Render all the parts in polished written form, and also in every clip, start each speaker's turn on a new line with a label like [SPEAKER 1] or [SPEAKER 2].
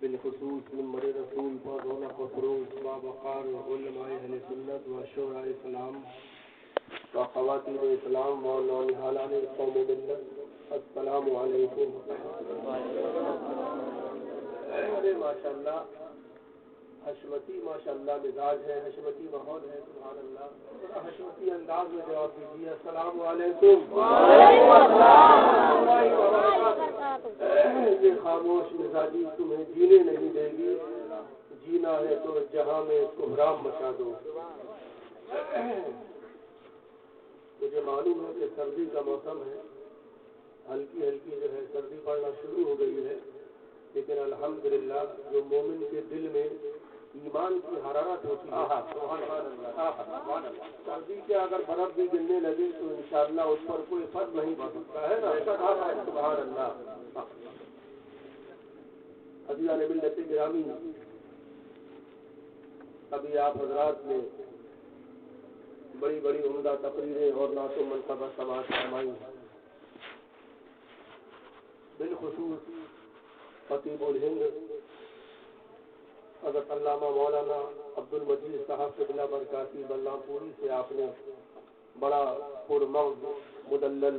[SPEAKER 1] بالخصوص ممبر رسول پر رونق و فروغ باوقار علماء اہل سنت و شعراء اسلام و خواتین اسلام و نونہالان قوم ملت، السلام علیکم۔ ارے ماشاءاللہ حشمتی ماشاءاللہ مزاج ہے، حشمتی ماحول ہے، سبحان اللہ۔ ذرا حشمتی انداز میں جواب دیجیے، السلام علیکم۔ وعلیکم السلام ورحمۃ اللہ وبرکاتہ۔ یہ خاموش مزاجی تمہیں جینے نہیں دے گی، جینا ہے تو جہاں میں کوہرام مچا دو۔ مجھے معلوم ہے کہ سردی کا موسم ہے، ہلکی ہلکی جو ہے سردی پڑنا شروع ہو گئی ہے، لیکن الحمدللہ جو مومن کے دل میں ایمان کی حرارت ہوتی ہے، سردی کے اگر برف بھی گرنے لگے تو انشاءاللہ اس پر کوئی فرق نہیں پڑ سکتا ہے نا، سبحان اللہ۔ عزیزان ملت گرامی، ابھی آپ حضرات نے بڑی بڑی عمدہ تقریریں اور نعت و منقبت سماعت فرمائی، بالخصوص خطیب الہند حضرت علامہ مولانا عبد المجید صاحب قبلہ برکاتی بلرام پوری سے آپ نے بڑا پرمغز، مدلل،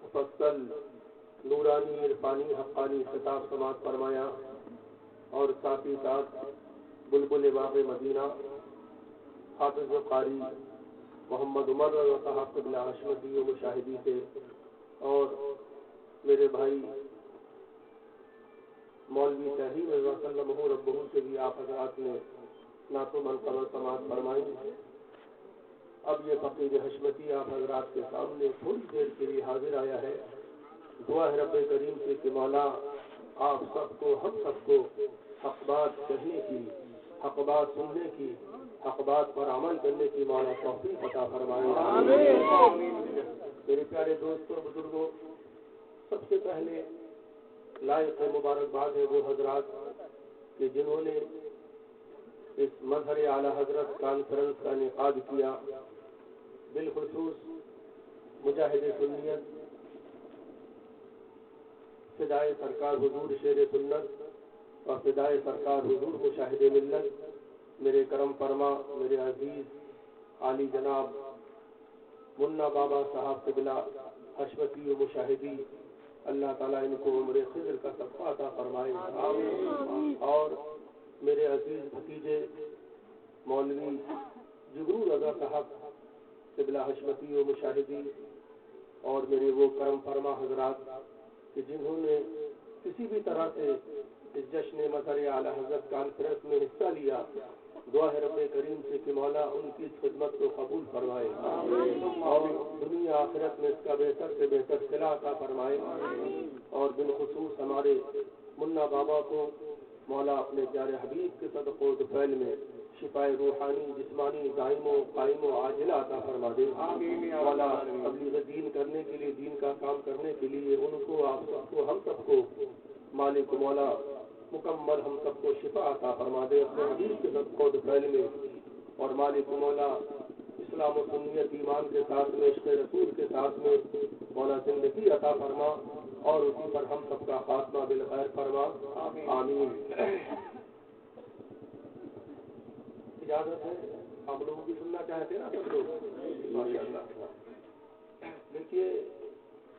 [SPEAKER 1] مفصل، نورانی، عرفانی، حقانی خطاب سماعت فرمایا، اور ساتھ ہی ساتھ بلبل باغ مدینہ حافظ و قاری محمد عمر رضا صاحب قبلہ حشمتی و مشاہدی سے، اور میرے بھائی مولوی تحریر رضا صلی اللہ علیہ ربہ سے بھی آپ حضرات نے نعت و منقبت سماعت فرمائی۔ اب یہ فقیر حشمتی آپ حضرات کے سامنے تھوڑی دیر کے لیے حاضر آیا ہے۔ دعا ہے رب کریم سے کہ مولا آپ سب کو، ہم سب کو حق بات کہنے کی، حق بات سننے کی، حق بات پر عمل کرنے کی مولا توفیق عطا فرمائے۔ میرے پیارے دوستوں اور بزرگوں، سب سے پہلے لائق مبارکباد ہے وہ حضرات کہ جنہوں نے اس مظہر اعلی حضرت کانفرنس کا انعقاد کیا، بالخصوص مجاہد سنیت فدائے سرکار حضور شیر سنت اور فدائے سرکار حضور مشاہد ملت، میرے کرم فرما میرے عزیز عالی جناب منا بابا صاحب قبلہ حشمتی و مشاہدی، اللہ تعالیٰ ان کو عمر خضر کا صدقہ عطا فرمائے، اور میرے عزیز بھتیجے مولوی جگرو رضا صاحب قبلہ حشمتی و مشاہدی، اور میرے وہ کرم فرما حضرات کہ جنہوں نے کسی بھی طرح سے اس جشن مظہر اعلی حضرت کانفرنس میں حصہ لیا، دعا ہے رب کریم سے کہ مولا ان کی اس خدمت کو قبول فرمائے، اور دنیا آخرت میں اس کا بہتر سے بہتر صلہ عطا فرمائے، اور بالخصوص ہمارے منا بابا کو مولا اپنے پیارے حبیب کے صدقہ و طفیل میں شفائے روحانی، جسمانی، دائم و قائم و عاجلہ عطا فرما دے۔ مولا تبلیغ دین کرنے کے لیے، دین کا کام کرنے کے لیے ان کو، آپ سب کو، ہم سب کو مالک مولا مکمل ہم سب کو شفا عطا فرما دے اپنے حبیب کے صدقہ و طفیل میں، اور مالک مولا اسلام و سنیت ایمان کے ساتھ میں، عشق رسول کے ساتھ میں مولا زندگی عطا فرما، اور اسی پر ہم سب کا خاتمہ بالخیر فرما، آمین۔ اجازت ہے آپ لوگوں کی سننا چاہتے ہیں نا سب لوگ؟ ماشاءاللہ۔ دیکھیے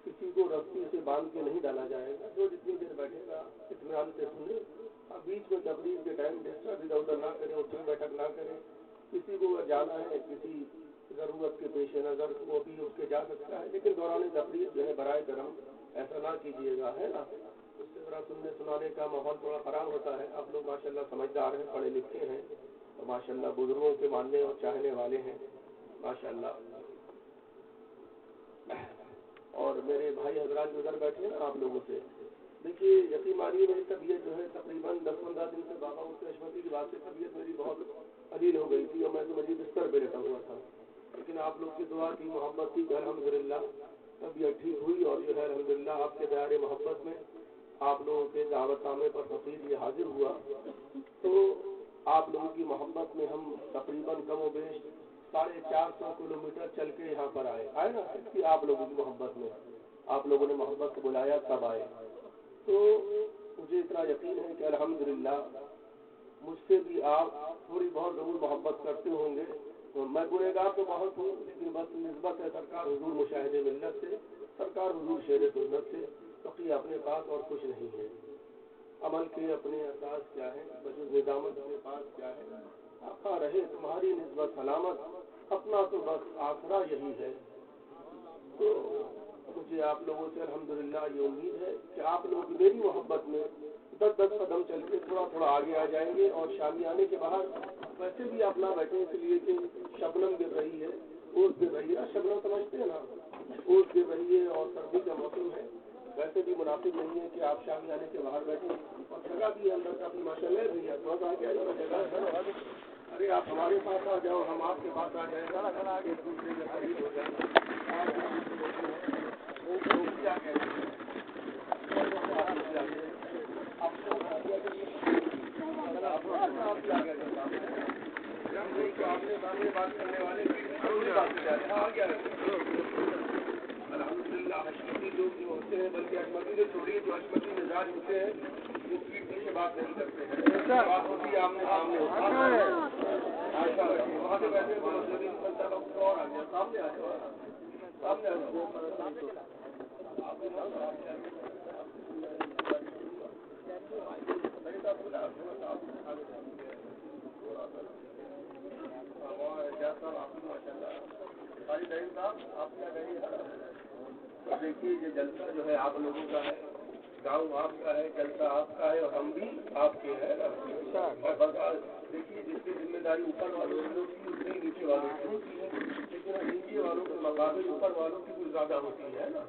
[SPEAKER 1] کسی کو رسی سے باندھ کے نہیں ڈالا جائے گا، جو جتنی دیر بیٹھے گا اطمینان سے سنے، اب بیچ میں تقریر کے ٹائم ڈسٹرب ادھر ادھر نہ کریں، اٹھک بیٹھک نہ کریں۔ کسی کو اگر جانا ہے کسی ضرورت کے پیش نظر وہ بھی اٹھ کے جا سکتا ہے، لیکن دوران تقریر جو ہے برائے کرم ایسا نہ کیجیے گا، ہے نا؟ اس سے ذرا سننے سنانے کا ماحول تھوڑا خراب ہوتا ہے۔ آپ لوگ ماشاءاللہ سمجھدار ہیں، پڑھے لکھے ہیں، اور ماشاءاللہ بزرگوں کے ماننے اور چاہنے والے ہیں، ماشاءاللہ۔ اور میرے بھائی حضرات جو ادھر بیٹھے ہیں نا آپ لوگوں سے، دیکھیے یقین مانیے میری طبیعت جو ہے تقریباً 10-15 دن سے بابا اس حشمتی کی بات سے طبیعت میری بہت علیل ہو گئی تھی، اور میں تو مجھے بستر پہ لیٹا ہوا تھا، لیکن آپ لوگ کی دعا کی محبت تھی کہ الحمدللہ طبیعت ٹھیک ہوئی، اور جو ہے الحمدللہ آپ کے پیارے محبت میں آپ لوگوں کے دعوت نامے پر فقیر یہ حاضر ہوا، تو آپ لوگوں کی محبت میں ہم تقریباً کم و بیش 450 کلومیٹر چل کے یہاں پر آئے نا، اس کی آپ لوگوں کی محبت میں، آپ لوگوں نے محبت کو بلایا تب آئے۔ تو مجھے اتنا یقین ہے کہ الحمدللہ مجھ سے بھی آپ تھوڑی بہت ضرور محبت کرتے ہوں گے. میں گنہگار تو بہت ہوں، لیکن بس نسبت ہے سرکار حضور مشاہد ملت سے، سرکار حضور شیر سنت سے بقیہ اپنے پاس اور کچھ نہیں ہے. عمل کے اپنے اساس کیا ہے، بجز ندامت اپنے پاس کیا ہے. آقا رہے تمہاری نسبت سلامت، اپنا تو بس آسرا یہی ہے. تو مجھے آپ لوگوں سے الحمدللہ یہ امید ہے کہ آپ لوگ میری محبت میں 10 قدم چل کے تھوڑا تھوڑا آگے آ جائیں گے. اور شامیانے کے باہر ویسے بھی آپ نہ بیٹھیں، اس لیے کہ شبنم گر رہی ہے، اوس گر رہی ہے. شبنم سمجھتے ہیں نا، اوس گر رہی ہے اور سردی کا موسم ہے. ویسے بھی مناسب نہیں ہے کہ آپ شامیانے کے باہر بیٹھیں، اور جگہ بھی اندر کافی ماشاء اللہ بھیا تھوڑا آگے آ جانا جگہ ہے. ارے آپ ہمارے پاس آ جاؤ، ہم آپ کے پاس آ جائیں گے، ایک دوسرے کے قریب ہو جائیں گے. الحمدللہ حشمتی لوگ جو ہوتے ہیں، بلکہ حشمتی سے چھوڑیے، جو حشمتی مزاج ہوتے ہیں وہ پیٹ پیچھے بات نہیں کرتے ہیں. بات ہوتی ہے آمنے سامنے وہاں سے ویسے اور آ گیا سامنے آ جاؤ، سامنے آ جاؤ. دیکھیے یہ جلسہ جو ہے آپ لوگوں کا ہے، گاؤں آپ کا ہے، جلسہ آپ کا ہے، اور ہم بھی آپ کے ہیں. دیکھیے جس کی ذمہ داری اوپر والوں کی اتنی نیچے والوں کی ہوتی ہے، لیکن نیچے والوں کے مقابل اوپر والوں کی کچھ زیادہ ہوتی ہے نا.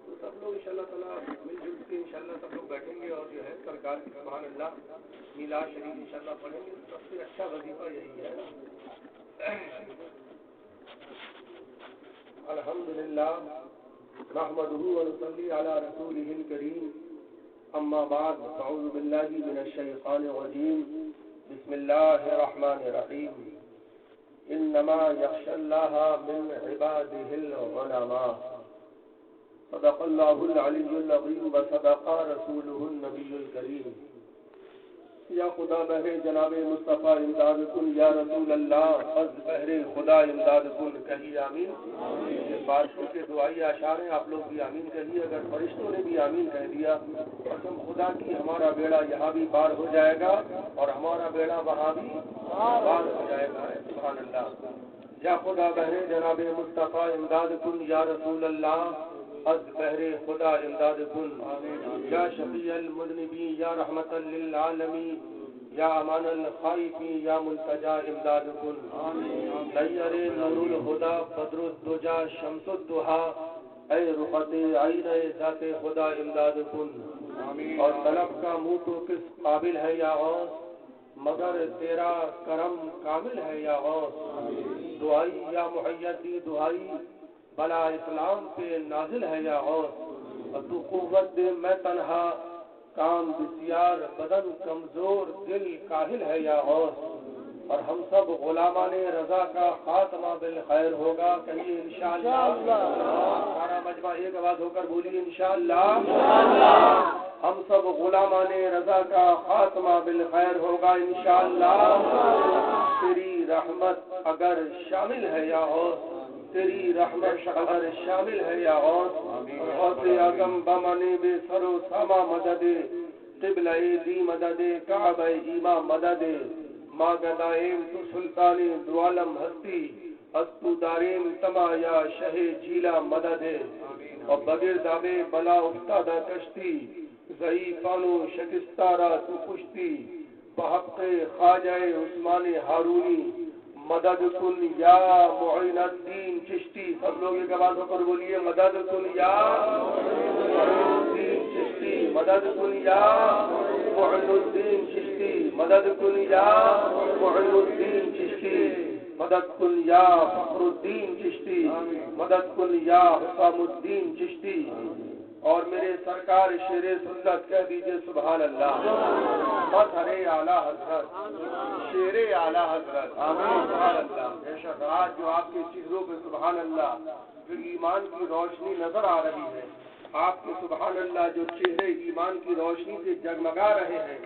[SPEAKER 1] تو سب لوگ انشاءاللہ تعالیٰ مل جل کے انشاءاللہ سب لوگ بیٹھیں گے اور جو ہے سرکار کی سبحان اللہ میلاد شریف انشاءاللہ پڑھیں گے. سب سے اچھا وظیفہ یہی ہے نا. الحمدللہ نحمدہ ونصلی علی رسولہ الکریم. اما بعد اعوذ باللہ من الشیطان الرجیم. بسم اللہ الرحمن الرحیم. انما یخشی اللہ من عبادہ العلماء. صدق اللہ العلی العظیم وصدق رسولہ النبی الکریم. یا خدا بہر جناب مصطفیٰ امداد کن، یا رسول اللہ از بہر خدا امداد کن. کہیے آمین. یہ بارشوں کے دعائی اشعار ہیں، آپ لوگ بھی آمین کہیے. اگر فرشتوں نے بھی آمین کہہ دیا، قسم خدا کی ہمارا بیڑا یہاں بھی پار ہو جائے گا اور ہمارا بیڑا وہاں بھی پار ہو جائے گا. سبحان اللہ. یا خدا بہر جناب مصطفیٰ امداد کن، یا رسول اللہ از بہر خدا امداد کن. یا شفیع المذنبین، یا رحمت للعالمین، یا امان الخائفین، یا ملتجا امداد کن. نیر نور الہدا بدر الدجا شمس الضحیٰ، اے رخت عین ذات خدا امداد کن. اور طلب کا منہ تو کس قابل ہے یا غوث، مگر تیرا کرم کامل ہے یا غوث. دعائی یا محیدی دعائی، بلا اسلام پہ نازل ہے یا غوث. اور تو قوت دے میں تنہا، کام بسیار بدن کمزور دل کاہل ہے یا غوث. اور ہم سب غلامان رضا کا خاتمہ بالخیر ہوگا. کہیے انشاءاللہ. سارا مجمع ایک آواز ہو کر بولیے انشاءاللہ. ہم سب غلامان رضا کا خاتمہ بالخیر ہوگا انشاءاللہ. تیری رحمت اگر شامل ہے یا غوث، تیری رحمت اگر شامل ہے یا غوث. غوث اعظم بمانے بے سر و ساما مدد، قبلہ دی مدد، کعبہ ایما مدد. ما گدائیم تو سلطان دو عالم ہستی، استو دارین تما یا شہ جیلا مدد. اور بغیر دابے بلا افتادہ کشتی، ضعیفانو شکستارا تو کشتی. بحق خواجہ عثمان ہارونی مدد کن یا معین الدین چشتی. سب لوگ ایک آواز ہو کر بولیے مدد کن یا معین الدین چشتی. مدد کن یا معین الدین چشتی. مدد کن یا معین الدین چشتی. مدد کن یا فخر الدین چشتی. مدد کن یا حسام الدین چشتی. اور میرے سرکار شیر سنت کہہ دیجئے سبحان اللہ. مظہر اعلیٰ حضرت، شیر اعلیٰ حضرت. آمین. سبحان اللہ. بے شک آج جو آپ کے چہروں پہ سبحان اللہ جو ایمان کی روشنی نظر آ رہی ہے، آپ کے سبحان اللہ جو چہرے ایمان کی روشنی سے جگمگا رہے ہیں،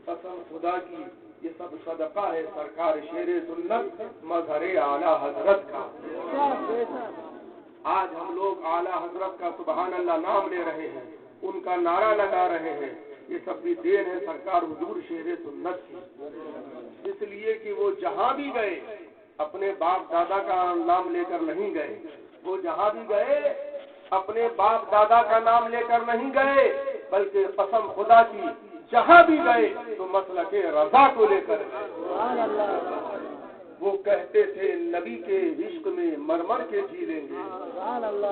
[SPEAKER 1] قسم خدا کی یہ سب صدقہ ہے سرکار شیر سنت مظہر اعلی حضرت کا۔ آج ہم لوگ اعلی حضرت کا سبحان اللہ نام لے رہے ہیں، ان کا نعرہ لگا رہے ہیں، یہ سب بھی دین ہے سرکار حضور شیر سنت کی، اس لیے کہ وہ جہاں بھی گئے اپنے باپ دادا کا نام لے کر نہیں گئے، وہ جہاں بھی گئے اپنے باپ دادا کا نام لے کر نہیں گئے، بلکہ قسم خدا کی جہاں بھی گئے تو مسلک رضا کو لے کر گئے۔ وہ کہتے تھے نبی کے عشق میں مرمر کے جی لیں گے،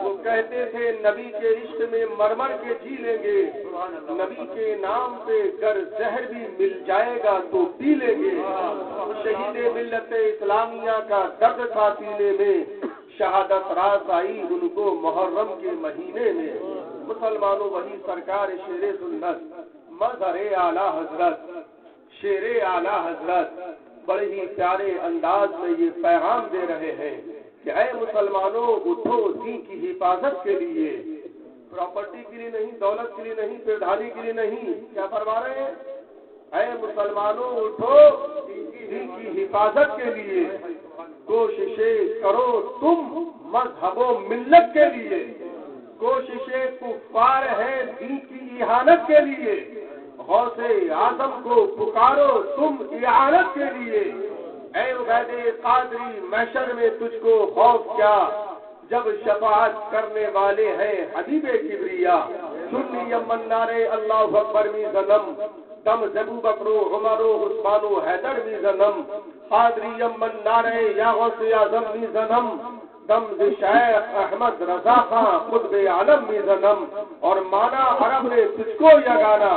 [SPEAKER 1] وہ کہتے تھے نبی کے عشق میں مرمر کے جی لیں گے، نبی کے نام پہ گر زہر بھی مل جائے گا تو پی لیں گے۔ شہید ملت اسلامیہ کا درد تھا سینے میں، شہادت راز آئی ان کو محرم کے مہینے میں۔ مسلمانوں وہی سرکار شیر سنت مظہر اعلی حضرت شیر اعلی حضرت بڑے ہی پیارے انداز میں یہ پیغام دے رہے ہیں کہ اے مسلمانوں اٹھو دین کی حفاظت کے لیے، پراپرٹی کے لیے نہیں، دولت کے لیے نہیں، پردھانی کے لیے نہیں، کیا فرما رہے ہیں؟ اے مسلمانوں اٹھو دین کی حفاظت کے لیے، کوششیں کرو تم مذہب و ملت کے لیے، کوششیں کفار ہیں دین کی اہانت کے لیے، غوث اعظم کو پکارو تم اعانت کے لیے۔ اے عبید قادری محشر میں تجھ کو خوف کیا، جب شفاعت کرنے والے ہیں حبیب کبریا۔ سنی یمن نارے اللہ اکبر می زنم، دم زبو بکرو عمرو عثمانو حیدر می زنم، قادری یمن نارے یا غوث اعظم می زنم، دم شیخ احمد رضا خان قطب عالم می زنم۔ اور مانا عرب نے تجھ کو یگانا،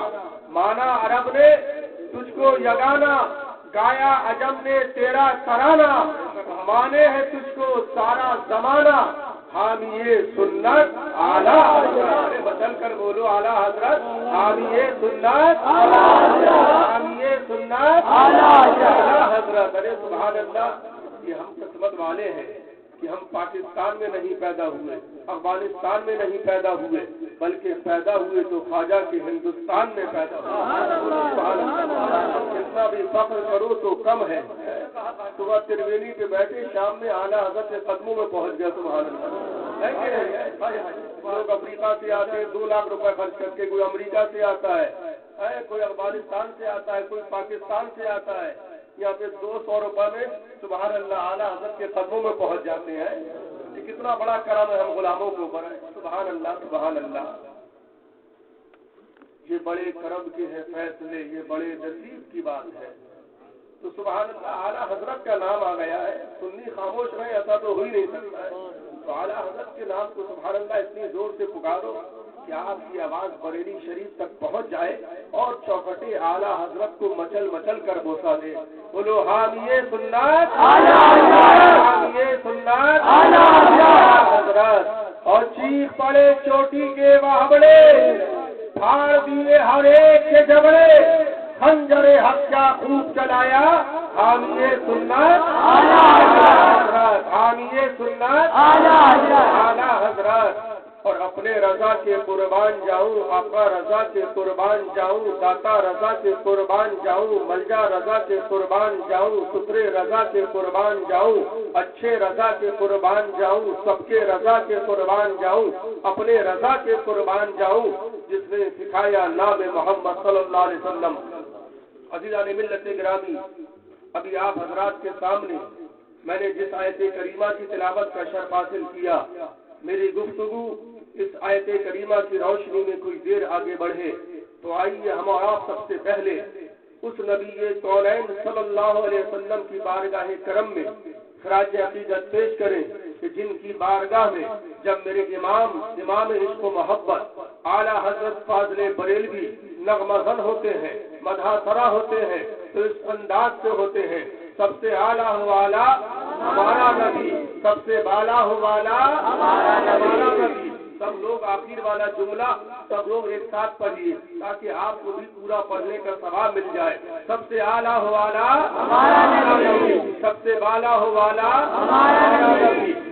[SPEAKER 1] مانا عرب نے تجھ کو یگانا، گایا عجم نے تیرا ترانہ، مانے ہے تجھ کو سارا زمانہ، حامی سنت اعلیٰ حضرت۔ بدل کر بولو اعلیٰ حضرت، حامی سنت، حامی سنت اعلیٰ حضرت۔ ارے سبحان اللہ، یہ ہم قسمت والے ہیں کہ ہم پاکستان میں نہیں پیدا ہوئے، افغانستان میں نہیں پیدا ہوئے، بلکہ پیدا ہوئے تو خواجہ کے ہندوستان میں پیدا ہوئے۔ جتنا بھی فخر کرو تو کم ہے۔ صبح تربیلی پہ بیٹھے، شام میں اعلیٰ حضرت کے قدموں میں پہنچ گیا۔ سبحان اللہ۔ لوگ افریقہ سے آتے ہیں 2 لاکھ روپے خرچ کر کے، کوئی امریکہ سے آتا ہے، کوئی افغانستان سے آتا ہے، کوئی پاکستان سے آتا ہے، یہاں پہ 200 روپے میں سبحان اللہ اعلیٰ حضرت کے قدموں میں پہنچ جاتے ہیں۔ یہ کتنا بڑا کرم ہے ہم غلاموں کے اوپر ہے۔ سبحان اللہ سبحان اللہ۔ یہ بڑے کرم کے ہیں فیصلے، یہ بڑے نصیب کی بات ہے۔ تو سبحان اللہ اعلیٰ حضرت کا نام آ گیا ہے، سنی خاموش رہے ایسا تو ہو ہی نہیں سکتا ہے۔ تو اعلیٰ حضرت کے نام کو سبحان اللہ اتنی زور سے پکارو کہ آپ کی آواز بریلی شریف تک پہنچ جائے اور چوکھٹے اعلیٰ حضرت کو مچل مچل کر بوسا دے۔ بولو حامی سنت، حامی سنت حضرت۔ اور چیخ پڑے چوٹی کے واہبڑے، پھاڑ دیے ہر ایک کے جبڑے، خنجر حق کا خوب چلایا، حامی سنت حضرت، حامی سنت اعلیٰ حضرت۔ اور اپنے رضا کے قربان جاؤں، آقا رضا کے قربان جاؤں، داتا رضا کے قربان جاؤں، ملجا رضا کے قربان جاؤں، سترے رضا کے قربان جاؤں، اچھے رضا کے قربان جاؤں، سب کے رضا کے قربان جاؤں، اپنے رضا کے قربان جاؤں، جس نے سکھایا نام محمد صلی اللہ علیہ وسلم۔ عزیزان ملت گرامی، ابھی آپ حضرات کے سامنے میں نے جس آیت کریمہ کی تلاوت کا شرف حاصل کیا، میری گفتگو اس آیت کریمہ کی روشنی میں کوئی دیر آگے بڑھے تو آئیے ہم اور آپ سب سے پہلے اس نبی کونین صلی اللہ علیہ وسلم کی بارگاہ کرم میں خراج عقیدت پیش کریں کہ جن کی بارگاہ میں جب میرے امام عشق و محبت اعلیٰ حضرت فاضل بریلوی نغمہ زن ہوتے ہیں، مدح سرا ہوتے ہیں، تو اس انداز سے ہوتے ہیں، سب سے اعلیٰ والا ہمارا نبی، سب سے بالا ہو والا ہمارا نبی۔ سب لوگ آخر والا جملہ سب لوگ ایک ساتھ پڑھیے تاکہ آپ کو بھی پورا پڑھنے کا ثواب مل جائے۔ سب سے اعلیٰ ہو والا ہمارا نبی، سب سے بالا ہو والا ہمارا نبی،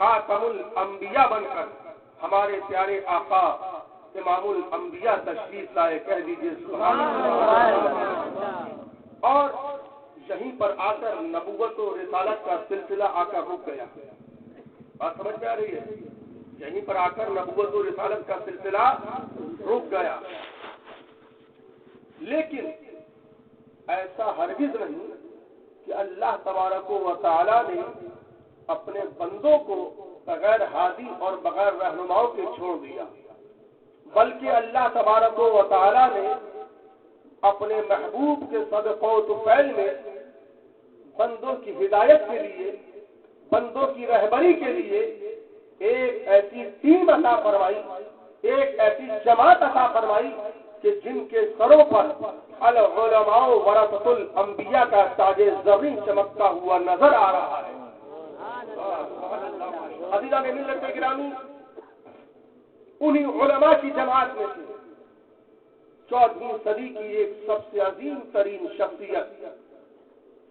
[SPEAKER 1] خاتم الانبیاء بن کر ہمارے پیارے آقا امام الانبیاء تشریف لائے، کہہ دیجئے سبحان اللہ۔ اور یہیں پر آ کر نبوت و رسالت کا سلسلہ آ کر رک گیا۔ بات سمجھ میں آ رہی ہے؟ یہیں پر آ کر نبوت و رسالت کا سلسلہ رک گیا، لیکن ایسا ہرگز نہیں کہ اللہ تبارک و تعالی نے اپنے بندوں کو بغیر ہادی اور بغیر رہنماؤں کے چھوڑ دیا، بلکہ اللہ تبارک و تعالی نے اپنے محبوب کے صدقہ و طفیل میں بندوں کی ہدایت کے لیے، بندوں کی رہبری کے لیے ایک ایسی ٹیم عطا فرمائی، ایک ایسی جماعت عطا فرمائی کہ جن کے سروں پر العلماء ورثۃ الانبیاء کا تاج زرین چمکتا ہوا نظر آ رہا ہے۔ عزیزان ملت گرامی، انہی علماء کی جماعت میں سے 14ویں صدی کی ایک سب سے عظیم ترین شخصیت،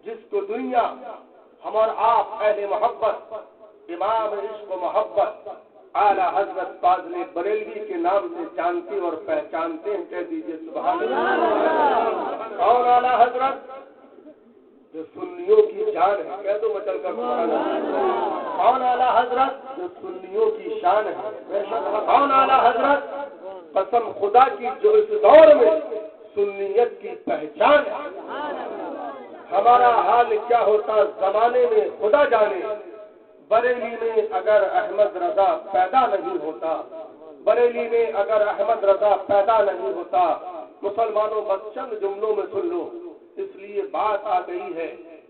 [SPEAKER 1] جس کو دنیا ہم اور آپ اہل محبت، امام عشق و محبت اعلی حضرت فاضل بریلوی کے نام سے جانتے اور پہچانتے ہیں، کہہ دیجئے سبحان اللہ۔ اور اعلی حضرت جو سنیوں کی جان ہے، کہہ دو مچل کر سبحان اللہ۔ کون اعلی حضرت جو سنیوں کی شان ہے؟ کون اعلی حضرت قسم خدا کی جو اس دور میں سنیت کی پہچان ہے؟ ہمارا حال کیا ہوتا زمانے میں خدا جانے۔ بریلی میں اگر احمد رضا پیدا نہیں ہوتا، بریلی میں اگر احمد رضا پیدا نہیں ہوتا، مسلمانوں بس چند جملوں میں سن لو، اس لیے بات آ گئی ہے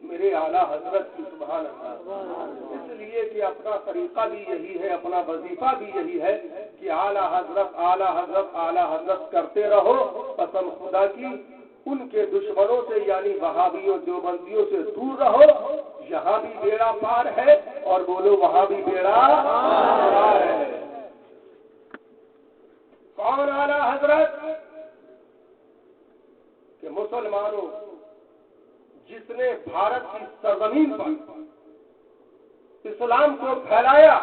[SPEAKER 1] میرے اعلیٰ حضرت کی سبحان اللہ۔ اس لیے کہ اپنا طریقہ بھی یہی ہے، اپنا وظیفہ بھی یہی ہے کہ اعلیٰ حضرت اعلیٰ حضرت اعلیٰ حضرت کرتے رہو، قسم خدا کی ان کے دشمنوں سے یعنی وہابیوں دیوبندیوں سے دور رہو، یہاں بھی بیڑا پار ہے اور بولو وہاں بھی بیڑا پار ہے۔ کون اعلیٰ حضرت کہ مسلمانوں جس نے بھارت کی سرزمین پر اسلام کو پھیلایا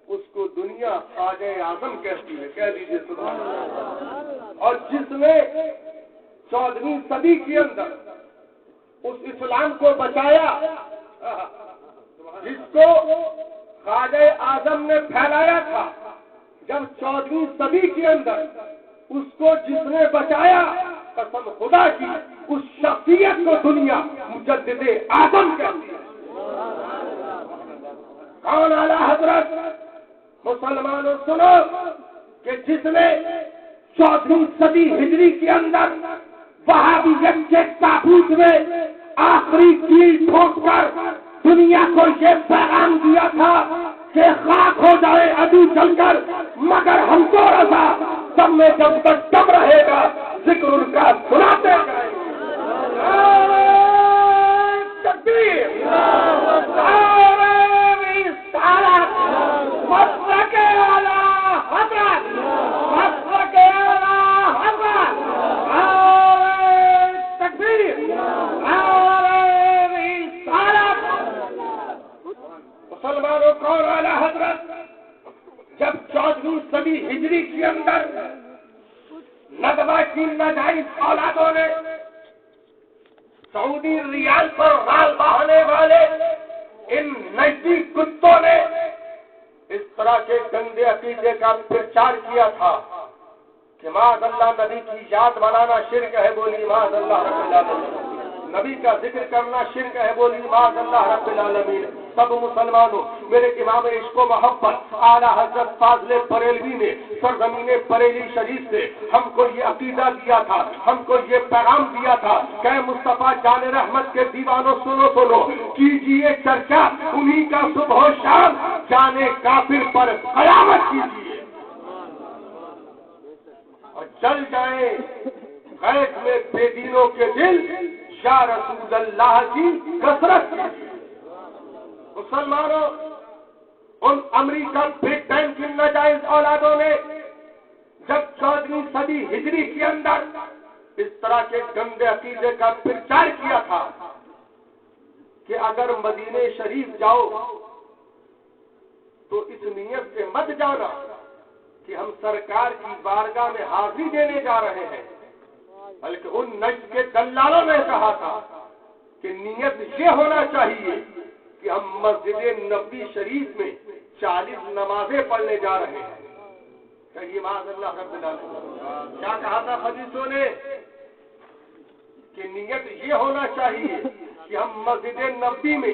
[SPEAKER 1] اس کو دنیا خواجہ اعظم کہتی ہے، کہہ دیجیے سبحان اللہ۔ اور جس نے 14ویں صدی کے اندر اس اسلام کو بچایا، جس کو خواجہ اعظم نے پھیلایا تھا، جب 14ویں صدی کے اندر اس کو جس نے بچایا، قسم خدا کی اس شخصیت کو دنیا مجدد اعظم کہتی ہے۔ کون اعلیٰ حضرت؟ مسلمانوں سنو کہ جس نے 14ویں صدی ہجری کے اندر وہابیت کے تابوت میں آخری کیل ٹھوک کر دنیا کو یہ پیغام دیا تھا کہ خاک ہو جائے عدو چل کر مگر ہم کو رضا، سب میں جب تک دم رہے گا ذکر ان کا سناتے جائیں۔ تکبیر، مسلمانوں کو اعلیٰ حضرت جب 14ویں صدی ہجری کے اندر ندوہ کی ناجائز اولادوں نے سعودی ریال پر رال بہانے والے ان نجدی کتوں نے اس طرح کے گندے عقیدے کا پرچار کیا تھا کہ معاذ اللہ نبی کی یاد بنانا شرک ہے، بولی معاذ اللہ رب العالمین، نبی کا ذکر کرنا شرک ہے، بولی معاذ اللہ رب العالمین۔ سب مسلمانوں، میرے امام عشق و محبت اعلیٰ حضرت فاضل بریلوی نے سرزمین بریلی شریف سے ہم کو یہ عقیدہ دیا تھا، ہم کو یہ پیغام دیا تھا کہ مصطفیٰ جان رحمت کے دیوانوں سنو سنو، کیجئے چرچا انہی کا صبح و شام، جانے کافر پر قیامت کیجئے اور چل جائیں غیب میں بے دینوں کے دل، یا رسول اللہ کی کثرت کیجئے۔ مسلمانوں، ان امریکہ برٹین کی ناجائز اولادوں نے جب 14ویں صدی ہجری کے اندر اس طرح کے گندے عقیدے کا پرچار کیا تھا کہ اگر مدینے شریف جاؤ تو اس نیت سے مت جانا کہ ہم سرکار کی بارگاہ میں حاضری دینے جا رہے ہیں، بلکہ ان نجد کے دلالوں نے کہا تھا کہ نیت یہ ہونا چاہیے کہ ہم مسجد نبوی شریف میں 40 نمازیں پڑھنے جا رہے ہیں۔ کہیے معاذ اللہ رب العالمین۔ کیا کہا تھا حدیثوں نے کہ نیت یہ ہونا چاہیے کہ ہم مسجد نبوی میں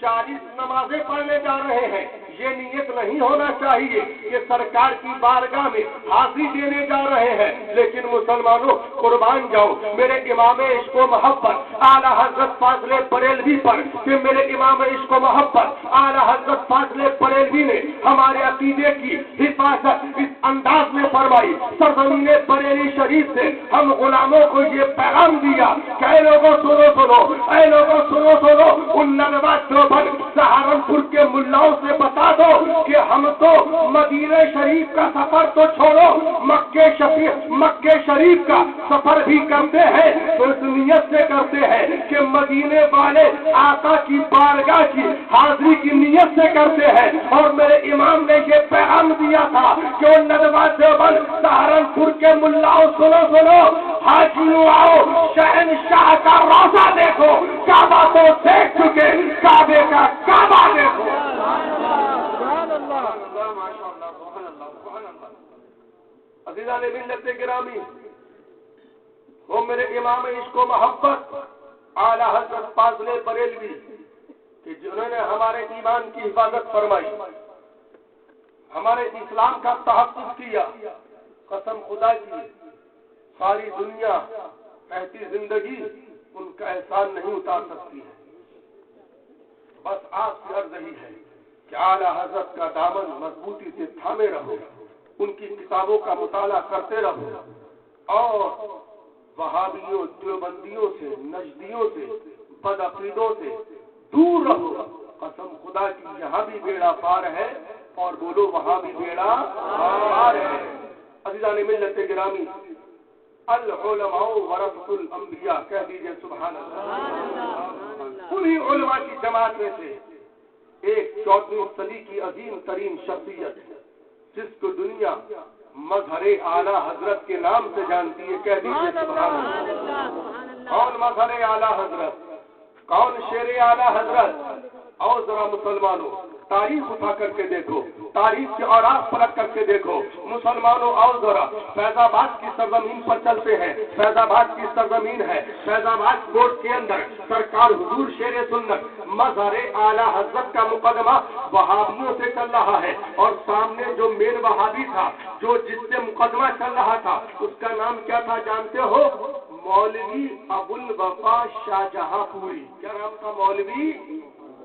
[SPEAKER 1] 40 نمازیں پڑھنے جا رہے ہیں۔ یہ نیت نہیں ہونا چاہیے کہ سرکار کی بارگاہ میں حاضری دینے جا رہے ہیں۔ لیکن مسلمانوں قربان جاؤ میرے امام عشق و محبت اعلیٰ حضرت فاضل بریلوی پر کہ میرے امام عشق و محبت اعلیٰ حضرت فاضل بریلوی نے ہمارے عقیدے کی حفاظت اس انداز میں فرمائی۔ سرزمین بریلی شریف سے ہم غلاموں کو یہ پیغام دیا کہ اے لوگوں سنو، اے لوگوں سنو، ان ندوہ دیوبند سہارنپور کے ملاؤں سے بتا دو کہ ہم تو مدینہ شریف کا سفر تو چھوڑو، مکہ شریف کا سفر بھی کرتے ہیں، تو اس نیت سے کرتے ہیں کہ مدینے والے آقا کی بارگاہ کی حاضری کی نیت سے کرتے ہیں۔ اور میرے امام نے یہ پیغام دیا تھا کہ وہ ندوہ دیوبند سہارنپور کے ملاؤں سنو، حاجیوں آؤ، شہنشاہ کا روزہ دیکھو، کعبہ تو دیکھ چکے، کعبے کا کعبہ دیکھو۔ عزیزان ملت گرامی، وہ میرے امام عشق و محبت اعلیٰ حضرت فاضل بریلوی کہ جنہوں نے ہمارے ایمان کی حفاظت فرمائی، ہمارے اسلام کا تحفظ کیا، قسم خدا کی ساری دنیا کہتی زندگی ان کا احسان نہیں اتار سکتی ہے۔ بس آپ سے عرض یہی ہے کہ اعلیٰ حضرت کا دامن مضبوطی سے تھامے رہو، ان کی کتابوں کا مطالعہ کرتے رہو، اور وہابیوں، دیوبندیوں سے، نجدیوں سے، بدعقیدوں سے دور رہو۔ قسم خدا کی یہاں بھی بیڑا پار ہے، اور بولو وہاں بھی بیڑا پار ہے۔ عزیزان ملت گرامی، العلماء ورثۃ الانبیاء، کہہ دیجئے سبحان اللہ۔ انہی علماء کی جماعت میں سے ایک 14ویں صدی کی عظیم ترین شخصیت جس کو دنیا مظہر اعلیٰ حضرت کے نام سے جانتی ہے، کہہ دیجئے سبحان اللہ۔ کون مظہر اعلیٰ حضرت؟ کون شیر اعلیٰ حضرت؟ اور ذرا مسلمانوں تاریخ اٹھا کر کے دیکھو، تاریخ کے اوراق پلٹ کر کے دیکھو مسلمانوں، اور ذرا فیض آباد کی سرزمین پر چلتے ہیں۔ فیض آباد کی سرزمین ہے، فیض آباد کوٹ کے اندر سرکار حضور شیر سنت مظہر اعلیٰ حضرت کا مقدمہ وہابیوں سے چل رہا ہے، اور سامنے جو مین وہابی تھا، جو جس سے مقدمہ چل رہا تھا، اس کا نام کیا تھا جانتے ہو؟ مولوی ابوالوفا شاہ جہاں پوری۔ کیا نام تھا مولوی؟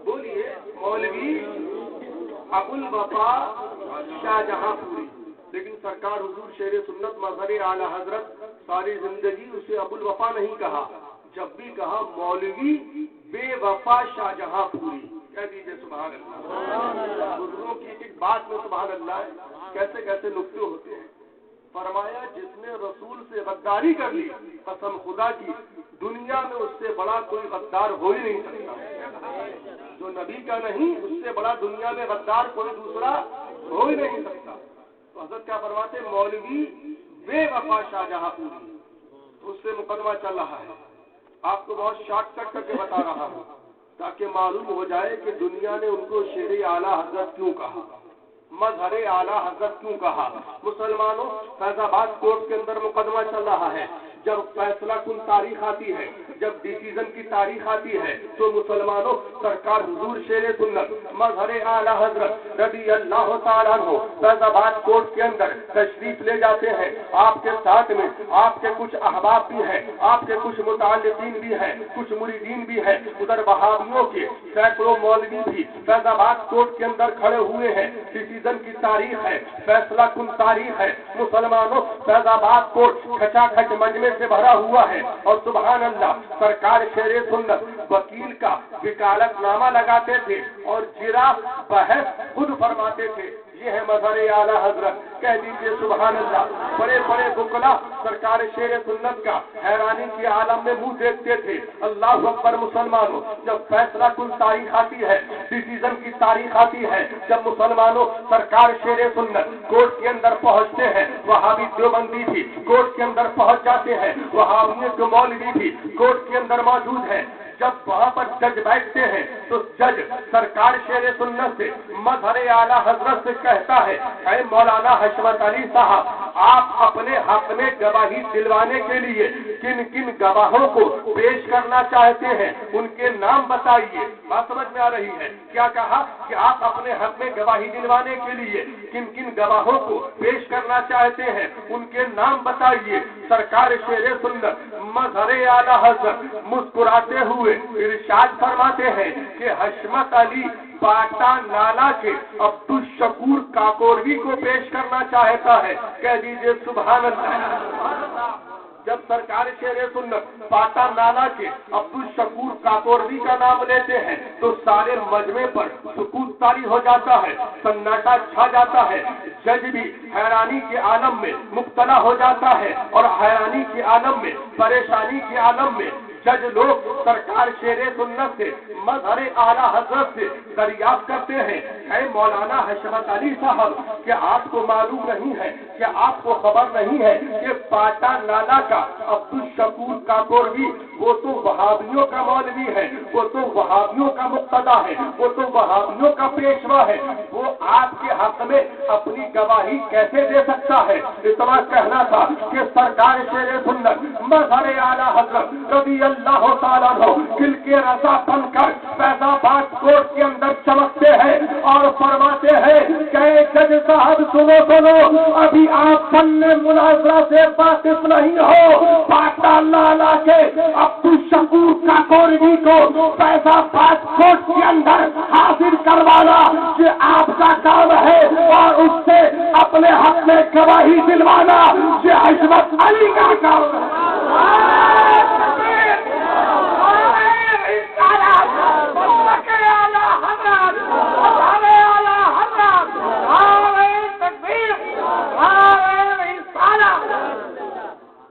[SPEAKER 1] بولیے، مولوی ابوالوفا شاہ جہاں پوری۔ لیکن سرکار حضور شیر سنت مظہر اعلیٰ حضرت ساری زندگی اسے ابوالوفا نہیں کہا، جب بھی کہا مولوی بے وفا شاہ جہاں پوری۔ کہہ دیجئے سبحان اللہ۔ بزرگوں کی ایک بات میں سبحان اللہ ہے، کیسے کیسے نکتے ہوتے ہیں۔ فرمایا جس نے رسول سے غداری کر لی، قسم خدا کی دنیا میں اس سے بڑا کوئی غدار ہو ہی نہیں سکتا۔ جو نبی کا نہیں، اس سے بڑا دنیا میں غدار کوئی دوسرا ہو ہی نہیں سکتا۔ تو حضرت کیا فرماتے؟ مولوی بے وفا شاہ جہاں پوری، اس سے مقدمہ چل رہا ہے۔ آپ کو بہت شارٹ کٹ کر کے بتا رہا ہوں تاکہ معلوم ہو جائے کہ دنیا نے ان کو شیر اعلیٰ حضرت کیوں کہا، مظہر اعلیٰ حضرت کیوں کہا۔ مسلمانوں فیض آباد کورٹ کے اندر مقدمہ چل رہا ہے۔ جب فیصلہ کن تاریخ آتی ہے، جب ڈیسیزن کی تاریخ آتی ہے، تو مسلمانوں سرکار حضور شیر سنت مظہر اعلیٰ حضرت رضی اللہ تعالیٰ عنہ فیض آباد کورٹ کے اندر تشریف لے جاتے ہیں۔ آپ کے ساتھ میں آپ کے کچھ احباب بھی ہیں، آپ کے کچھ متعلقین بھی ہیں، کچھ مریدین بھی ہیں، ادھر وہابیوں کے سینکڑوں مولوی بھی فیض آباد کورٹ کے اندر کھڑے ہوئے ہیں۔ ڈیسیزن کی تاریخ ہے، فیصلہ کن تاریخ ہے۔ مسلمانوں فیض آباد کورٹ کھچا کھچ مجمع سے بھرا ہوا ہے، اور سبحان اللہ سرکار شیر سنت وکیل کا وکالت نامہ لگاتے تھے اور جرا بحث خود فرماتے تھے۔ یہ ہے مظہر اعلیٰ حضرت، کہہ دیجئے سبحان اللہ۔ بڑے بڑے بکلا سرکار شیر سنت کا حیرانی کے عالم میں منہ دیکھتے تھے۔ اللہ اکبر مسلمانوں، جب فیصلہ کن تاریخ آتی ہے، ڈیسیزن کی تاریخ آتی ہے، جب مسلمانوں سرکار شیر سنت کورٹ کے اندر پہنچتے ہیں، وہابی دیوبندی بھی کورٹ کے اندر پہنچ جاتے ہیں، وہابیت کے مولوی بھی کورٹ کے اندر موجود ہے۔ جب وہاں پر جج بیٹھتے ہیں تو جج سرکار شیر سنت سے مظہر اعلیٰ حضرت سے کہتا ہے، اے مولانا حشمت علی صاحب، آپ اپنے حق میں گواہی دلوانے کے لیے کن کن گواہوں کو پیش کرنا چاہتے ہیں، ان کے نام بتائیے۔ بات سمجھ میں آ رہی ہے؟ کیا کہا کہ آپ اپنے حق میں گواہی دلوانے کے لیے کن کن گواہوں کو پیش کرنا چاہتے ہیں، ان کے نام بتائیے۔ سرکار شیر سنت مظہر اعلیٰ حضرت مسکراتے ہوئے ارشاد فرماتے ہیں کہ حشمت علی باٹا نالا کے عبدالشکور کاکوروی کو پیش کرنا چاہتا ہے۔ کہہ دیجئے سبحان اللہ۔ جب سرکار شیر سنت پاٹا نالا کے عبدالشکور کاکوروی کا نام لیتے ہیں تو سارے مجمع پر سکوت طاری ہو جاتا ہے، سناٹا چھا جاتا ہے۔ جج بھی حیرانی کے عالم میں مبتلا ہو جاتا ہے، اور حیرانی کے عالم میں، پریشانی کے عالم میں جج لوگ سرکار شیر سنت سے مظہر اعلیٰ حضرت سے دریافت کرتے ہیں، اے مولانا حشمت علی صاحب، کیا آپ کو معلوم نہیں ہے، کیا آپ کو خبر نہیں ہے کہ پاٹا نالا کا عبدالشکور کاکوروی وہ تو وہابیوں کا مولوی ہے، وہ تو وہابیوں کا مقتدا ہے، وہ تو وہابیوں کا پیشوا ہے، وہ آپ کے حق میں اپنی گواہی کیسے دے سکتا ہے؟ اتنا کہنا تھا کہ سرکار شیر سنت مظہر اعلیٰ حضرت رضی اللہ تعالیٰ عنہ دل کے رضا بن کر فیض آباد کورٹ کے اندر چمکتے ہیں اور فرماتے ہیں کہ جج صاحب سنو سنو، ابھی آپ فن مناظرہ سے واقف نہیں ہو۔ پاٹا نالا کے عبدالشکور کاکوروی کو فیض آباد کورٹ کے اندر حاضر کروانا یہ آپ کا کام ہے، اور اس سے اپنے حق میں گواہی دلوانا یہ حشمت علی کا کام ہے۔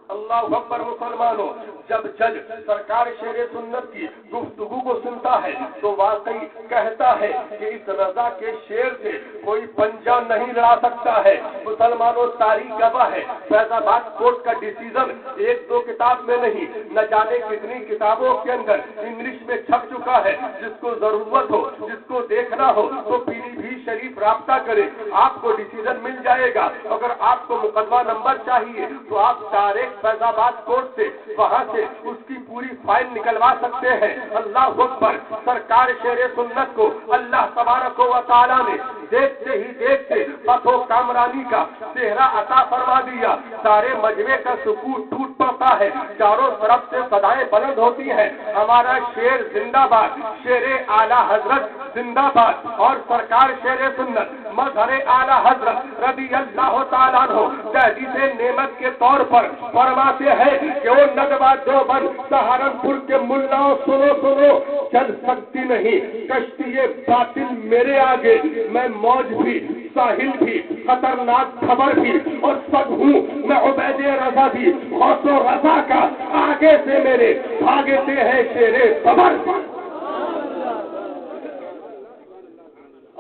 [SPEAKER 1] اللہ اکبر مسلمانوں، جب جج سرکار شیر سنت کی گفتگو کو سنتا ہے تو واقعی کہتا ہے کہ اس رضا کے شیر سے کوئی پنجہ نہیں لڑا سکتا ہے۔ مسلمانوں، تاریخ گواہ ہے، فیض آباد کورٹ کا ڈیسیزن ایک دو کتاب میں نہیں، نہ جانے کتنی کتابوں کے اندر انگلش میں چھپ چکا ہے۔ جس کو ضرورت ہو، جس کو دیکھنا ہو تو پیلی بھی شریف رابطہ کرے، آپ کو ڈیسیزن مل جائے گا۔ اگر آپ کو مقدمہ نمبر چاہیے تو آپ ڈائریکٹ فیض آباد کورٹ سے وہاں سے اس کی پوری فائل نکلوا سکتے ہیں۔ اللہ اکبر، سرکار شیر سنت کو اللہ تبارک و تعالیٰ نے دیکھتے ہی دیکھتے فتح کامرانی کا چہرہ عطا فرما دیا۔ سارے مجمع کا سکوت ٹوٹ پڑتا ہے، چاروں طرف سے صدائیں بلند ہوتی ہیں، ہمارا شیر زندہ باد، شیر اعلیٰ حضرت زندہ باد۔ اور سرکار شیر سنت مظہر اعلیٰ حضرت رضی اللہ تعالیٰ عنہ تحدیث نعمت کے طور پر فرماتے ہیں کہ وہ ندوہ دیوبند سہارنپور کے ملاؤں، سنو سنو، چل سکتی نہیں کشتی باطل میرے آگے، میں موج بھی، ساحل بھی، خطرناک خبر بھی، اور سب ہوں میں عبید رضا بھی، غوث و رضا کا آگے سے میرے بھاگتے ہیں شیر خبر۔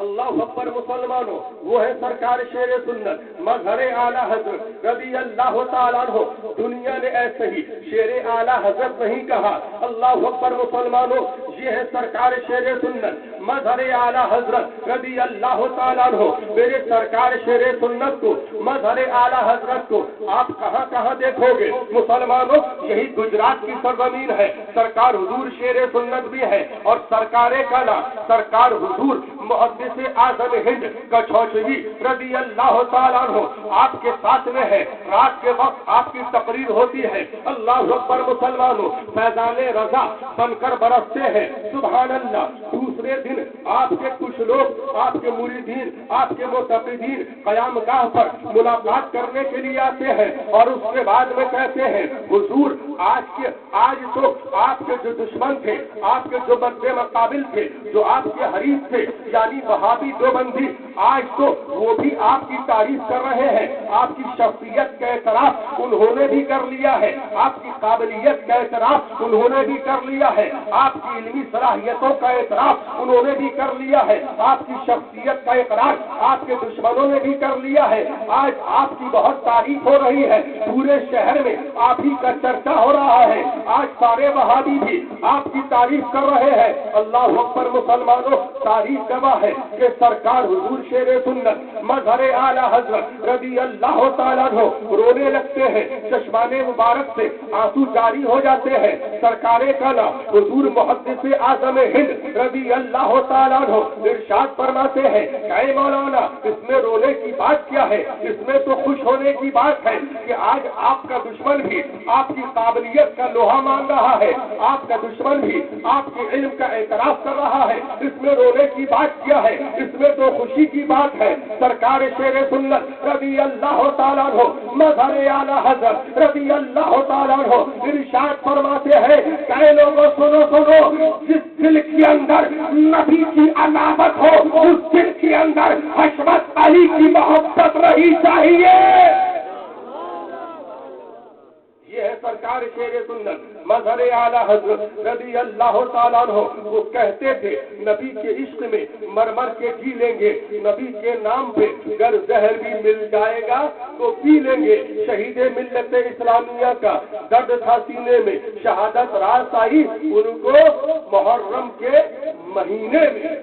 [SPEAKER 1] اللہ اکبر مسلمانوں، وہ ہے سرکار شیر سنت مظہر اعلیٰ حضرت رضی اللہ تعالیٰ عنہ۔ دنیا نے ایسے ہی شیر اعلیٰ حضرت نہیں کہا۔ اللہ اکبر مسلمانوں، یہ ہے سرکار شیر سنت مظہر اعلیٰ حضرت رضی اللہ تعالیٰ عنہ۔ میرے سرکار شیر سنت کو، مظہر اعلیٰ حضرت کو آپ کہاں کہاں دیکھو گے مسلمانوں؟ یہی گجرات کی سرزمین ہے، سرکار حضور شیر سنت بھی ہے، اور سرکار کالا سرکار حضور محدث اعظم ہند کچھوچوی رضی اللہ تعالیٰ عنہ آپ کے ساتھ میں ہے۔ رات کے وقت آپ کی تقریر ہوتی ہے، اللہ اکبر مسلمانوں، فیضان رضا بن کر برستے ہیں، سبحان اللہ۔ دوسرے دن آپ کے کچھ لوگ، آپ کے مریدین، آپ کے معتقدین قیام گاہ پر ملاقات کرنے کے لیے آتے ہیں، اور اس کے بعد میں کہتے ہیں حضور آج تو آپ کے جو دشمن تھے، آپ کے جو مد مقابل تھے، جو آپ کے حریف تھے، یعنی وہابی دیوبندی، آج تو وہ بھی آپ کی تعریف کر رہے ہیں، آپ کی شخصیت کا اعتراف انہوں نے بھی کر لیا ہے، آپ کی قابلیت کا اعتراف انہوں نے بھی کر لیا ہے، آپ کی علمی صلاحیتوں کا اعتراف انہوں نے بھی کر لیا ہے، آپ کی شخصیت کا اقرار آپ کے دشمنوں نے بھی کر لیا ہے۔ آج آپ کی بہت تعریف ہو رہی ہے، پورے شہر میں آپ ہی کا چرچا ہو رہا ہے، آج سارے وہابی بھی آپ کی تعریف کر رہے ہیں۔ اللہ اکبر مسلمانوں، تاریخ گواہ ہے کہ سرکار حضور شیر سنت مظہر اعلی حضرت رضی اللہ تعالیٰ عنہ رونے لگتے ہیں، چشمان مبارک سے آنسو جاری ہو جاتے ہیں۔ سرکار کالا حضور محدث اعظم ہند رضی اللہ تعالیٰ عنہ ارشاد فرماتے ہیں کہ اے مولانا، اس میں رونے کی بات کیا ہے؟ اس میں تو خوش ہونے کی بات ہے کہ آج آپ کا دشمن بھی آپ کی قابلیت کا لوہا مان رہا ہے، آپ کا دشمن بھی آپ کے علم کا اعتراف کر رہا ہے۔ اس میں رونے کی بات کیا ہے؟ اس میں تو خوشی کی بات ہے۔ سرکار شیر سنت رضی اللہ تعالیٰ عنہ مظہر اعلی حضرت رضی اللہ تعالیٰ عنہ ارشاد فرماتے ہیں کہ اے لوگوں سنو سنو، جس دل کے اندر نبی کی علاوت ہو اس دل کے اندر حشمت علی کی محبت رہی چاہیے۔ یہ ہے سرکار شیر سنت مظہر اعلی حضرت رضی اللہ تعالیٰ عنہ۔ وہ کہتے تھے نبی کے عشق میں مر مر کے جی لیں گے، نبی کے نام پہ اگر زہر بھی مل جائے گا تو پی لیں گے۔ شہید ملت اسلامیہ کا درد تھا سینے میں، شہادت راست آئی ان کو محرم کے مہینے میں۔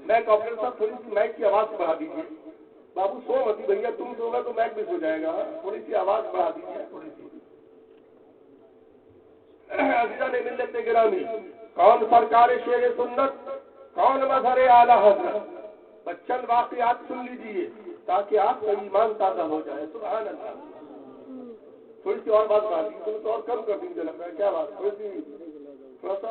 [SPEAKER 1] میں ڈاکٹر صاحب تھوڑی سی مائک کی آواز بڑھا دیجیے۔ بابو سو متی بھیا، تم سو گا تو مائک بھی سو جائے گا، تھوڑی سی آواز بڑھا دیجیے تھوڑی سی۔ عزیزان ملت گرامی، کون سرکار شیر سنت، کون مظہر اعلی حضرت؟ چند واقعات سن لیجیے تاکہ آپ کا ایمان تازہ ہو جائے۔ سبحان اللہ۔ تھوڑی سی اور بات بات دی تو اور کم کر دیجیے، لگ رہا ہے کیا بات؟ تھوڑا سا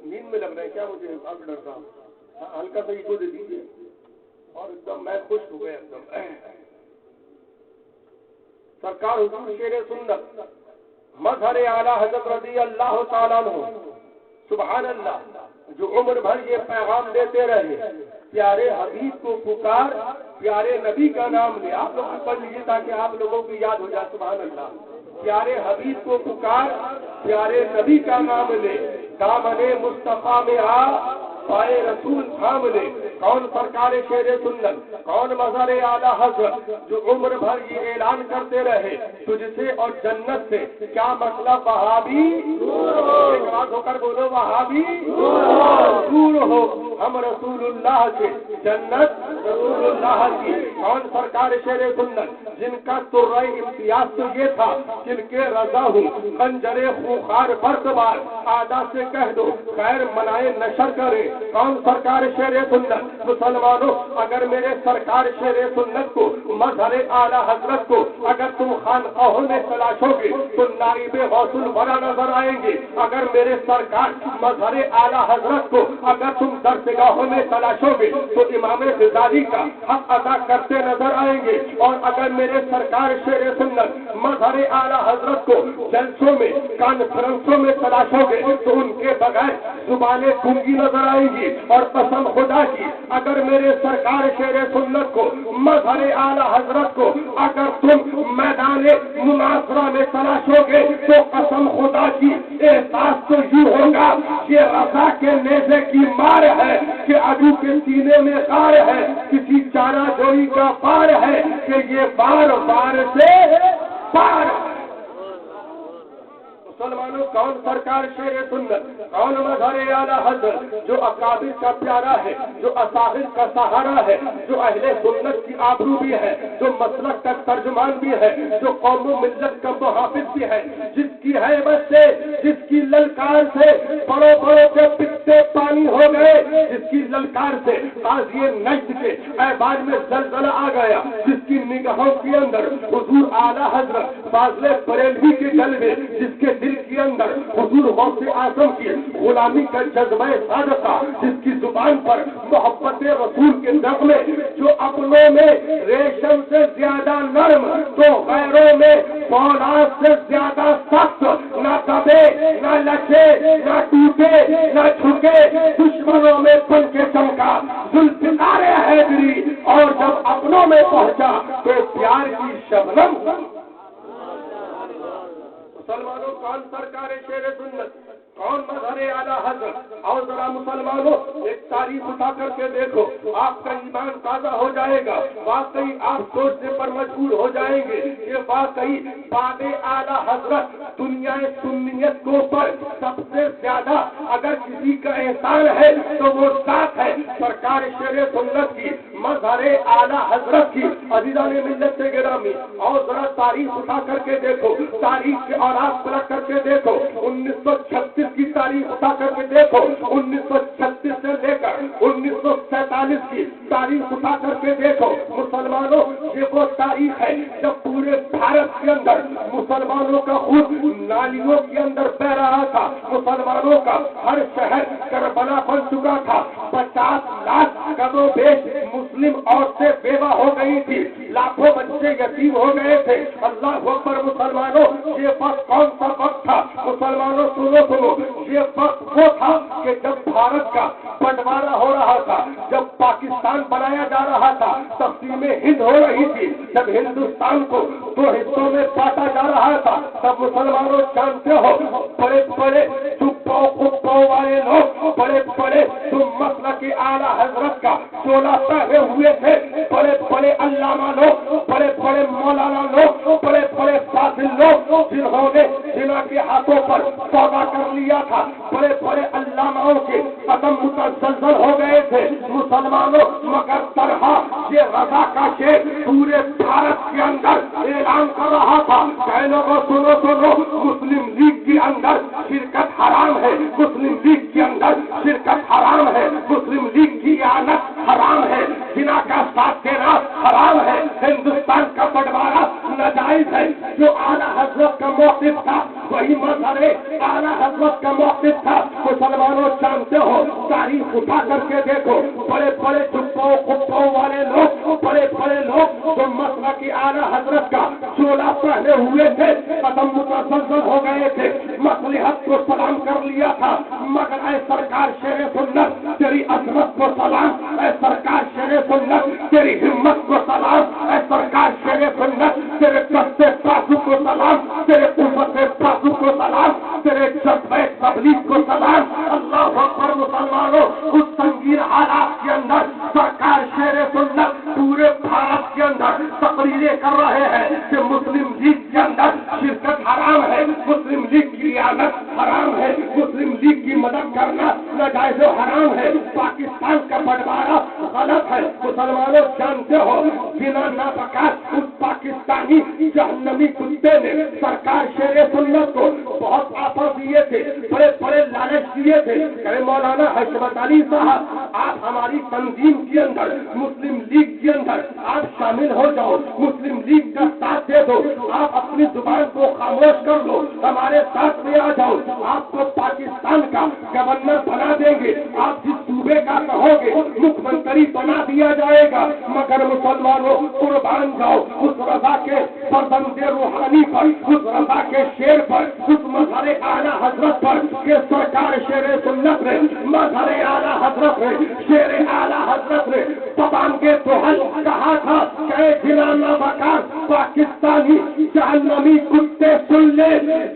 [SPEAKER 1] نیند میں لگ رہا ہے کیا مجھے؟ آپ ڈر صاحب ہلکا سا ایگو دے دیجیے اور ایک دم میں خوش ہو گیا ایک دم۔ سرکار حضور شیر سنت مظہر اعلی حضرت رضی اللہ تعالیٰ عنہ، سبحان اللہ، جو عمر بھر یہ پیغام دیتے رہے، پیارے حبیب کو پکار، پیارے نبی کا نام لے۔ آپ لوگ بھی پڑھ لیجیے تاکہ آپ لوگوں کو یاد ہو جائے۔ سبحان اللہ۔ پیارے حبیب کو پکار، پیارے نبی کا نام لے، دامن مصطفیٰ میں آ، پائے رسول تھام لے۔ کون سرکار شیر سنت، کون مظہر اعلی حضرت جو عمر بھر یہ اعلان کرتے رہے تجھ سے اور جنت سے کیا مطلب وہابی ایک بات ہو کر بولو، وہابی دور ہو، ہم رسول اللہ سے، جنت رسول اللہ کی۔ کون سرکار شیر سنت جن کا ترائے امتیاز تو یہ تھا جن کے رضا ہوں خنجر خوخار بردبار، آدھا سے کہہ دو خیر منائے نشر کرے۔ کون سرکار شیر سنت؟ مسلمانوں، اگر میرے سرکار شیر سنت کو، مظہر اعلی حضرت کو اگر تم خانقاہوں میں تلاشو گے تو نائب غوث الورا نظر آئیں گے۔ اگر میرے سرکار مظہر اعلی حضرت کو اگر تم درسگاہوں میں تلاشو گے تو امام غزالی کا حق ادا کرتے نظر آئیں گے۔ اور اگر میرے سرکار شیر سنت مظہر اعلی حضرت کو جلسوں میں، کانفرنسوں میں تلاشو گے تو ان کے بغیر زبانیں گونگی نظر آئیں گی۔ اور قسم خدا کی اگر میرے سرکار شیر سنت کو، مظہر اعلی حضرت کو اگر تم میدان مناظرہ میں تلاشو گے تو قسم خدا کی احساس تو یوں ہوگا کہ رضا کے نیزے کی مار ہے، کہ عدو کے سینے میں غار ہے، کسی چارہ جوئی کا پار ہے کہ یہ بار بار سے پار ہے۔ مسلمانوں، کون سرکار شیر سنت، کون مظہر اعلی حضرت جو اکابر کا پیارا ہے، جو اصاحب کا سہارا ہے، جو اہل سنت کی آبرو بھی ہے، جو مسلک کا ترجمان بھی ہے، جو قوم و ملت کا محافظ بھی ہے، جس کی ہیبت سے، جس کی للکار سے بڑوں بڑوں کے پتے پانی ہو گئے، جس کی للکار سے قاضی نجد کے احباب میں زلزلہ آ گیا، جس کی نگاہوں کے اندر حضور اعلی حضرت فاضل بریلوی کے جلوے، جس کے دل کے اندر حضور غوث اعظم کی غلامی کا جذبہ صادقہ، جس کی زبان پر محبت رسول کے نغمے، جو اپنوں میں ریشم سے زیادہ نرم تو غیروں میں فولاد سے زیادہ سخت، نہ دبے نہ لچے نہ ٹوٹے نہ جھکے، دشمنوں میں بن کے چمکا، زلف سپنوں میں پہنچا تو پیار کی شبنم. مسلمانوں کون سرکار شیر سنت، کون مظہر اعلیٰ حضرت؟ اور ذرا مسلمانوں ایک تاریخ اٹھا کر کے دیکھو، آپ کا ایمان تازہ ہو جائے گا. واقعی آپ سوچنے پر مجبور ہو جائیں گے کہ واقعی بعد اعلیٰ حضرت دنیا سنیت کو پر سب سے زیادہ اگر کسی کا احسان ہے تو وہ ذات ہے سرکار شیر سنت کی، مظہر اعلیٰ حضرت کی. عزیزان ملت سے گرامی، اور ذرا تاریخ اٹھا کر کے دیکھو، تاریخ کے اور آپ پلٹ کر کے دیکھو، 1936 کی تاریخ اٹھا کر کے دیکھو، 1936 سے لے کر 1947 کی تاریخ اٹھا کر کے دیکھو. مسلمانوں یہ وہ تاریخ ہے جب پورے بھارت کے اندر مسلمانوں کا خون نالیوں کے اندر بہ رہا تھا، مسلمانوں کا ہر شہر کربلا بن چکا تھا، 50 لاکھ کم و بیش مسلم عورتیں بیوہ ہو گئی تھی، لاکھوں بچے یتیم ہو گئے تھے. اللہ اکبر. مسلمانوں یہ وقت کون سا وقت تھا؟ مسلمانوں سنو، یہ وقت وہ تھا کہ جب بھارت کا بنٹوارا ہو رہا تھا، جب پاکستان بنایا جا رہا تھا، تقسیم ہند ہو رہی تھی، جب ہندوستان کو 2 حصوں میں بانٹا جا رہا تھا، تب مسلمانوں جانتے ہو بڑے بڑے چپاؤ والے لوگ، بڑے بڑے تم مسلک اعلیٰ حضرت کا چولا پہنے ہوئے تھے، بڑے بڑے علامہ لوگ، بڑے بڑے مولانا لوگ، بڑے بڑے فاضل لوگ جنہوں نے جنہ کے ہاتھوں پر سودا کر لیا تھا، بڑے بڑے علاماؤں کے قدم متزلزل ہو گئے تھے. مسلمانوں مگر طرح یہ رضا کا شیر پورے بھارت کے اندر اعلان کر رہا تھا کہ لوگوں سنو، مسلم لیگ کے اندر شرکت حرام ہے، مسلم لیگ کے اندر شرکت حرام ہے، مسلم لیگ کی اعانت حرام ہے، جنہ کا ساتھ دینا حرام ہے، ہندوستان کا بنٹوارا ناجائز ہے. جو اعلیٰ حضرت کا موقف تھا وہی مظہر اعلیٰ حضرت کا موقف تھا. مسلمانوں جانتے ہو، تاریخ اٹھا کر کے دیکھو، بڑے بڑے چپاؤ والے لوگ، بڑے بڑے لوگ جو مسلک اعلیٰ حضرت کا چولا پہنے ہوئے تھے، قدم متزلزل ہو گئے تھے، مصلحت کو سلام کر لیا تھا، مگر اے سرکار شیر سنت تیری عظمت کو سلام، اے سرکار شیر سنت تیری ہمت کو سلام، اے سرکار شیر سنت تیرے دستے بازو کو سلام، تیرے قوت بازو کو سلام، تیرے جذبہ تبلیغ کو سلام. اللہ اکبر. مسلمانوں اس سنگین حالات کے اندر سرکار شیر سنت پورے بھارت کے اندر تقریریں کر رہے ہیں کہ مسلم لیگ کے اندر شرکت حرام ہے، مسلم لیگ کی اعانت حرام ہے، مسلم لیگ کی مدد کرنا ناجائز و حرام ہے، پاکستان کا بنٹوارا غلط ہے. مسلمانوں جانتے ہو بنا ناپاک اس پاکستانی جہنمی کتے نے سرکار شیر سنت کو بہت آفر دیے تھے، بڑے بڑے لالچ دیے تھے کہ مولانا حشمت علی صاحب آپ ہماری تنظیم کے اندر مسلم لیگ کے اندر آپ شامل ہو جاؤ، مسلم لیگ کا ساتھ دے دو، آپ اپنی زبان کو خاموش کر لو، ہمارے ساتھ میں آ جاؤ، آپ کو پاکستان کا گورنر بنا دیں گے، آپ جس صوبے کا کہو گے مکھ منتری بنا دیا جائے گا. مگر مسلمانوں قربان جاؤ اس رضا کے فرزند روحانی پر، اس رضا کے شیر پر، اس مظہر اعلیٰ حضرت پر کہ سرکار شیر سنت نے، مظہر اعلیٰ حضرت نے، شیر اعلیٰ حضرت نے زبان کے دوحل کہا تھا کہ جلانا بکار پاکستانی جہنمی کتے سن لے،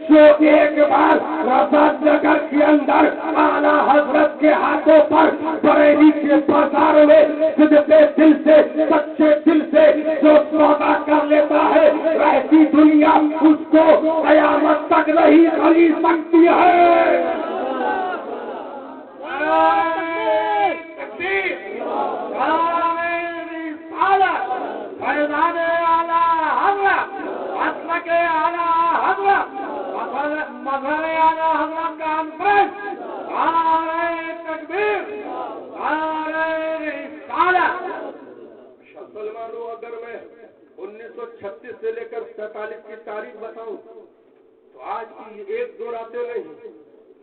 [SPEAKER 1] جو ایک بار رضا نگر کے اندر اعلیٰ حضرت کے ہاتھوں پر بریلی کے بازار میں صدقے دل سے، سچے دل سے جو سودا کر لیتا ہے، رہتی دنیا اس کو قیامت تک نہیں خرید سکتی ہے. مسلمانوں اگر میں 1936 سے لے کر 47 کی تاریخ بتاؤں تو آج کی 1-2 راتیں نہیں،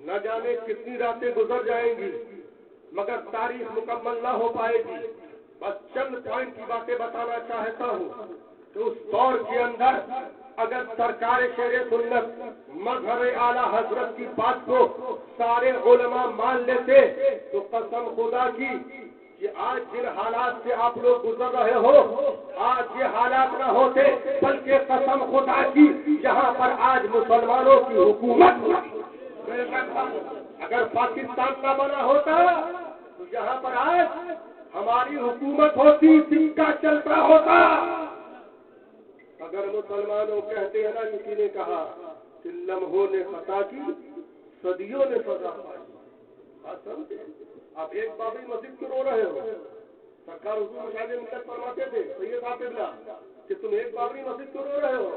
[SPEAKER 1] نہ جانے کتنی راتیں گزر جائیں گی، مگر تاریخ مکمل نہ ہو پائے گی. بس چند پوائنٹ کی باتیں بتانا چاہتا ہوں کہ اس دور کے اندر اگر سرکار شیر سنت مظہر اعلیٰ حضرت کی بات کو سارے علماء مان لیتے تو قسم خدا کی کہ آج جن حالات سے آپ لوگ گزر رہے ہو، آج یہ حالات نہ ہوتے، بلکہ قسم خدا کی یہاں پر آج مسلمانوں کی حکومت اگر پاکستان نہ بنا ہوتا تو یہاں پر آج ہماری حکومت ہوتی، سکہ چلتا ہوتا۔ اگر مسلمانوں کہتے ہیں نا، کسی نے کہا کہ لمحوں نے خطا کی، صدیوں نے سزا پائی، بات سمجھے؟ آپ ایک بابری مسجد کیوں رو رہے ہو؟ سرکار حضور مشاہد ملت فرماتے تھے سید صاحب قبلہ کہ تم ایک بابری مسجد کیوں رو رہے ہو؟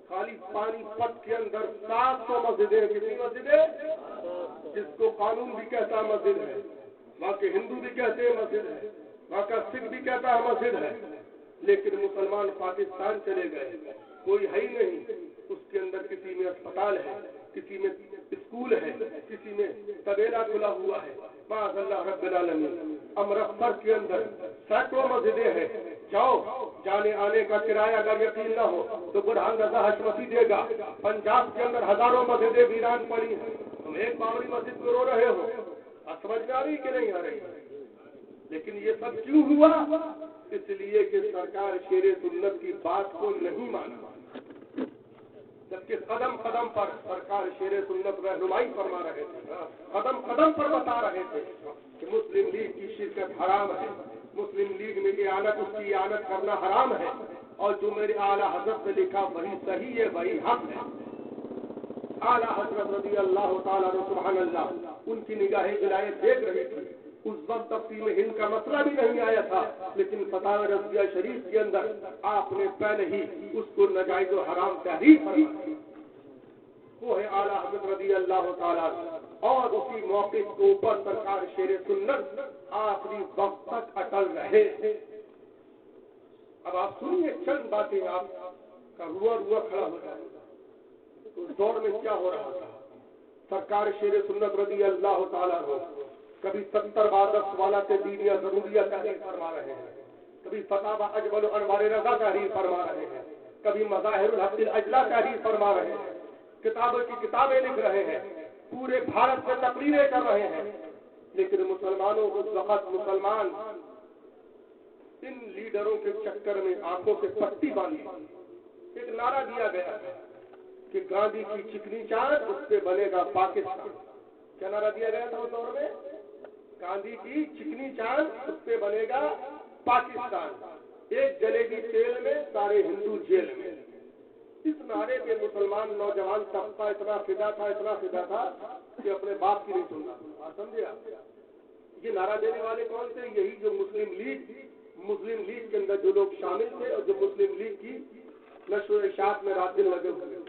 [SPEAKER 1] خالی پانی پت کے اندر 700 مسجدیں، کتنی مسجدیں؟ جس کو قانون بھی کہتا مسجد ہے، وہاں کے ہندو بھی کہتے ہیں مسجد ہے، وہاں کا سکھ بھی کہتا ہے مسجد ہے، لیکن مسلمان پاکستان چلے گئے، کوئی ہے ہی نہیں۔ اس کے اندر کسی میں اسپتال ہے، کسی میں اسکول ہے، کسی میں طبیلہ کھلا ہوا ہے، معاذ اللہ رب العالمین۔ امرتسر کے اندر سینکڑوں مسجدیں ہیں، جاؤ، جانے آنے کا کرایہ اگر یقین نہ ہو تو برہان رضا حشمتی دے گا۔ پنجاب کے اندر ہزاروں مسجدیں ویران پڑی ہیں، تم ایک بابری مسجد میں رو رہے ہو، سمجھ میں آ رہی کہ نہیں آ رہی؟ لیکن یہ سب کیوں ہوا؟ اس لیے کہ سرکار شیر سنت کی بات کو نہیں مانا، جبکہ قدم قدم پر سرکار شیر سنت رہنمائی فرما رہے تھے، قدم قدم پر بتا رہے تھے کہ مسلم لیگ کی شرکت حرام ہے، مسلم لیگ میں اعانت، اس کی اعانت کرنا حرام ہے، اور جو میرے اعلیٰ حضرت نے لکھا وہی صحیح ہے، وہی حق ہے۔ اعلیٰ حضرت رضی اللہ تعالیٰ عنہ سبحان اللہ، ان کی نگاہیں ولایت دیکھ رہی تھی۔ اس وقت تقسیم ہند کا مسئلہ بھی نہیں آیا تھا، لیکن فتاوی رضویہ شریف کے اندر آپ نے پہلے ہی اس کو ناجائز و حرام تحریر فرمائی۔ وہ ہے اعلیٰ حضرت رضی اللہ تعالیٰ، اور اسی موقف کے اوپر سرکار شیر سنت آخری وقت تک اٹل رہے۔ اب آپ سنیے چند باتیں، آپ کا روا کھڑا ہو جائے۔ اس دور میں کیا ہو رہا تھا؟ سرکار شیر سنت رضی اللہ تعالیٰ ہو کبھی 70 بادر سوالات دینیہ ضروریہ تحریر فرما رہے ہیں، کبھی فتاوی اجمل انوار رضا تحریر فرما رہے ہیں، کبھی مظاہر الحق الاجلا تحریر فرما رہے ہیں، کتابوں کی کتابیں لکھ رہے ہیں، پورے بھارت میں تقریریں کر رہے ہیں، لیکن مسلمانوں اس وقت مسلمان ان لیڈروں کے چکر میں آنکھوں سے پٹی باندھی۔ ایک نعرہ دیا گیا کہ گاندھی کی چکنی چاند، اس پہ بنے گا پاکستان۔ کیا نعرہ دیا گیا تھا اس دور میں؟ گاندھی کی چکنی چاند، اس پہ بنے گا پاکستان۔ ایک جلیبی تیل میں، سارے ہندو جیل میں۔ اس نعرے پہ مسلمان نوجوان طبقہ اتنا فدا تھا کہ اپنے باپ کی نہیں سننا۔ آپ سمجھے؟ آپ یہ نعرہ دینے والے کون تھے؟ یہی جو مسلم لیگ کے اندر جو لوگ شامل تھے، اور جو مسلم لیگ کی نشر و اشاعت میں رات دن لگے ہوئے۔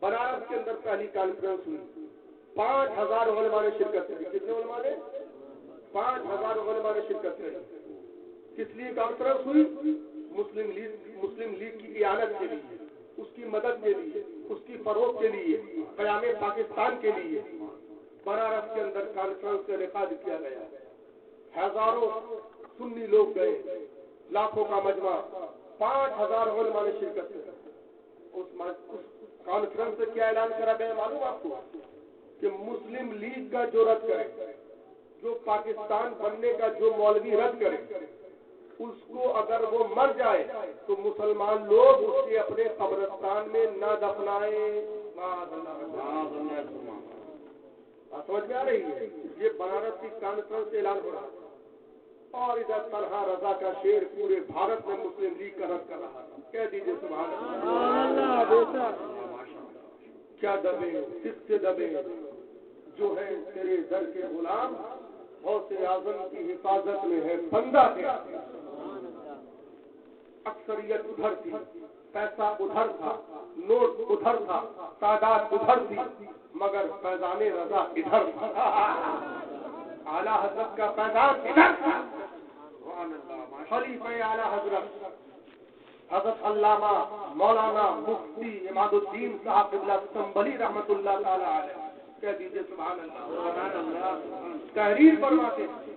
[SPEAKER 1] بنارس کے اندر پہلی کانفرنس ہوئی، 5000 علماء نے شرکت کری۔ کتنے علماء نے؟ 5000 علماء نے شرکت کری۔ کس لیے کانفرنس ہوئی؟ مسلم لیگ کی اعانت کے لیے، اس کی مدد کے لیے، اس کی فروغ کے لیے، قیام پاکستان کے لیے بنارس کے اندر کانفرنس کا انعقاد کیا گیا۔ ہزاروں سنی لوگ گئے، لاکھوں کا مجمع، 5000 علماء نے شرکت کی۔ اس کانفرنس سے کیا اعلان کرا گیا معلوم آپ کو؟ کہ مسلم لیگ کا جو رد کرے، جو پاکستان بننے کا جو مولوی رد کرے، اس کو اگر وہ مر جائے تو مسلمان لوگ اس کے اپنے قبرستان میں نہ دفنائیں۔ سمجھ میں آ رہی ہے؟ یہ بنارس کی کانفرنس سے اعلان ہو رہا تھا، اور ادھر طلحہ رضا کا شعر پورے بھارت میں مسلم لیگ کا رد کر رہا تھا۔ کہہ دیجیے سبحان اللہ۔ کیا دبے، کس سے دبے، جو ہے تیرے در کے غلام، غوث اعظم کی حفاظت میں ہے بندہ ہے۔ اکثریت ادھر تھی، پیسہ ادھر تھا، نوٹ ادھر تھا، تعداد ادھر تھی، مگر فیضان رضا ادھر تھا۔ اعلیٰ حضرت کا فیضان ادھر تھا۔ خلیفہ اعلیٰ حضرت علامہ مولانا مفتی عماد الدین صاحب قبلہ سنبھلی رحمۃ اللہ تعالی علیہ، کہہ دیجیے سبحان اللہ، تحریر فرماتے ہیں۔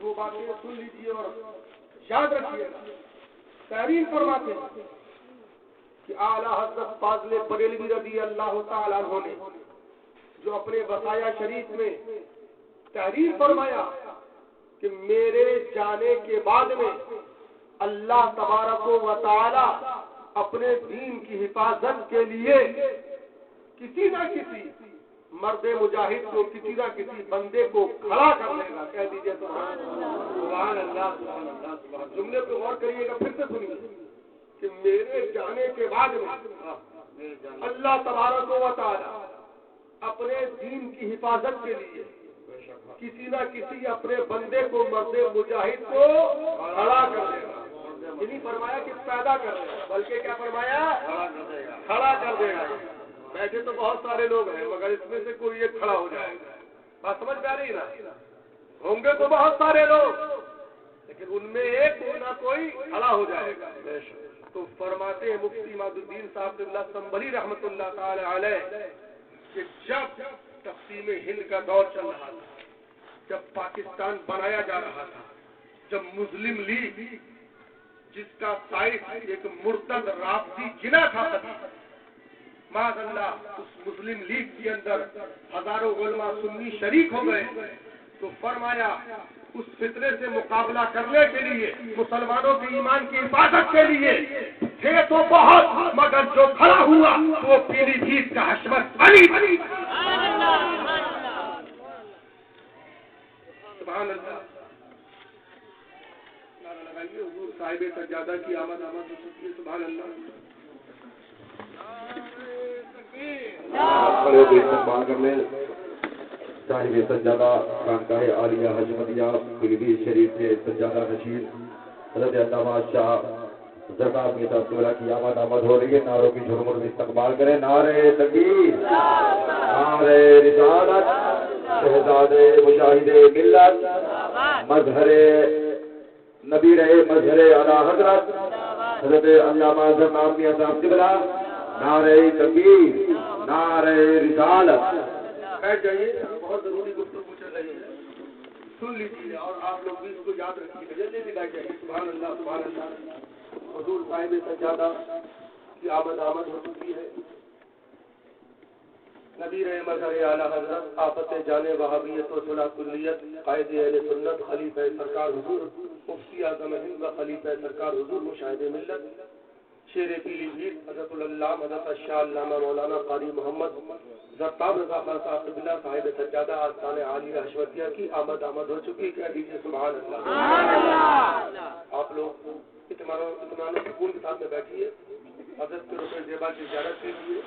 [SPEAKER 1] وہ باتیں سن لیجیے اور یاد رکھیے گا۔ تحریر فرماتے ہیں کہ اعلیٰ حضرت فاضل بریلوی رضی اللہ تعالیٰ عنہ نے جو اپنے بقایا شریف میں تحریر فرمایا کہ میرے جانے کے بعد میں اللہ تبارک و تعالی اپنے دین کی حفاظت کے لیے کسی نہ کسی مرد مجاہد کو، کسی نہ کسی بندے کو کھڑا کر دے گا. کہہ دیجیے سبحان اللہ، سبحان اللہ، سبحان اللہ. جملے پہ غور کریے گا، پھر سے سنیے کہ میرے جانے کے بعد میں اللہ تبارک و تعالی اپنے دین کی حفاظت کے لیے کسی نہ کسی اپنے بندے کو، مرد مجاہد کو کھڑا کر دے گا. نہیں فرمایا کہ پیدا کر دے گا، بلکہ کیا فرمایا؟ کھڑا کر دے گا. بیٹھے تو بہت سارے لوگ ہیں، مگر اس میں سے کوئی ایک کھڑا ہو جائے گا. بات سمجھ میں آ رہی نا؟ ہوں گے تو بہت سارے لوگ، لیکن ان میں ایک نہ کوئی کھڑا ہو جائے گا. تو فرماتے ہیں مفتی اماد الدین صاحب اللہ سنبھلی رحمۃ اللہ تعالی علیہ کہ جب تقسیم ہند کا دور چل رہا تھا، جب پاکستان بنایا جا رہا تھا، جب مسلم لیگ جس کا سائٹ ایک مرتد رافضی جنا تھا، معاذ اللہ اس مسلم لیگ کے اندر ہزاروں علماء سنی شریک ہو گئے، تو فرمایا اس فتنے سے مقابلہ کرنے کے لیے، مسلمانوں کے ایمان کی حفاظت کے لیے تھے تو بہت، مگر جو کھڑا ہوا وہ پیلی بھیت کا حشمت علی. سبحان اللہ. حضور صاحب سجادہ کی آمد ہو چکی ہے. سبحان اللہ.
[SPEAKER 2] کھڑے ہو کے استقبال کر لیں صاحب سجادہ خانقاہ عالیہ حشمتیہ پیلیبھیت شریف کے سجادہ نشین حضرت علامہ شاہ زکات کی تذکرہ کی آمد ہو رہی ہے. نعروں کی جھرمٹ میں استقبال کریں. نعرے تکبیر، نعرے رسالت، شہزادے مجاہد ملت، مظہر نبی رہے، مظہر اعلی حضرت حضرت علامہ زکات کی صاحب قبلہ. نعرے تکبیر، نعرے رسالت.
[SPEAKER 1] بیٹھ جائیے، بہت ضروری گفتگو چل رہی ہے، سن لیجیے اور آپ لوگ بھی اس کو یاد رکھیے. جلدی سے بیٹھ جائیے. سبحان اللہ، سبحان اللہ. حضور صاحب سجادہ کی آمد ہو چکی ہے. نبی رہے مظہر اعلی حضرت، آفت جانے وہابیت و صلح کلیت، قائد اہل سنت، خلیفہ سرکار حضور مفتی اعظم ہند و خلیفہ سرکار حضور مشاہد ملت، شیر پیلی بھیت حضرت العلامہ حضرت شاہ علامہ مولانا قاری محمد زرتاب رضا خان صاحب قبلہ صاحب سجادہ آستان عالیہ حشمتیہ کی آمد ہو چکی. کہہ دیجیے سبحان اللہ. آپ لوگ اطمینان و سکون کے ساتھ میں بیٹھیے، حضرت کے رکن زیبا کی زیارت کیجیے،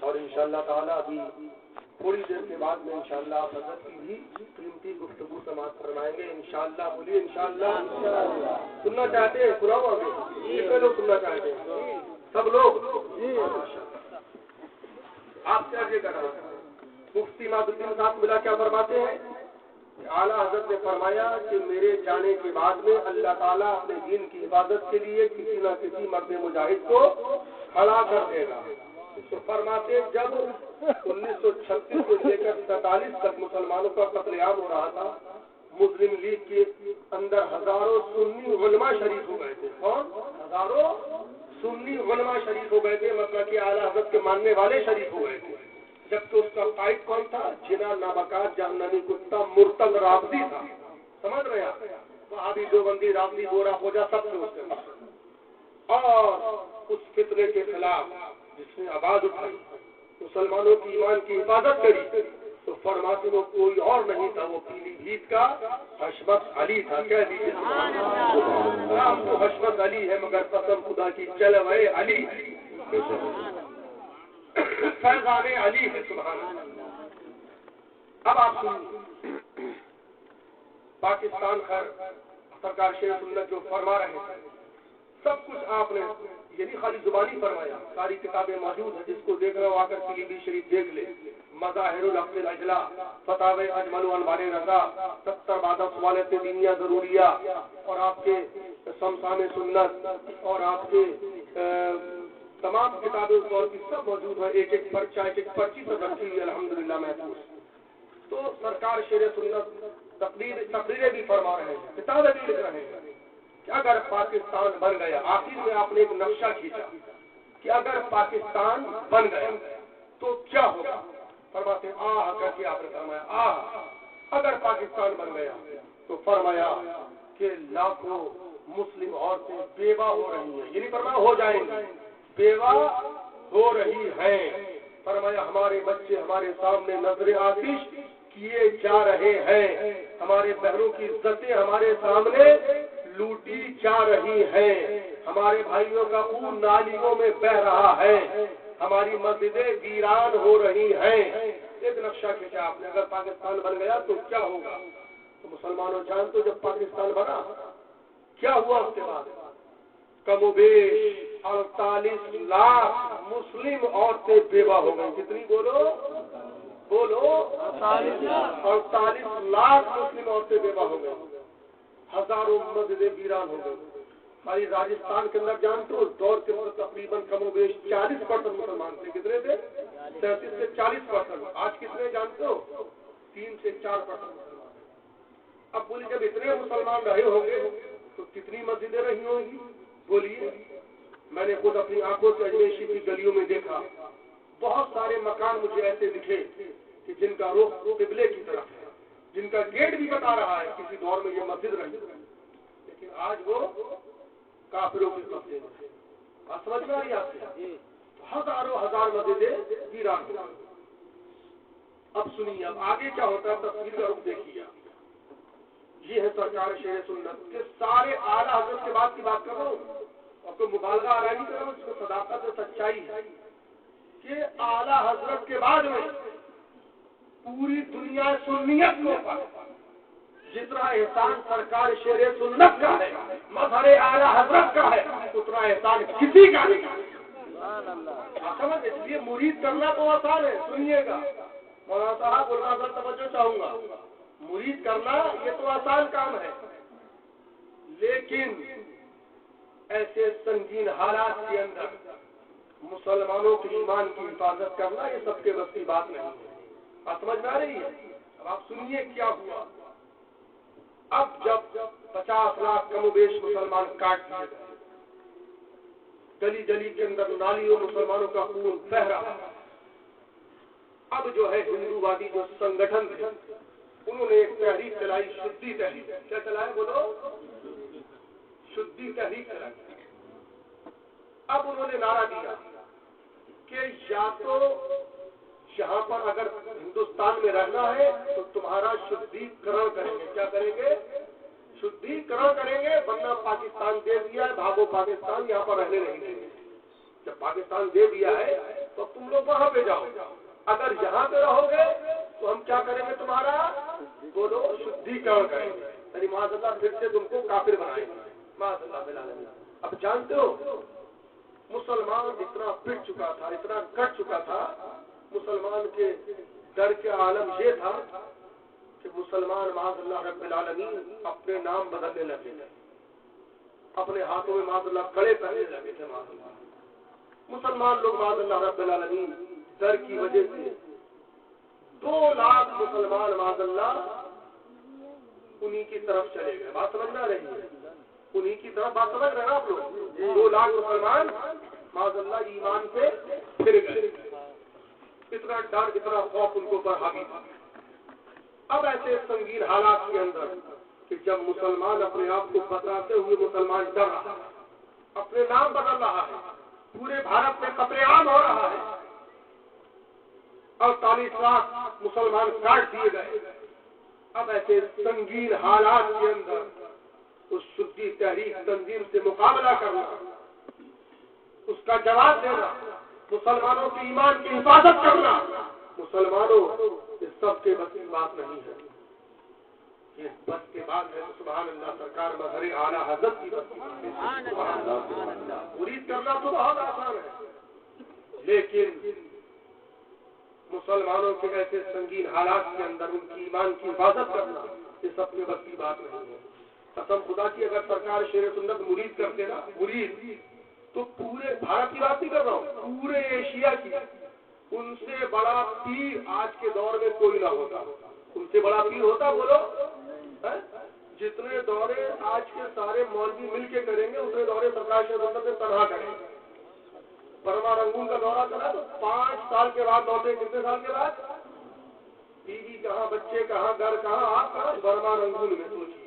[SPEAKER 1] اور انشاءاللہ تعالیٰ ابھی تھوڑی دیر کے بعد میں انشاءاللہ آپ حضرت کی بھی قیمتی گفتگو سماعت فرمائیں گے. انشاءاللہ بولیے انشاءاللہ. سننا چاہتے ہیں؟ پورا ہوا کتنے لوگ سننا چاہتے ہیں؟ سب لوگ. آپ کیا کر رہا ہے؟ مفتی اماد الدین صاحب ملا کیا فرماتے ہیں کہ اعلیٰ حضرت نے فرمایا کہ میرے جانے کے بعد میں اللہ تعالیٰ اپنے دین کی حفاظت کے لیے کسی نہ کسی مرد مجاہد کو کھڑا کر دے گا. تو فرماتے جب 1936 سے لے کر 47 تک مسلمانوں کا قتل عام ہو رہا تھا، مسلم لیگ کے اندر ہزاروں سنی علماء شریک ہو گئے تھے. کون؟ ہزاروں سنی علماء شریک ہو گئے تھے، مطلب کہ اعلیٰ حضرت کے ماننے والے شریک ہو گئے تھے. جبکہ اس کا قائد کون تھا؟ جنا نابکات جہنمی کتا مرتد رافضی تھا. سمجھ رہے ہیں؟ وہابی دیوبندی رافضی گورا خوجا سب سے اس کے. اور اس فتنے کے خلاف جس نے آواز اٹھائی، مسلمانوں کی ایمان کی حفاظت کری، تو فرماتے وہ کوئی اور نہیں تھا، وہ پیلی بھیت کا حشمت علی تھا. کہہ دیجیے نام تو حشمت علی ہے، مگر قسم خدا کی جلوہ علی فیضان علی ہے. سبحان اللہ. اب آپ سنیے، پاکستان خیر سرکار شیخ سنت جو فرما رہے ہیں سب کچھ آپ نے یعنی خالی زبانی فرمایا. ساری کتابیں موجود ہیں، جس کو دیکھ رہا ہو آ کر پیلی شریف دیکھ لے. مظاہر الحق الاجلا، فتاوی اجمل و انوار رضا، 70 بادہ سوالات دینیہ ضروریہ، اور آپ کے سمسام سنت، اور آپ کے تمام کتابیں اور کی سب موجود ہیں. ایک ایک پرچہ، ایک ایک پرچی سب رکھی ہوئی الحمدللہ محفوظ. تو سرکار شیر سنت تقریریں بھی فرما رہے ہیں، کتابیں بھی لکھ رہے ہیں کہ اگر پاکستان بن گیا، آخر میں آپ نے ایک نقشہ کھینچا کہ اگر پاکستان بن گیا تو کیا ہوگا. فرماتے آہ کر کے آپ نے فرمایا آہ، اگر پاکستان بن گیا تو فرمایا کہ لاکھوں مسلم عورتیں بیوہ ہو رہی ہیں، یعنی فرمایا ہو جائیں گی، بیوہ ہو رہی ہیں۔ فرمایا ہمارے بچے ہمارے سامنے نظر آتش کیے جا رہے ہیں، ہمارے بہنوں کی عزتیں ہمارے سامنے لوٹی جا رہی ہیں، ہمارے بھائیوں کا خون نالیوں میں بہ رہا ہے، ہماری مسجدیں ویران ہو رہی ہیں۔ ایک نقشہ کھینچا آپ نے، اگر پاکستان بن گیا تو کیا ہوگا؟ تو مسلمانوں جان تو جب پاکستان بنا کیا ہوا اس کے بعد؟ کم و بیش 48 لاکھ مسلم عورتیں بیوہ ہو گئی۔ کتنی بولو 48 لاکھ مسلم عورتیں بیوہ ہو گئی، ہزاروں مسجدیں ویران ہو گئی۔ خالی راجستھان کے اندر جانتے ہو اس دور کے اندر تقریباً کم و بیش 40% مسلمان تھے۔ کتنے تھے؟ 37 سے 40%۔ آج کتنے جانتے ہو؟ 3 سے 4% مسلمان۔ اب بولیے جب اتنے مسلمان رہے ہوں گے تو کتنی مسجدیں رہی ہوں گی؟ بولیے۔ میں نے خود اپنی آنکھوں سے اجمیشی کی گلیوں میں دیکھا، بہت سارے مکان مجھے ایسے دکھے کہ جن کا رخ قبلے کی طرف ہے، جن کا گیٹ بھی بتا رہا ہے کسی دور میں یہ مسجد رہی، لیکن آج وہ کافروں کی قبضے میں۔ بات سمجھ میں آئی آپ سے؟ ہزاروں ہزار مسجدیں ویران ہو گئی۔ اب سنیے، اب آگے کیا ہوتا ہے تفصیل کا رخ دیکھیے۔ یہ ہے سرکار شیر سنت کے سارے اعلیٰ حضرت کے بعد کی بات کر رہا ہوں، اور کوئی مبالغہ آ رہا نہیں کر رہا ہوں، اس میں صداقت اور سچائی ہے کہ اعلیٰ حضرت کے بعد میں پوری دنیا سنیت کو پر جتنا احسان سرکار شیر سنت کا ہے، مظہر اعلیٰ حضرت کا ہے، اتنا احسان کسی کا نہیں۔ سمجھ، اس لیے مرید کرنا تو آسان ہے۔ سنیے گا مولانا صاحب، بولنا توجہ چاہوں گا، مرید کرنا یہ تو آسان کام ہے، لیکن ایسے سنگین حالات کے اندر مسلمانوں کے ایمان کی حفاظت کرنا یہ سب کے بس کی بات نہیں ہے۔ بات سمجھ میں آ رہی ہے؟ اب آپ سنیے کیا ہوا۔ اب جب 50 لاکھ کم و بیش مسلمان کاٹ دیے گئے، گلی گلی کے اندر نالیوں مسلمانوں کا خون بہ رہا ہے، اب جو ہے ہندو وادی جو سنگٹھن تھے انہوں نے ایک تحریک چلائی، شدی تحریک۔ کیا چلائے بولو؟ شدی تحریک چلائی۔ اب انہوں نے نعرہ دیا کہ یا تو یہاں پر اگر ہندوستان میں رہنا ہے تو تمہارا شدھی کرن کریں گے۔ کیا کریں گے؟ شدھی کرن کریں گے، ورنہ پاکستان دے دیا ہے، بھاگو پاکستان، یہاں پر رہنے نہیں دیں گے۔ جب پاکستان دے دیا ہے تو تم لوگ وہاں پہ جاؤ، اگر یہاں پہ رہو گے تو ہم کیا کریں گے؟ تمہارا بولو شدھی کرن کریں گے، یعنی معاذ اللہ پھر سے تم کو کافر بنائیں گے، معاذ اللہ بالعالمین۔ اب جانتے ہو مسلمان اتنا پٹ چکا تھا، اتنا کٹ چکا تھا، مسلمان کے ڈر کے عالم یہ تھا کہ مسلمان معاذ اللہ رب العالمین اپنے نام بدلنے لگے تھے، اپنے ہاتھوں میں معاذ اللہ کڑے پہننے لگے تھے۔ معاذ اللہ مسلمان لوگ معاذ اللہ رب العالمین ڈر کی وجہ سے 2 لاکھ مسلمان معاذ اللہ انہی کی طرف چلے گئے۔ بات سمجھ میں آ رہی ہے؟ انہی کی طرف بات سمجھ رہے ہیں آپ لوگ؟ 2 لاکھ مسلمان معاذ اللہ ایمان سے پھر گئے، اتنا ڈر اتنا خوف ان کو پر حاوی تھا۔ اب ایسے سنگین حالات کے اندر کہ جب مسلمان اپنے آپ کو بتاتے ہوئے مسلمان ڈر رہا ہے، اپنے نام بدل رہا ہے، پورے بھارت میں قتل عام ہو رہا ہے، 48 لاکھ مسلمان کاٹ دیے گئے، اب ایسے سنگین حالات کے اندر اس شدی تحریک تنظیم سے مقابلہ کرنا، اس کا جواب دینا، مسلمانوں کے ایمان کی حفاظت کرنا، مسلمانوں اس سب کے بس کی بات نہیں ہے، یہ بس کی بات ہے۔ سبحان اللہ، سرکار مظہر اعلیٰ حضرت کی بس کی بات ہے۔ مرید کرنا تو بہت آسان ہے، لیکن مسلمانوں کے ایسے سنگین حالات کے اندر ان کی ایمان کی حفاظت کرنا یہ سب کے بس کی بات نہیں ہے۔ قسم خدا کی اگر سرکار شیر سنت مرید کرتے نا، مرید تو پورے بھارت کی بات نہیں کر رہا ہوں، پورے ایشیا کی، ان سے بڑا پیر آج کے دور میں کوئی نہ ہوتا۔ ان سے بڑا پیر ہوتا بولو؟ جتنے دورے آج کے سارے مولوی مل کے کریں گے اتنے دورے سرکار شیر سنت سے تنہا کریں گے۔ برما رنگون کا دورہ کرا تو 5 سال کے بعد لوٹے۔ کتنے سال کے بعد؟ بیوی کہاں، بچے کہاں، گھر کہاں، آپ کہاں؟ برما رنگون میں۔ سوچیے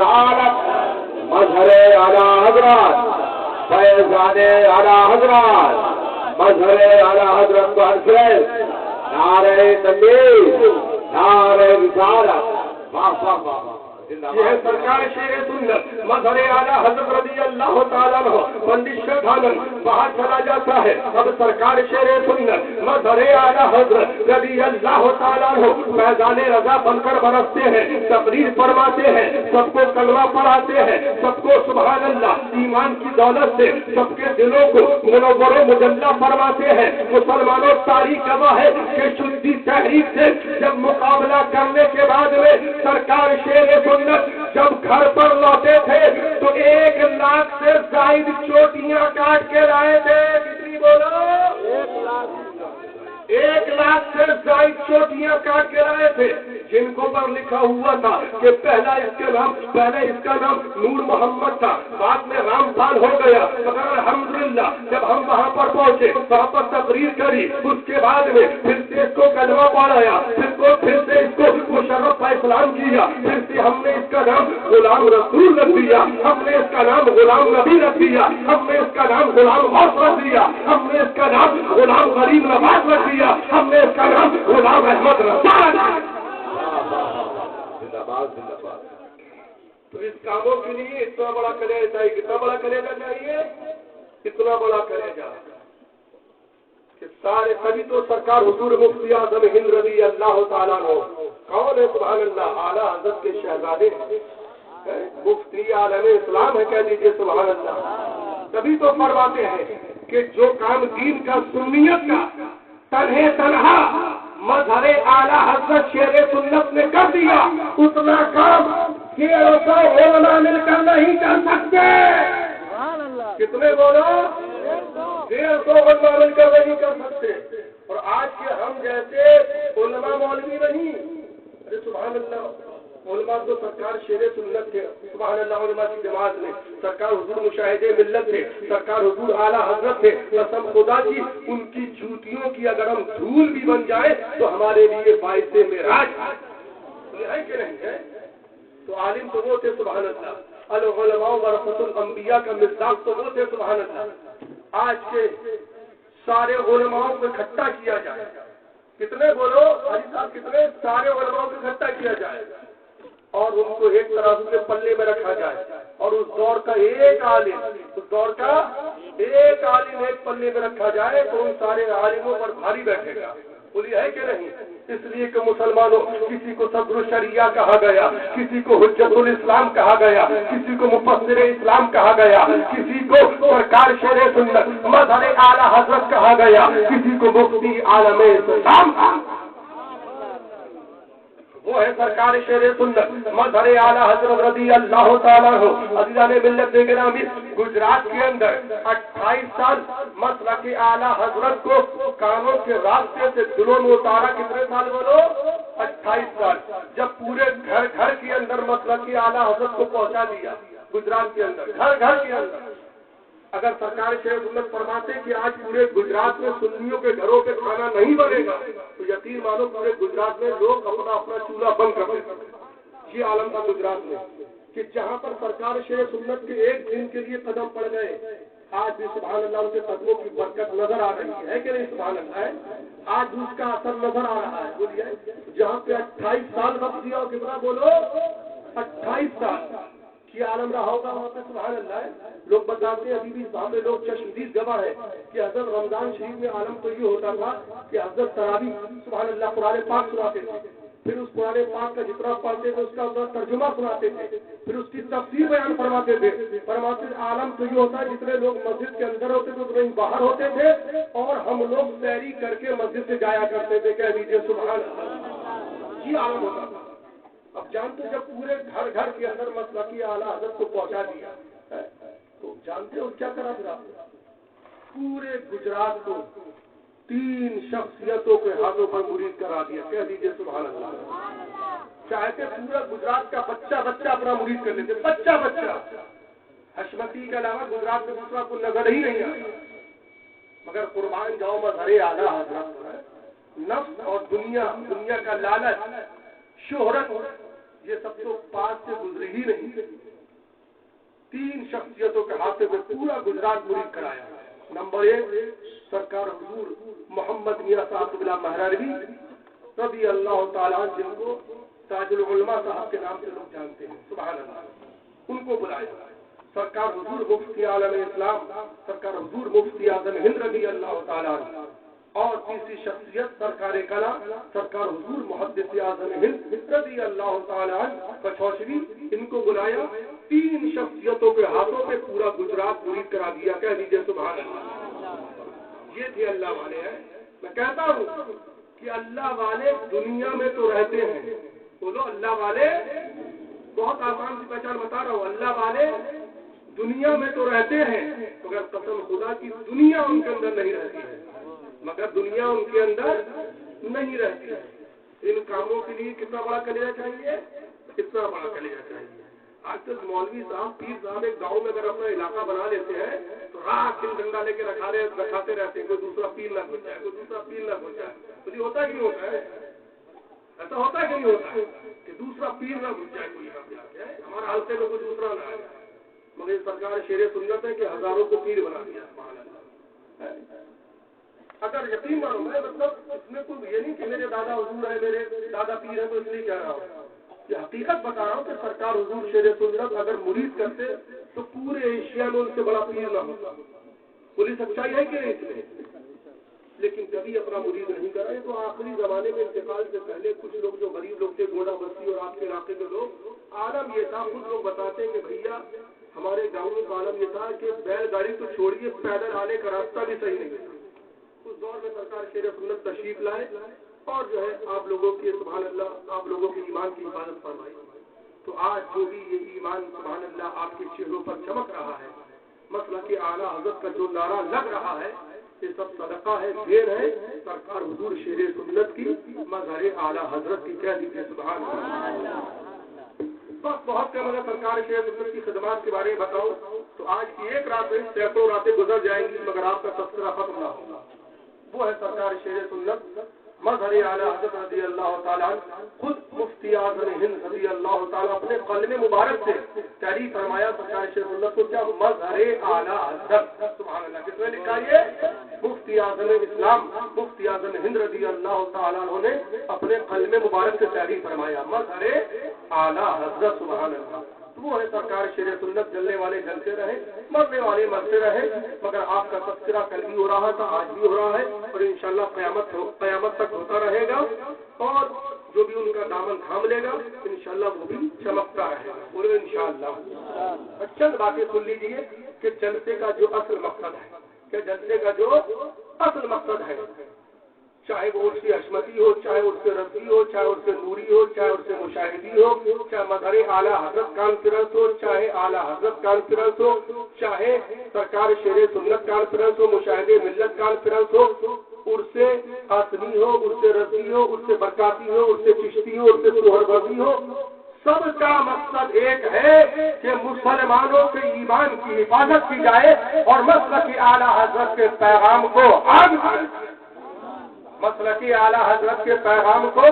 [SPEAKER 1] رسالت مظہر اعلی حضرت فیضان اعلی حضرت مظہر اعلی حضرت کو حضرت نعرہ تکبیر نعرہ رسالت واہ واہ واہ یہ ہے سرکار شیر سنت مظہر اعلی حضرت رضی اللہ تعالیٰ عنہ بندش دھانن باہر چلا جاتا ہے. اب سرکار شیر سنت مظہر اعلی حضرت رضی اللہ تعالیٰ عنہ میدان رضا بن کر برستے ہیں, تقریر فرماتے ہیں, سب کو کلمہ پڑھاتے ہیں, سب کو سبحان اللہ ایمان کی دولت سے سب کے دلوں کو منور و مجلہ فرماتے ہیں. مسلمانوں تاریخ گواہ ہے کہ شدی تحریک سے جب مقابلہ کرنے کے بعد میں سرکار شیر جب گھر پر لوٹے تھے تو 1 لاکھ سے زائد چوٹیاں کاٹ کے لائے تھے. کتنی بولو؟ 1 لاکھ سے زائد چوٹیاں کاٹ کے لائے تھے, جن کو پر لکھا ہوا تھا کہ پہلے اس کا نام نور محمد تھا, بعد میں رام پال ہو گیا. مگر الحمدللہ جب ہم وہاں پر پہنچے, وہاں پر تقریر کری, اس کے بعد میں پھر سے اس کو کلمہ پڑھایا, پھر سے اس کو مشرف اسلام کیا, پھر سے ہم نے اس کا نام غلام رسول رکھ دیا, ہم نے اس کا نام غلام نبی رکھ دیا, ہم نے اس کا نام غلام غوث رکھ دیا, ہم نے اس کا نام غلام غریب نواز رکھ دیا, ہم نے اس کا نام غلام احمد رضا رکھ دیا. تو اس کاموں کے لیے اتنا بڑا کلیجہ چاہیے. کتنا بڑا کلیجہ چاہیے؟ اتنا بڑا کلیجہ کہ سارے. تبھی تو سرکار حضور مفتی اعظم ہند رضی اللہ تعالیٰ عنہ کون ہے؟ سبحان اللہ, اعلیٰ حضرت کے شہزادے ہیں, مفتی عالم اسلام ہے, کہہ دیجیے سبحان اللہ. تبھی تو فرماتے ہیں کہ جو کام دین کا سنیت کا تنہا مظہر اعلیٰ حضرت شیر سنت نے کر دیا, اتنا کام 150 علماء مل کر نہیں کر سکتے. کتنے بولو؟ 150 علماء مل کر نہیں کر سکتے. اور آج کے ہم جیسے علماء مولوی نہیں. ارے سبحان اللہ, علماء تو سرکار شیر سنت تھے, سبحان اللہ. علماء کی جماعت میں سرکار حضور مشاہدے ملت تھے, سرکار حضور اعلیٰ حضرت تھے. قسم خدا کی ان کی جوتیوں کی اگر ہم دھول بھی بن جائیں تو ہمارے لیے باعث معراج ہے کہ نہیں ہے. تو عالم تو وہ تھے سبحان اللہ, العلماء ورثۃ الانبیاء کا مصداق تو وہ تھے سبحان اللہ. آج کے سارے علماؤں کو اکٹھا کیا جائے. کتنے بولو حاجی صاحب, کتنے سارے علماؤں کو اکٹھا کیا جائے اور ان کو ایک ترازو کے پلے میں رکھا جائے, اور اس دور کا ایک عالم ایک پلے میں رکھا جائے تو ان سارے عالموں پر بھاری بیٹھے گا. بولیے ہے کہ نہیں؟ اس لیے کہ مسلمانوں کسی کو صدر الشریعہ کہا گیا, کسی کو حجت الاسلام کہا گیا, کسی کو مفسر اسلام کہا گیا, کسی کو سرکار شیر سنت مظہر اعلیٰ حضرت کہا گیا, کسی کو مفتی عالم اسلام. وہ ہے سرکار شیر سنت مظہر اعلیٰ حضرت رضی اللہ تعالیٰ عنہ. عزیزان ملت گرامی, گجرات کے اندر 28 سال مسلک اعلیٰ حضرت کو کانوں کے راستے سے دلوں میں اتارا. کتنے سال بولو؟ 28 سال. جب پورے گھر کے اندر مسلک اعلیٰ حضرت کو پہنچا دیا, گجرات کے اندر گھر کے اندر. اگر سرکار شیر سنت فرماتے کہ آج پورے گجرات میں سنیوں کے گھروں پہ کھانا نہیں بنے گا تو یقین مانو پورے گجرات میں لوگ اپنا چولہا بند کر دیتے. یہ عالم تھا گجرات میں کہ جہاں پر سرکار شیر سنت کے ایک دن کے لیے قدم پڑ گئے, آج بھی سبحان اللہ ان کے قدموں کی برکت نظر آ رہی ہے کہ نہیں؟ سبحان اللہ ہے. آج اس کا اثر نظر آ رہا ہے. بولیے, جہاں پہ 28 سال وقت دیا, کتنا بولو؟ 28 سال کی عالم رہا ہوگا وہاں پہ. سبحان اللہ ہے. لوگ بتاتے ہیں, ابھی بھی وہاں پہ لوگ چشمدید گواہ ہے کہ حضرت رمضان شریف میں عالم تو یہ ہوتا تھا کہ حضرت تراویح سبحان اللہ قرآن پاک سناتے تھے, پھر اس قرآن پاک کا جتنا پڑھتے تھے اس کا ترجمہ سناتے تھے, پھر اس کی تفسیر بیان فرماتے تھے. فرماتے عالم تو یہ ہوتا ہے جتنے لوگ مسجد کے اندر ہوتے تھے اتنے باہر ہوتے تھے, اور ہم لوگ سیری کر کے مسجد سے جایا کرتے تھے. کہہ دیجیے سبحان اللہ. یہ عالم ہوتا تھا. اب جانتے جب پورے گھر کے اندر مسلکی اعلیٰ حضرت کو پہنچا دیا تو جانتے ہو کیا کرا پھر آپ؟ پورے گجرات کو 3 شخصیتوں کے ہاتھوں پر مرید کرا دیا. کہہ دیجیے سبحان اللہ. چاہتے پورا گجرات کا بچہ اپنا مرید کر لیتے, بچہ. حشمتی کے علاوہ گجرات میں دوسرا کوئی نظر ہی نہیں آتا. مگر قربان جاؤ مظہر اعلیٰ حضرت. نفس اور دنیا کا لالچ, شہرت یہ سب تو پاس سے گزری ہی نہیں. 3 شخصیتوں کے ہاتھ میں پورا گجرات مرید کرایا. نمبر 1 سرکار حضور محمد میاں صاحب قبلہ مہرانوی رضی اللہ تعالیٰ عنہ، جن کو تاج العلماء صاحب کے نام سے لوگ جانتے ہیں. سبحان اللہ. ان کو بلایا. سرکار حضور مفتی عالم اسلام سرکار حضور مفتی اعظم ہند رضی اللہ تعالیٰ عنہ، اور تیسری شخصیت سرکار کلا سرکار حضور محدث اعظم ہند رضی اللہ تعالیٰ عنہ کچھوشوی. ان کو بلایا. 3 شخصیتوں کے ہاتھوں میں پورا گجرات مرید کرا دیا. کہہ دیجیے سبحان اللہ. یہ تھے اللہ والے ہیں. میں کہتا ہوں کہ اللہ والے دنیا میں تو رہتے ہیں. بولو اللہ والے. بہت آسان سی پہچان بتا رہا ہوں. اللہ والے دنیا میں تو رہتے ہیں مگر قسم خدا کی دنیا ان کے اندر نہیں رہتی ہے. مگر دنیا ان کے اندر نہیں رہتی ہے. ان کاموں کے لیے کتنا بڑا کلیجہ چاہیے؟ کتنا بڑا کلیجہ چاہیے. آج تک مولوی صاحب پیر صاحب ایک گاؤں میں اگر اپنا علاقہ بنا لیتے ہیں تو رات دن ڈنڈا لے کے رکھاتے رہتے ہیں. کوئی دوسرا پیر نہ گھس جائے، کوئی دوسرا پیر نہ گھس جائے. تو یہ ہوتا کہ نہیں ہوتا ہے؟ ایسا ہوتا ہے کہ نہیں ہوتا ہے کہ دوسرا پیر نہ گھس جائے کوئی یہاں پہ آ کے ہمارا حلقے میں کوئی دوسرا نہ آ جائے. مگر سرکار شیر سنت ہے کہ ہزاروں کو پیر بنا دیا. سبحان اللہ. اگر یقین مانو میں مطلب اس میں کوئی یہ نہیں کہ میرے دادا حضور ہے، میرے دادا پیر ہے تو اس لیے کہہ رہا ہوں. یہ حقیقت بتا رہا ہوں کہ سرکار حضور شیر سنت اگر مرید کرتے تو پورے ایشیا میں ان سے بڑا پیر نہ ہوتا. پوری سچائی ہے کہ اس میں. لیکن کبھی اپنا مرید نہیں کرا. یہ تو آخری زمانے میں انتقال سے پہلے کچھ لوگ جو غریب لوگ تھے، گوڑا بستی اور آپ کے علاقے کے لوگ، عالم یہ تھا، خود لوگ بتاتے ہیں کہ بھیا ہمارے گاؤں میں عالم یہ تھا کہ بیل گاڑی تو چھوڑیے، پیدل آنے کا راستہ بھی صحیح نہیں تھا. اس دور میں سرکار شیر سنت تشریف لائے اور جو ہے آپ لوگوں کی سبحان اللہ آپ لوگوں کے ایمان کی حفاظت فرمائی. تو آج جو بھی یہ ایمان سبحان اللہ آپ کے چہروں پر چمک رہا ہے، مسئلہ کہ اعلیٰ حضرت کا جو نعرہ لگ رہا ہے، یہ سب صدقہ ہے، دیر ہے سرکار حضور شیر سنت کی مظہر اعلیٰ حضرت کی. کہہ دیجیے سبحان اللہ. بس بہت کم. اگر سرکار شیر سنت کی خدمات کے بارے میں بتاؤں تو آج کی ایک رات میں سینکڑوں راتیں گزر جائیں گی مگر آپ کا تذکرہ ختم نہ ہوگا. وہ ہے سرکار شیر سنت مظہر اعلیٰ حضرت رضی اللہ تعالیٰ عنہ. خود مفتی اعظم ہند رضی اللہ تعالیٰ اپنے قلم مبارک سے تعریف فرمایا سرکار شیر سنت کو کیا؟ مظہر اعلیٰ حضرت. سبحان اللہ. کس نے لکھا یہ؟ مفتی اعظم اسلام مفتی اعظم ہند رضی اللہ تعالیٰ عنہ نے اپنے قلم مبارک سے تعریف فرمایا مظہر اعلیٰ حضرت. سبحان اللہ. وہ ہے سرکار شیر سنت. جلنے والے جلتے رہے، مرنے والے مرتے رہے، مگر آپ کا تذکرہ کل بھی ہو رہا تھا، آج بھی ہو رہا ہے اور انشاءاللہ قیامت تک ہوتا رہے گا. اور جو بھی ان کا دامن تھام لے گا انشاءاللہ وہ بھی چمکتا رہے گا. بولے انشاءاللہ. چند باتیں سن لیجیے کہ جلسے کا جو اصل مقصد ہے، کہ جلسے کا جو اصل مقصد ہے، چاہے وہ عرص حشمتی ہو، چاہے عرص رضوی ہو، چاہے عرص نوری ہو، چاہے عرص مشاہدی ہو، چاہے مظہر اعلیٰ حضرت کانفرنس ہو، چاہے اعلیٰ حضرت کانفرنس ہو، چاہے سرکار شیر سنت کانفرنس ہو، مشاہد ملت کانفرنس ہو، عرص قاسمی ہو، عرص رضوی ہو، عرص برکاتی ہو، عرص چشتی ہو، عرص سہروردی ہو، سب کا مقصد ایک ہے کہ مسلمانوں کے ایمان کی حفاظت کی جائے اور مسلک اعلیٰ حضرت کے پیغام کو عام کیا جائے. مسلک اعلیٰ حضرت کے پیغام کو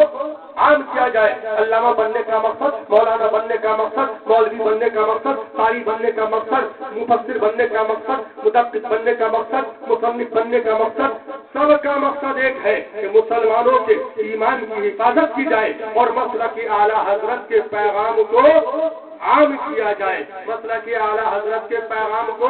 [SPEAKER 1] عام کیا جائے. علامہ بننے کا مقصد، مولانا بننے کا مقصد، مولوی بننے کا مقصد، قاری بننے کا مقصد، مفسر بننے کا مقصد، مدقق بننے کا مقصد، مصنف بننے کا مقصد، سب کا مقصد ایک ہے کہ مسلمانوں کے ایمان کی حفاظت کی جائے اور مسلک اعلیٰ حضرت کے پیغام کو عام کیا جائے. مسلک اعلیٰ حضرت کے پیغام کو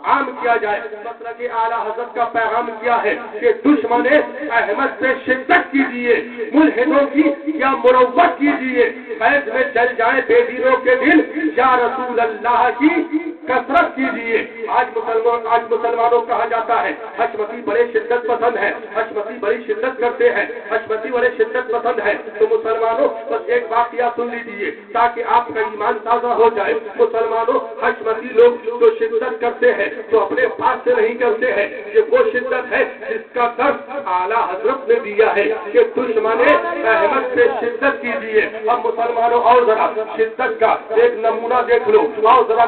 [SPEAKER 1] عام کیا جائے. مسلک اعلیٰ حضرت کا پیغام کیا ہے کہ دشمن احمد سے شدت کیجیے، ملحدوں کی یا مروت کیجیے، قید میں چل جائیں بے دینوں کے دل، یا رسول اللہ کی کثرت کیجیے. آج مسلمانوں کہا جاتا ہے حشمتی بڑے شدت پسند ہے، حشمتی بڑی شدت کرتے ہیں، حشمتی بڑے شدت پسند ہے. تو مسلمانوں بس ایک واقعہ سن لیجیے تاکہ آپ کا ایمان تازہ ہو جائے. مسلمانوں حشمتی لوگ جو شدت کرتے ہیں تو اپنے پاس سے نہیں کرتے ہیں. یہ وہ شدت ہے جس کا درس اعلیٰ حضرت نے دیا ہے کہ دشمن احمد سے شدت کیجیے. اب مسلمانوں اور ذرا شدت کا ایک نمونہ دیکھ لو. اور ذرا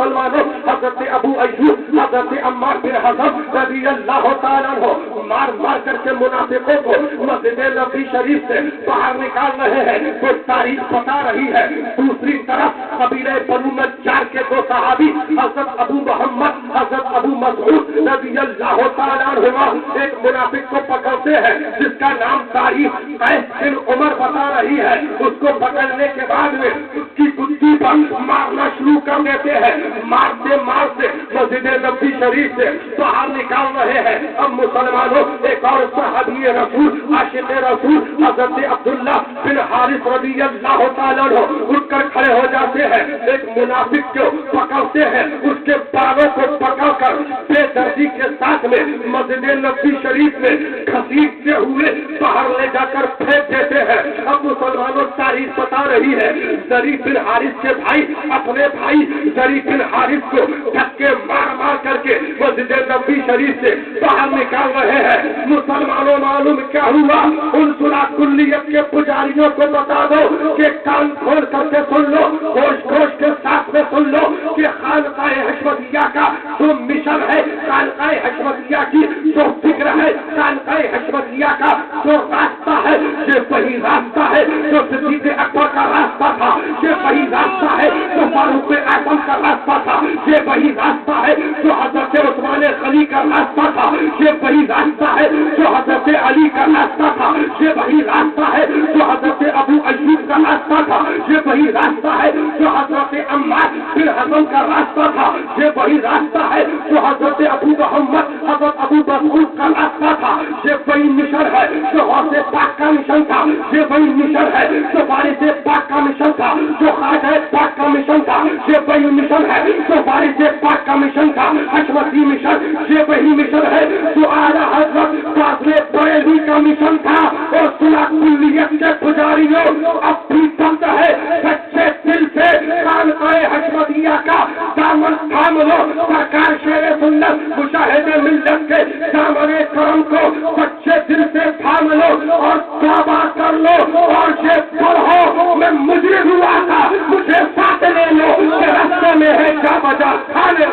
[SPEAKER 1] مسلمانوں حضرت ابو ایوب حضرت عمار بن حزم رضی اللہ تعالیٰ عنہ مار مار کر کے منافقوں کو مسجد نبوی شریف سے باہر نکال رہے ہیں، وہ تاریخ بتا رہی ہے۔ دوسری طرف قبیلہ بنو نجار کے دو صحابی حضرت ابو محمد حضرت ابو مسعود رضی اللہ تعالیٰ عنہ ایک منافق کو پکڑتے ہیں جس کا نام تاریخ قیس بن عمر بتا رہی ہے۔ اس کو پکڑنے کے بعد میں اس کی گدی پر مارنا شروع کر دیتے ہیں، مارتے مارتے مسجد نبوی شریف سے باہر نکال رہے ہیں۔ اب مسلمانوں ایک اور صحابی رسول عاشق رسول حضرت عبداللہ بن حارث رضی اللہ تعالیٰ عنہ اٹھ کر کھڑے ہو جاتے ہیں، ایک منافق کو پکڑتے ہیں، اس کے بالوں کو پکڑ کر بے دردی کے ساتھ میں مسجد نبوی شریف میں گھسیٹتے ہوئے باہر لے جا کر پھینک دیتے ہیں۔ اب مسلمانوں تاریخ بتا رہی ہے زری بن حارث کے بھائی اپنے بھائی زری بن حارث کو دھکے مار مار کر کے مسجد نبوی شریف سے باہر نکال رہے ہیں۔ مسلمانوں معلوم کیا ہوا؟ ان سنا کلیت کے پجاریوں کو بتا دو کہ کان کھول کر کے سن لو، ہوش ہوش کے ساتھ میں سن لو کہ خانقاہ حشمتیہ کا جو مشن ہے، خانقاہ حشمتیہ کی جو فکر ہے، خانقاہ حشمتیہ کا جو راستہ ہے، یہ وہی راستہ ہے جو صدیق اکبر کا راستہ تھا، یہ وہی راستہ ہے جو فاروق اعظم کا راستہ تھا، یہ وہی راستہ ہے جو حضرت عثمان غنی کا راستہ تھا، یہ وہی راستہ ہے جو حضرت علی کا راستہ تھا، یہ وہی راستہ ہے جو حضرت ابو ایوب کا راستہ تھا، یہ وہی راستہ ہے جو حضرت عمار بن حزم کا راستہ تھا، یہ وہی راستہ ہے جو حضرت ابو محمد حضرت ابو مسعود کا راستہ تھا، یہ وہی مشن ہے جو غوث پاک کا مشن تھا، یہ وہی مشن ہے جو وارث پاک کا مشن تھا، جو خواجہ پاک کا مشن تھا، یہ وہی مشن ہے جو وارث پاک کا مشن تھا، حشمتی مشن، یہ وہی مشن ہے جو اعلیٰ حضرت فاضل بریلوی کا مشن تھا۔ اور سنا کلیت کے پجاریوں اب بھی بند ہے، سچے دل سے خانقاہ حشمتیہ کا دامن تھام لو، سرکار شیر سنت مشاہد ملت کے دامن کرم کو سچے دل سے تھام لو اور توبہ کر لو اور یہ پڑھو میں مجرم ہوا تھا، مجھے ساتھ لے لو کہ راستے میں ہے جا بجا کھانے۔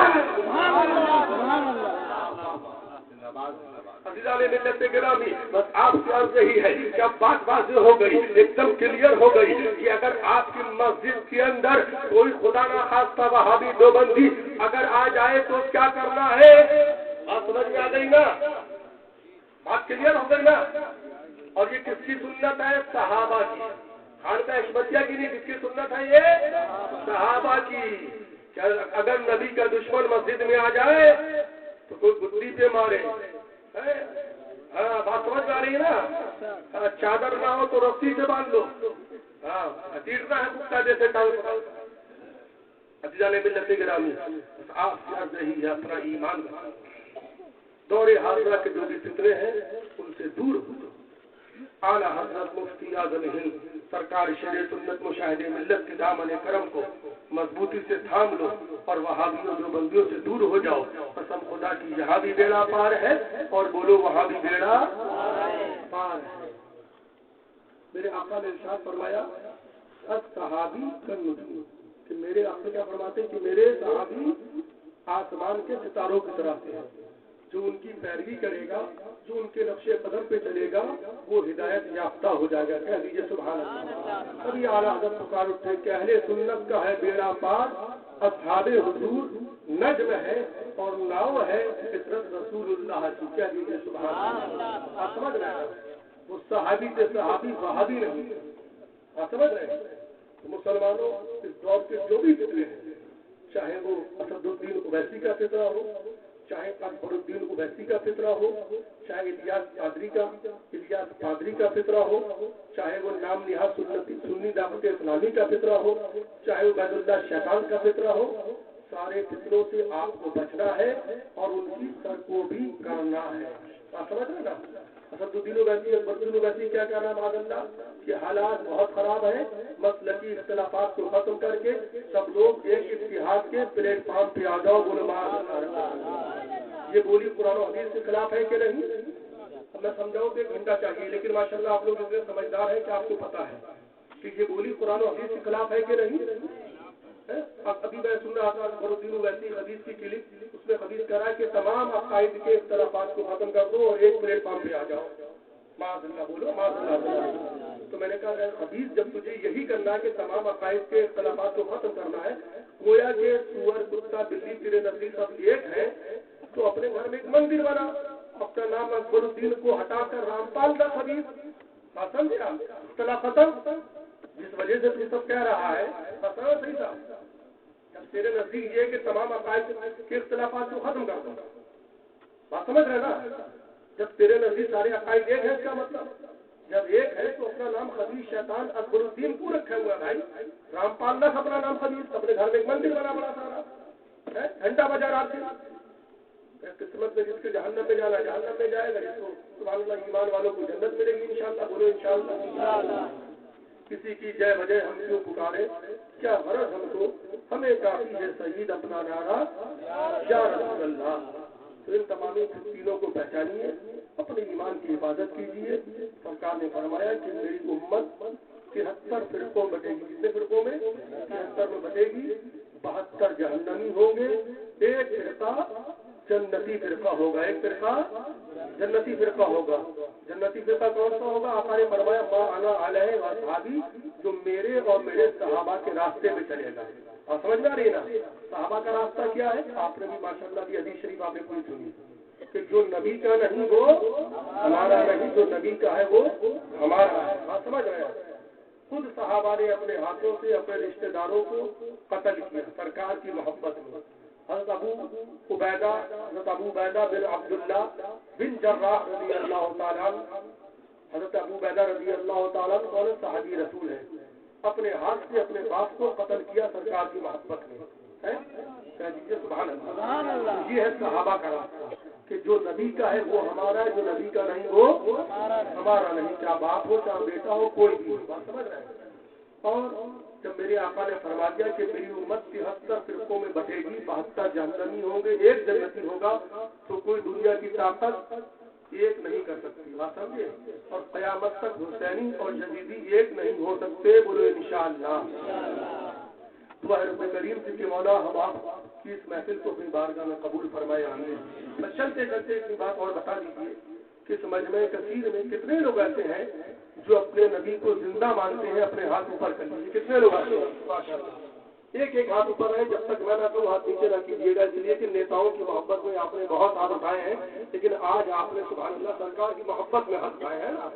[SPEAKER 1] ملت گرامی، بس آپ سے عرض یہی ہے کہ اب بات واضح ہو گئی، ایک دم کلیئر ہو گئی کہ اگر آپ کی مسجد کے اندر کوئی خدا نہ خواستہ وہابی دیوبندی اگر آ جائے تو کیا کرنا ہے؟ بات سمجھ میں آ گئی نا؟ بات کلیئر ہو گئی نا؟ اور یہ کس کی سنت ہے؟ صحابہ کی، خانقاہ حشمتیہ کی نہیں، کس کی سنت ہے یہ؟ صحابہ کی۔ کہ اگر نبی کا دشمن مسجد میں آ جائے تو کوئی گدی پہ مارے، ہاں بات سمجھ میں آ رہی ہے نا؟ چادر نہ ہو تو رسی سے باندھ لو، ہاں تیرنا ہے کتا جیسے ٹانگ۔ عزیزان ملت گرامی، آپ سے عرض یہی ہے اپنا ایمان دور حاضرہ کے جو بھی فتنے ہیں ان سے دور ہو جاؤ۔ اعلیٰ حضرت مفتی اعظم ہند سرکار شیر سنت مشاہد ملت کے دامن کرم کو مضبوطی سے تھام لو اور وہابیوں جو بندیوں سے دور ہو جاؤ۔ قسم خدا کی یہاں بھی بیڑا پار ہے اور بولو وہاں بھی بیڑا پار ہے۔ میرے آقا نے ارشاد فرمایا صحابی کالنجوم، کہ میرے آقا کیا فرماتے ہیں کہ میرے صحابی آسمان کے ستاروں کی طرح سے ہیں، جو ان کی پیروی کرے گا، جو ان کے نقش قدم پہ چلے گا وہ ہدایت یافتہ ہو جائے گا۔ کہہ دیجیے سبحان اللہ۔ ابھی اعلیٰ حضرت پکار اٹھے کہ اہل سنت کا ہے بیڑا پار، اصحاب حضور نجم ہے اور ناؤ ہے فطرت رسول اللہ کی۔ کہہ دیجیے سبحان اللہ۔ آپ سمجھ رہے ہیں وہ صحابی سے صحابی وہابی نہیں، آپ سمجھ رہے ہیں؟ مسلمانوں اس دور کے جو بھی فتنے ہیں، چاہے وہ اسد الدین اویسی کا فتنہ ہو، چاہے اکبر الدین اویسی کا فطرہ ہو، چاہے الیاس قادری کا فطرہ ہو، چاہے وہ نام نہاد سنی دعوت اسلامی کا فطرہ ہو، چاہے وہ عبید اللہ شیطان کا فطرہ ہو، سارے فطروں سے آپ کو بچنا ہے اور ان کی سر کو بھی کرنا ہے۔ آپ سمجھ رہے نا؟ اسد الدین اویسی اکبر الدین اویسی کیا کہنا معاذ اللہ کہ حالات بہت خراب ہیں، مسلکی اختلافات کو ختم کر کے سب لوگ ایک اتحاد کے پلیٹ فارم پہ آ جاؤ، بولو معاذ اللہ۔ یہ بولی قرآن و حدیث کے خلاف ہے کہ نہیں؟ اب میں سمجھاؤں کہ ایک گھنٹہ چاہیے، لیکن ماشاءاللہ آپ لوگ اتنے سمجھدار ہیں کہ آپ کو پتا ہے کہ یہ بولی قرآن و حدیث کے خلاف ہے کہ نہیں؟ ابھی میں سن رہا تھا اکبرالدین اویسی حدیث کی کلپ، اس میں حدیث کہہ رہا ہے کہ تمام عقائد کے اختلافات کو ختم کر دو اور ایک پلیٹ فارم پہ آ جاؤ، معاذ اللہ بولو معاذ اللہ۔ تو میں نے کہا حدیث جب تجھے یہی کرنا ہے کہ تمام عقائد کے اختلافات کو ختم کرنا ہے، گویا کہ سور کتا بلی تیرے نزدیک سب ایک ہے، تو اپنے گھر میں ایک مندر بنا، اپنا نام اکبرالدین کو ہٹا کر رامپال کا حدیث سمجھا، اختلاف ختم۔ جس وجہ سے تو سب کہہ رہا ہے صحیح تھا، جب تیرے نزدیک یہ کہ تمام عقائد کے اختلافات کو ختم کر دو، بات سمجھ رہے نا؟ جب تیرے نزدیک سارے عقائد ایک ہے، اس کا مطلب جب ایک ہے تو اپنا نام خبیث شیطان اکبرالدین کو رکھا ہوا ہے بھائی، رامپال نہ اپنا نام خبیث، اپنے گھر میں ایک مندر بنا بڑا سارا، گھنٹہ بجا رات سے قسمت میں جس کے جہنم میں جانا جہنم میں جائے گا، جس کو سبحان اللہ ایمان والوں کو جنت ملے گی انشاءاللہ، بولو انشاءاللہ۔ کسی کی جے وجہ ہم کیوں پکارے، کیا غرض ہم کو، ہمیں کافی ہے شہید اپنا نعرہ یا رسول اللہ۔ تو ان تمام تینوں کو پہچانیے، اپنے ایمان کی حفاظت کیجیے۔ سرکار نے فرمایا کہ میری امت 73 فرقوں بٹے گی، کتنے فرقوں میں؟ 73 میں بٹے گی، 72 جہنمی ہوں گے، ایک فرقہ جنتی فرقہ ہوگا، ایک فرقہ جنتی فرقہ ہوگا۔ جنتی فرقہ کون سا ہوگا؟ آقا نے فرمایا ما انا علیہ واصحابی، جو میرے اور میرے صحابہ کے راستے میں چلے گا۔ آپ سمجھ میں آ رہی ہے نا؟ صحابہ کا راستہ کیا ہے؟ آپ نے بھی ماشاءاللہ بھی حدیث شریف آپ نے پوری سنی کہ جو نبی کا نہیں وہ ہمارا نہیں، جو نبی کا ہے وہ ہمارا ہے۔ آپ سمجھ رہے ہیں؟ خود صحابہ نے اپنے ہاتھوں سے اپنے رشتہ داروں کو قتل کیا سرکار کی محبت میں۔ حضرت ابو عبیدہ بن عبداللہ بن جراح رضی اللہ تعالیٰ، حضرت ابو عبیدہ رضی اللہ تعالیٰ کون صحابی رسول ہے، اپنے ہاتھ سے اپنے باپ کو قتل کیا سرکار کی محبت میں۔ سبحان اللہ۔ یہ ہے صحابہ کا راستہ کہ جو نبی کا ہے وہ ہمارا ہے، جو نبی کا نہیں وہ ہمارا نہیں، چاہے باپ ہو چاہے بیٹا ہو کوئی بھی ہو، بات سمجھ رہے ہیں؟ اور جب میرے آقا نے فرما دیا کہ میری امت 73 فرقوں میں بٹے گی، 72 جہنمی ہوں گے، ایک جنتی ہوگا، تو کوئی دنیا کی طاقت ایک نہیں کر سکتی، بات سمجھے؟ اور قیامت تک حسینی اور یزیدی ایک نہیں ہو سکتے، بولو انشاءاللہ۔ دعا رب کریم سے کہ مولا ہم آپ کی اس محفل کو اپنی بارگاہ میں قبول فرمائے، آمین۔ چلتے چلتے ایک بات اور بتا دیجیے کہ اس مجمع کثیر میں کتنے لوگ ایسے ہیں جو اپنے نبی کو زندہ مانتے ہیں؟ اپنے ہاتھ اوپر کر لیجیے، کتنے لوگ ایسے ہیں؟ ایک ایک ہاتھ اوپر ہے، جب تک میں نہ کہوں ہاتھ نیچے نہ کیجیے گا، اس لیے کہ نیتاؤں کی محبت میں آپ نے بہت ہاتھ اٹھائے ہیں، لیکن آج آپ نے سبحان اللہ سرکار کی محبت میں ہاتھ اٹھائے ہیں نا۔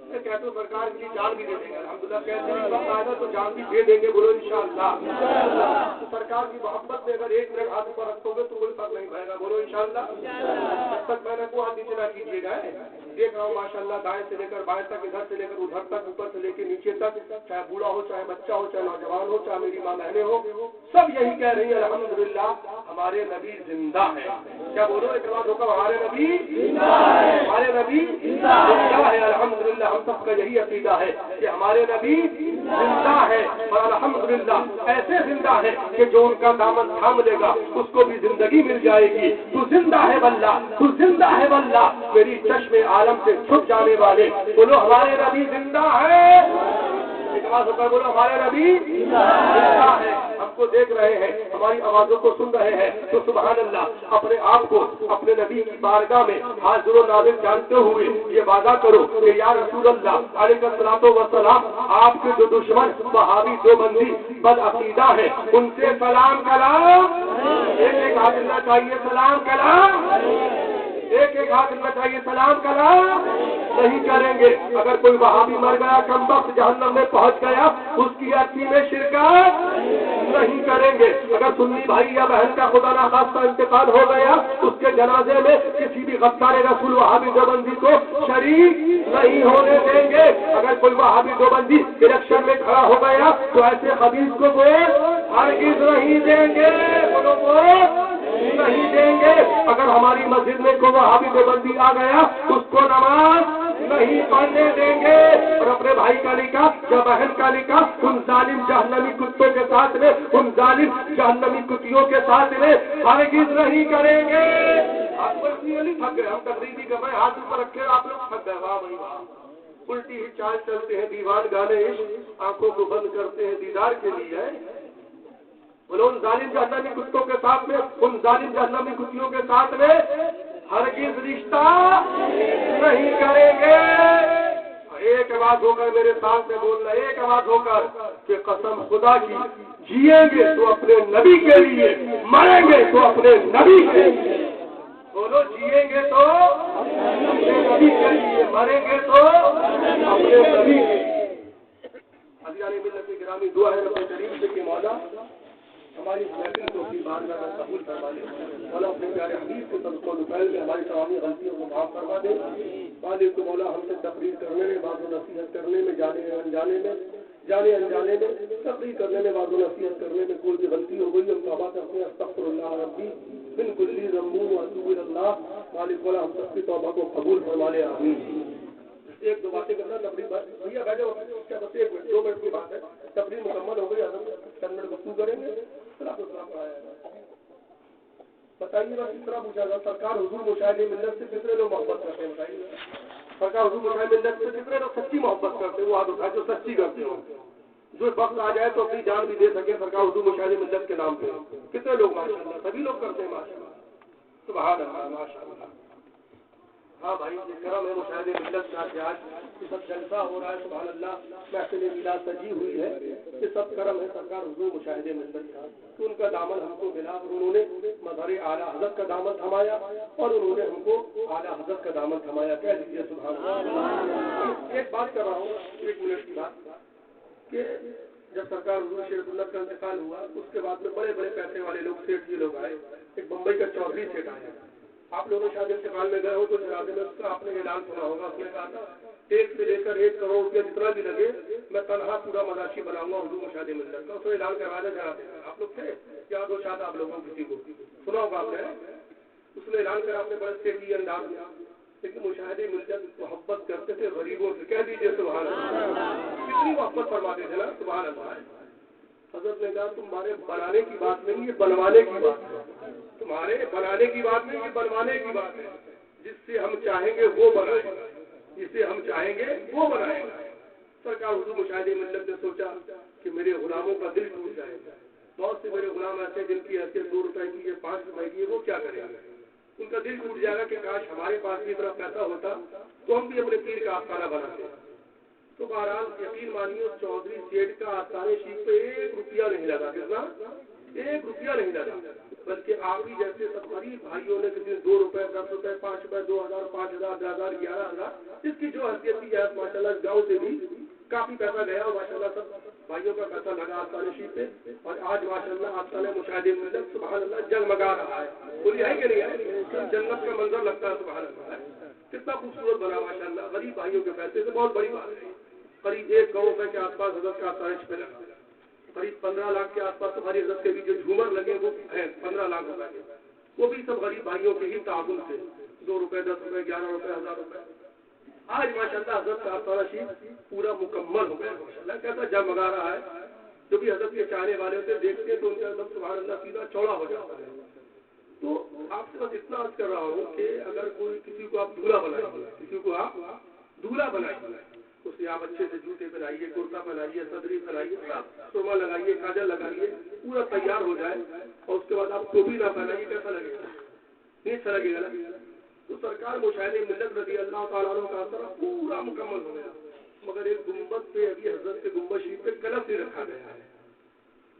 [SPEAKER 1] میں کہتا ہوں سرکار کی جان بھی دے دیں گے، الحمدللہ کہتے ہیں وقت آئے گا تو جان بھی دے دیں گے، بولو انشاءاللہ۔ تو سرکار کی محبت میں اگر ایک منٹ ہاتھ اوپر رکھو گے تو کوئی فرق نہیں پڑے گا، بولو انشاءاللہ۔ جب تک میں نے کو ہاتھ نیچے نہ کیجیے گا، دیکھ رہا ہوں ماشاءاللہ دائیں سے لے کر بائیں تک، ادھر سے لے کر ادھر تک، اوپر سے لے کے نیچے تک، چاہے بوڑھا ہو چاہے بچہ ہو چاہے نوجوان ہو چاہے میری ماں بہنیں ہو، سب یہی کہہ رہی ہے الحمدللہ ہمارے نبی زندہ ہے۔ کیا بولو ایک بات ہوگا، ہمارے نبی زندہ ہے، ہمارے نبی زندہ ہے، الحمدللہ۔ ہم سب کا یہی عقیدہ ہے کہ ہمارے نبی زندہ ہے، اور الحمدللہ ایسے زندہ ہے کہ جو ان کا دامن تھام لے گا اس کو بھی زندگی مل جائے گی۔ تو زندہ ہے واللہ، تو زندہ ہے واللہ، میری چشم عالم سے چھپ جانے والے، بولو ہمارے نبی زندہ ہے۔ بولو ہمارے نبی زندہ ہے۔ ہم کو دیکھ رہے ہیں، ہماری آوازوں کو سن رہے ہیں، تو سبحان اللہ اپنے آپ کو اپنے نبی کی بارگاہ میں حاضر و ناظر جانتے ہوئے یہ وعدہ کرو کہ یا رسول اللہ علیہ الصلوۃ والسلام، آپ کے جو دشمن وہابی دیوبندی بدعقیدہ ہیں ان سے سلام کلام، ایک ایک ہاتھ ملنا چاہیے، سلام کلام، ایک ایک ہاتھ ملنا چاہیے، سلام کلام نہیں کریں گے۔ اگر کوئی وہابی مر گیا، کم وقت جہنم میں پہنچ گیا، اس کی عرصی میں شرکت نہیں کریں گے۔ اگر سنی بھائی یا بہن کا خدا نخواستہ انتقال ہو گیا، اس کے جنازے میں کسی بھی غدار رسول وہابی دیوبندی کو شریک نہیں ہونے دیں گے۔ اگر کوئی وہابی دیوبندی الیکشن میں کھڑا ہو گیا تو ایسے خبیث کو ووٹ ہرگز نہیں دیں گے، نہیں دیں گے۔ اگر ہماری مسجد میں کوئی وہابی دیوبندی آ گیا اس کو نماز نہیں پڑھنے دیں گے، اور اپنے بھائی کا نکاح یا بہن کا نکاح ان ظالم جہنمی کتوں کے ساتھ میں، ان ظالم جہنمی کتیوں کے ساتھ میں ہرگز نہیں کریں گے۔ آپ نہیں تھک گئے، ہم تقریبی کر رہے ہیں، ہاتھ اوپر رکھے آپ لوگ تھک گئے، واہ بھائی واہ۔ الٹی ہی چال چلتے ہیں دیوان گانے عشق، آنکھوں کو بند کرتے ہیں دیدار کے لیے۔ ان ظالم جہنمی کتوں کے ساتھ میں، ان ظالم جہنمی کتوں کے ساتھ میں ہرگز رشتہ نہیں کریں گے۔ ایک آواز ہو کر میرے ساتھ میں بولنا، ایک آواز ہو کر کہ قسم خدا کی، جیئیں گے تو اپنے نبی کے لیے، مریں گے تو اپنے نبی کے لیے۔ بولو، جیئیں گے تو اپنے نبی کے لیے، مریں گے تو اپنے نبی کے لیے۔ عزیزان ملت گرامی، دعا ہے رب کریم سے کہ مولا ہماری محفل کو اپنی بارگاہ میں قبول فرما لے، مولا اپنے پیارے حبیب کے صدقہ دوپہر میں ہماری تمام غلطیوں کو معاف فرما دے۔ مالک کو مولا ہم سے تقریر کرنے میں، بات و نصیحت کرنے میں، جانے انجانے میں تقریر کرنے میں، بات و نصیحت کرنے میں کوئی بھی غلطی ہو گئی، ہم توبہ کرتے ہیں، استغفر اللہ ربی من کل ذنب واتوب الی اللہ۔ مالک مولا ہم سب کی توبہ کو قبول فرما لے، آمین۔ ایک دو باتیں کرنا، تقریر بھیا بیٹھے کیا بس 1 منٹ 2 منٹ کی بات ہے، تقریر مکمل ہو گئی، حضرت 10 منٹ گفتگو کریں گے، پھر آپ کو سلام پڑھایا جائے گا۔ بتائیے گا کس طرح پوچھا گا، سرکار حضور مشاہدے ملت سے کتنے لوگ محبت کرتے ہیں؟ بتائیے گا سرکار حضور مشاہدے ملت سے کتنے لوگ سچی محبت کرتے ہیں؟ وہ ہاتھ اٹھائے جو سچی کرتے ہوں، جو وقت آ جائے تو اپنی جان بھی دے سکے سرکار حضور مشاہدے ملت کے نام پہ۔ کتنے لوگ؟ ماشاء اللہ سبھی لوگ کرتے ہیں، ماشاء اللہ، سبحان اللہ، ماشاء اللہ۔ ہاں بھائی، یہ کرم ہے مشاہدے ملت کا کہ آج یہ سب جلسہ ہو رہا ہے، سبحان اللہ، محفل میلاد سجی ہوئی ہے، یہ سب کرم ہے سرکار حضور مشاہدے ملت کا کہ ان کا دامن ہم کو ملا، اور انہوں نے مظہر اعلیٰ حضرت کا دامن تھمایا، اور انہوں نے ہم کو اعلیٰ حضرت کا دامن تھمایا۔ کہہ لیجیے سبحان اللہ۔ ایک بات کر رہا ہوں، 1 منٹ کی بات، کہ جب سرکار حضور شیر سنت کا انتقال ہوا، اس کے بعد میں بڑے بڑے پیسے والے لوگ، سیٹھ جی لوگ آئے۔ ایک بمبئی کا چودھری سیٹھ آیا، آپ لوگوں شاید انتقال میں گئے ہو تو جنازے میں اس کا آپ نے اعلان سنا ہوگا، اس نے کہا تھا 1 سے لے کر 1 کروڑ روپیہ جتنا بھی لگے میں تنہا پورا مداشی بناؤں گا حضور مشاہدے ملت کا۔ اس نے اعلان کروایا جنازے میں، آپ لوگ تھے کیا؟ دو شاید آپ لوگوں کسی کو سنا ہوگا آپ نے، اس نے اعلان کرا اپنے بڑے سیٹھی انداز میں، لیکن مشاہدے ملت محبت کرتے تھے غریبوں سے۔ کہہ دیجیے سبحان اللہ، کتنی محبت فرماتے تھے نا، سبحان اللہ۔ حضرت نے کہا تمہارے بنانے کی بات نہیں، یہ بنوانے کی بات ہے، تمہارے بنانے کی بات نہیں، یہ بنوانے کی بات ہے۔ جس سے ہم چاہیں گے وہ بنائیں گے، جسے ہم چاہیں گے وہ بنائیں گے۔ سرکار حضور مشاہدے ملت نے سوچا کہ میرے غلاموں کا دل ٹوٹ جائے گا، بہت سے میرے غلام ایسے جن کی حیثیت 2 روپے کی ہے، 5 روپے کی ہے، وہ کیا کریں گے؟ ان کا دل ٹوٹ جائے گا کہ کاش ہمارے پاس بھی اتنا پیسہ ہوتا تو ہم بھی اپنے پیر کا آستانہ بناتے۔ تو بہرحال یقین مانیے چودھری سیٹھ کا آستانے شریف پہ 1 روپیہ نہیں لگا، کتنا؟ 1 روپیہ نہیں لگا، بلکہ آپ ہی جیسے سب غریب بھائیوں نے کسی 2 روپے 10 روپے 5 روپے 2000 5000 10,000 11,000 جس کی جو حیثیت کی جائے ماشاء اللہ، گاؤں سے بھی کافی پیسہ گیا اور ماشاء اللہ سب بھائیوں کا پیسہ لگا آستانے شریف پہ، اور آج ماشاء اللہ آستانے مشاہدے ملت سبحان اللہ جگمگا رہا ہے۔ بولی ہے کہ نہیں ہے؟ جنت کا منظر لگتا ہے، سبحان اللہ، کتنا خوبصورت بنا ماشاء اللہ، غریب بھائیوں کے پیسے سے، بہت بڑی بات ہے۔ قریب 1 کروڑ روپے کے آس پاس حضرت کا آستانے پہ لگا، قریب 15 لاکھ کے آس پاس تمہاری حضرت کے بھی جو جھومر لگے وہ ہیں 15 لاکھ روپے کے، وہ بھی سب غریب بھائیوں کے ہی تعاون سے، 2 روپے 10 روپے 11 روپے 1000 روپے۔ آج ماشاءاللہ حضرت کا آستانہ شریف پورا مکمل ہو گیا، ماشاءاللہ کیسا جگمگا رہا ہے۔ جو بھی حضرت کے چاہنے والے ہوتے دیکھتے ہیں تو ان کا سب سبحان اللہ سیدھا چوڑا ہو جاتا ہے۔ تو آپ سے بس اتنا عرض کر رہا ہوں کہ اگر کوئی کسی کو آپ دولہا بنائیں، کسی کو آپ دولہا بنائیں، اسے آپ اچھے سے جوتے پہنائیے، کرتا پہنائیے، صدری پہنائیے، سرما لگائیے، کاجل لگائیے، پورا تیار ہو جائے اور اس کے بعد آپ ٹوپی نہ پہنائیے، کیسا لگے گا؟ نہیں اچھا لگے گا نا۔ تو سرکار مشاہدے ملت رضی اللہ تعالیٰ عنہ کا اثر پورا مکمل ہو گیا، مگر ایک گنبد پہ ابھی حضرت کے گنبد شریف پہ کلش نہیں رکھا گیا ہے۔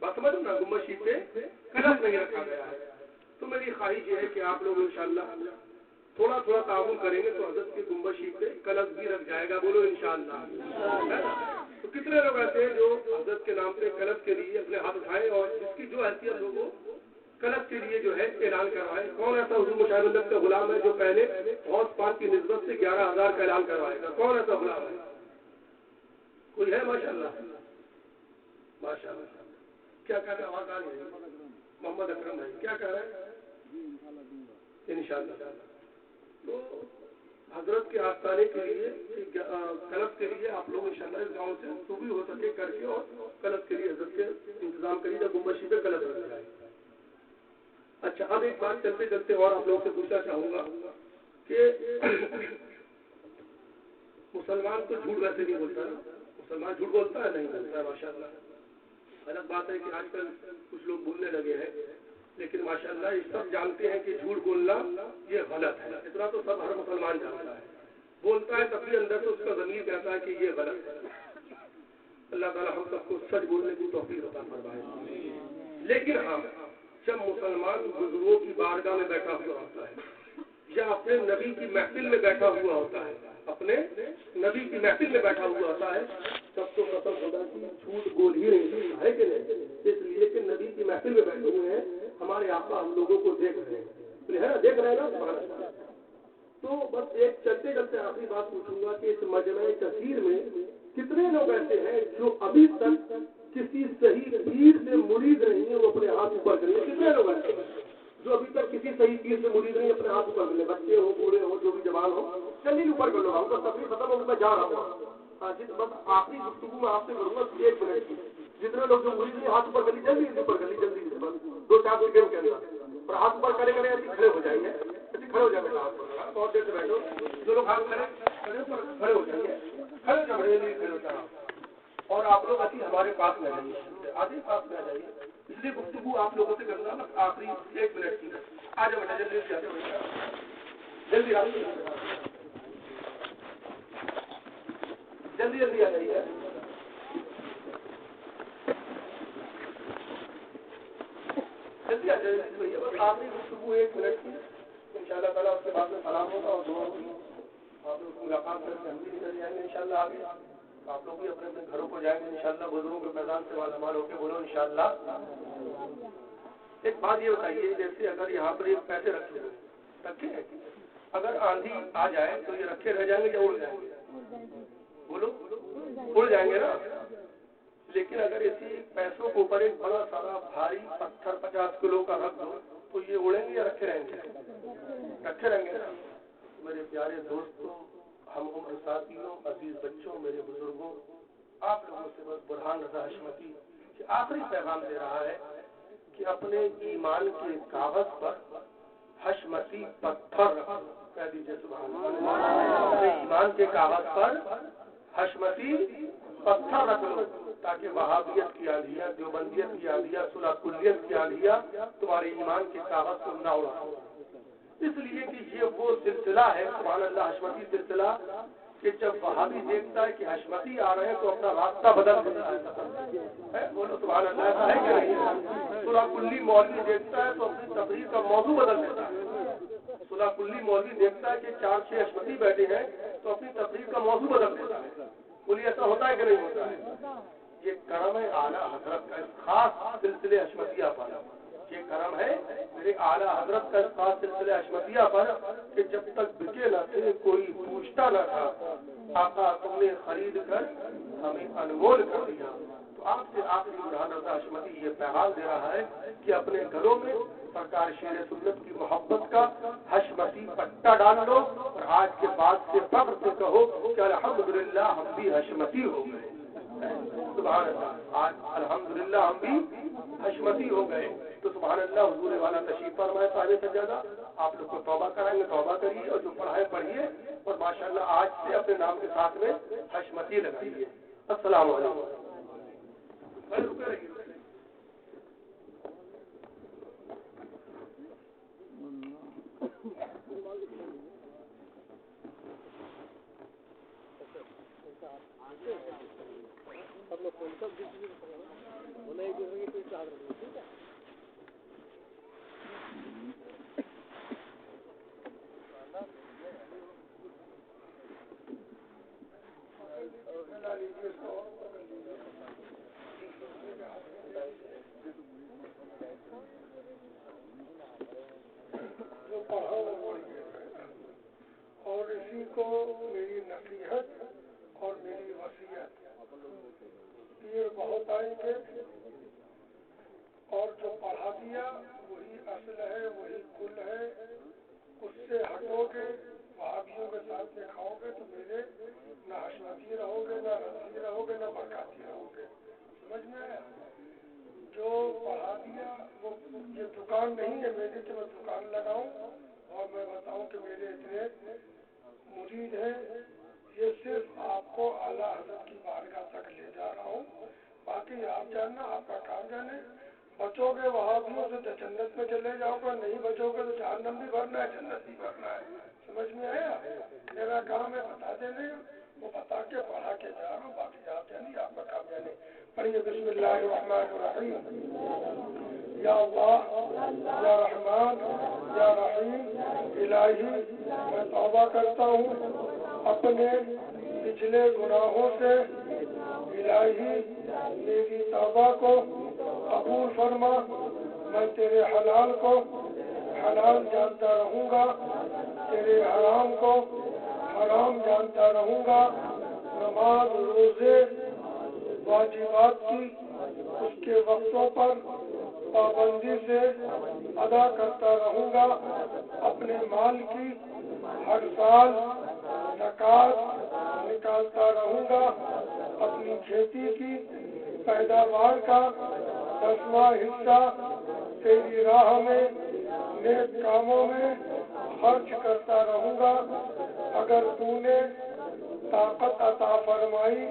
[SPEAKER 1] بات سمجھ نا، گنبد شریف پہ کلش نہیں رکھا گیا ہے۔ تو میری خواہش یہ ہے کہ آپ لوگ انشاءاللہ تھوڑا تھوڑا تعاون کریں گے تو حضرت کے گنبد شریف پہ کلش بھی رکھ جائے گا، بولو انشاءاللہ۔ تو کتنے لوگ ایسے ہیں جو حضرت کے نام پہ کلش کے لیے اپنے ہاتھ اٹھائیں اور جس کی جو حیثیت ہو وہ کلش کے لیے جو ہے اعلان کروائے؟ کون ایسا حضور مشاہدہ ملت کا غلام ہے جو پہلے غوث پاک کی نسبت سے 11,000 کا اعلان کروائے گا؟ کون ایسا غلام ہے؟ کوئی ہے؟ ماشاءاللہ ماشاءاللہ۔ کیا کہہ رہے ہیں؟ آواز آ رہی ہے؟ محمد اکرم بھائی کیا کہہ رہے ہیں؟ انشاءاللہ۔ تو حضرت کے آستانے کے لیے کلش کے لیے آپ لوگ انشاءاللہ اس گاؤں سے تو بھی ہو سکے کر کے اور کلش کے لیے حضرت کے انتظام کریے جب گنبد شریف پہ کلش رکھ جائے۔ اچھا، اب ایک بات چلتے چلتے اور آپ لوگوں سے پوچھنا چاہوں گا کہ مسلمان تو جھوٹ ویسے نہیں بولتا نا، مسلمان جھوٹ بولتا ہے؟ نہیں بولتا ہے، ماشاءاللہ۔ الگ بات ہے کہ آج کل کچھ لوگ بھولنے لگے ہیں، لیکن ماشاءاللہ یہ سب جانتے ہیں کہ جھوٹ بولنا یہ غلط ہے. اتنا تو سب ہر مسلمان جانتا ہے. بولتا ہے تب بھی اندر سے اس کا ضمیر کہتا ہے کہ یہ غلط ہے. اللہ تعالیٰ ہم سب کو سچ بولنے کی توفیق عطا فرمائے. لیکن ہاں، جب مسلمان بزرگوں کی بارگاہ میں بیٹھا ہوا ہوتا ہے یا اپنے نبی کی محفل میں بیٹھا ہوا ہوتا ہے، اپنے نبی کی محفل میں بیٹھا ہوا ہوتا ہے، تب تو قسم خدا کی جھوٹ بول ہی نہیں سکتا ہے کہ نہیں. اس لیے کہ نبی کی محفل میں بیٹھے ہوئے ہیں، ہمارے آقا ہم لوگوں کو دیکھ رہے ہیں، دیکھ رہے ہیں نا سبحان اللہ. تو بس ایک چلتے چلتے آخری بات پوچھوں گا کہ اس مجمع کثیر میں کتنے لوگ ایسے ہیں جو ابھی تک کسی صحیح پیر سے مرید نہیں ہے، وہ اپنے ہاتھ اوپر کریں. کتنے لوگ ایسے ہیں جو ابھی تک کسی صحیح پیر سے مرید نہیں، اپنے ہاتھ اوپر کریں. بچے ہو، بوڑھے ہو، جو بھی جوان ہو، چلیے اوپر کر لو. ہم تو تقریر ختم ہو گئی، میں جا رہا ہوں. ہاں جی، بس آخری گفتگو میں آپ سے کروں گا 1 منٹ کی. جتنے لوگ جو مرید نہیں ہاتھ اوپر کر لی، جلدی اوپر کر لی، جلدی سے بس 2-4 سیکنڈ کے اندر. اور ہاتھ اوپر کرے ایسے کھڑے ہو جائیں گے، ایسے کھڑے ہو جائیں گے. بہت دیر سے بیٹھو، جو لوگ ہاتھ کھڑے ہو جائیں گے، کھڑے ہو جائیں. اور آپ لوگ ابھی ہمارے پاس میں جائیے، آدھے پاس میں آ جائیے. اس لیے گفتگو آپ لوگوں سے کروں گا بس آخری 1 منٹ کی. آ جاؤ بیٹا، جلدی جلدی جلدی جلدی جلدی آ جائیے. جلدی آ جائیے بھیا، بس آخری گفتگو 1 منٹ کی. ان شاء اللہ تعالیٰ اس کے بعد میں سلام ہوگا اور دعا ہوگی. آپ لوگ کو ملاقات کر کے ہم بھی نکل جائیں گے ان شاء اللہ. آگے آپ لوگ بھی اپنے اپنے گھروں کو جائیں گے ان شاء اللہ. بزرگوں کے میدان سے مال ہو کے بولو ان شاء اللہ. ایک بات یہ بتائیے، جیسے اگر یہاں پر ایک پیسے رکھے ہیں، اگر آندھی آ جائے تو یہ رکھے رہ جائیں گے یا اڑ جائیں گے؟ بولو، اڑ جائیں گے نا. لیکن اگر اسی پیسوں کے اوپر ایک بڑا سارا بھاری پتھر 50 کلو کا رکھ دو تو یہ اڑیں گے یا رکھے رہیں گے؟ رکھے رہیں گے نا. میرے پیارے دوستوں، ہم عمر ساتھیوں، عزیز بچوں، میرے بزرگوں، آپ لوگوں سے بس برہان رضا حشمتی کہ آخری پیغام دے رہا ہے کہ اپنے ایمان کے کاغذ پر حشمتی پتھر رکھو. کہہ دیجیے سبحان اللہ. اپنے ایمان کے کاغذ پر حشمتی پتھر رکھ لو تاکہ وہابیت کی آندھیاں، دیوبندیت کی آندھیاں، صلح کلیت کی آندھیاں تمہارے ایمان کے کاغذ کو نہ اڑا. اس لیے کہ یہ وہ سلسلہ ہے سبحان اللہ، حشمتی سلسلہ، کہ جب وہابی دیکھتا ہے کہ حشمتی آ رہے ہیں تو اپنا راستہ بدل دیتا ہے. بولو سبحان اللہ. ایسا ہے کہ نہیں؟ صلح کلی مولوی دیکھتا ہے تو اپنی تقریر کا موضوع بدل دیتا ہے. صلح کلی مولوی دیکھتا ہے کہ 4-6 حشمتی بیٹھے ہیں تو اپنی تقریر کا موضوع بدل دیتا ہے. بولیے ایسا ہوتا ہے کہ نہیں ہوتا ہے؟ یہ کرم ہے اعلیٰ حضرت کا، خاص سلسلے حشمتیہ پر. یہ کرم ہے میرے اعلیٰ حضرت کا خاص سلسلے حشمتیہ پر کہ جب تک بکے نہ تھے کوئی پوچھتا نہ تھا، آقا تم نے خرید کر ہمیں انمول کر دیا. تو آپ سے آخری برہان رضا حشمتی یہ پیغام دے رہا ہے کہ اپنے گھروں میں سرکار شیر سنت کی محبت کا حشمتی پٹا ڈال لو اور آج کے بعد سے فخر سے کہو کہ الحمدللہ ہم بھی حشمتی ہو گئے. سبحان اللہ. آج الحمدللہ ہم بھی حشمتی ہو گئے. تو سبحان اللہ، حضور والا تشریف فرمائے صاحب سجادہ. آپ لوگ کو توبہ کرائیں گے، توبہ کریے اور جو پڑھائے پڑھیے اور ماشاءاللہ آج سے اپنے نام کے ساتھ میں حشمتی لگائیے. السلام علیکم. سب لوگ بولے ایک دوسرے کی کوئی چاہ رہے. ٹھیک ہے. جو پڑھا وہ پڑھیے اور اسی کو میری نصیحت اور میری وصیت، یہ بہت آئیں گے اور جو پڑھا دیا وہی اصل ہے، وہی کل ہے. اس سے ہٹو گے، وہابیوں کے ساتھ میں کھاؤ گے تو میرے نہ حشمتی رہو گے، نہ رضی رہو گے، نہ برکاتی رہو گے. سمجھ میں آیا؟ جو پڑھا دیا وہ یہ دکان نہیں ہے میری کہ میں دکان لگاؤں اور میں بتاؤں کہ میرے اتنے مرید ہیں. یہ صرف آپ کو اعلیٰ حضرت کی بارگاہ تک لے جا رہا ہوں باقی آپ جاننا، آپ کا کام جانے. بچو گے وہابیوں سے تو جنت میں چلے جاؤ گے، نہیں بچو گے تو جہنم بھی بھرنا ہے، جنت بھی بھرنا ہے. سمجھ میں آیا؟ میرا کام ہے بتا دینے، وہ بتا کے پڑھا کے جا رہا ہوں. باقی آپ جانے، آپ کا کام جانے. پڑھیے بسم اللہ الرحمن الرحیم. یا اللہ، یا رحمان، یا رحیم. الہی میں توبہ کرتا ہوں اپنے پچھلے گناہوں سے. الہی میری توبہ کو قبول فرما. میں تیرے حلال کو حلال جانتا رہوں گا، تیرے حرام کو حرام جانتا رہوں گا. نماز روزے واجبات کی اس کے وقتوں پر پابندی سے ادا کرتا رہوں گا. اپنے مال کی ہر سال زکوٰۃ نکالتا رہوں گا. اپنی کھیتی کی پیداوار کا 10واں حصہ تیری راہ میں نیک کاموں میں خرچ کرتا رہوں گا. اگر تو نے طاقت عطا فرمائی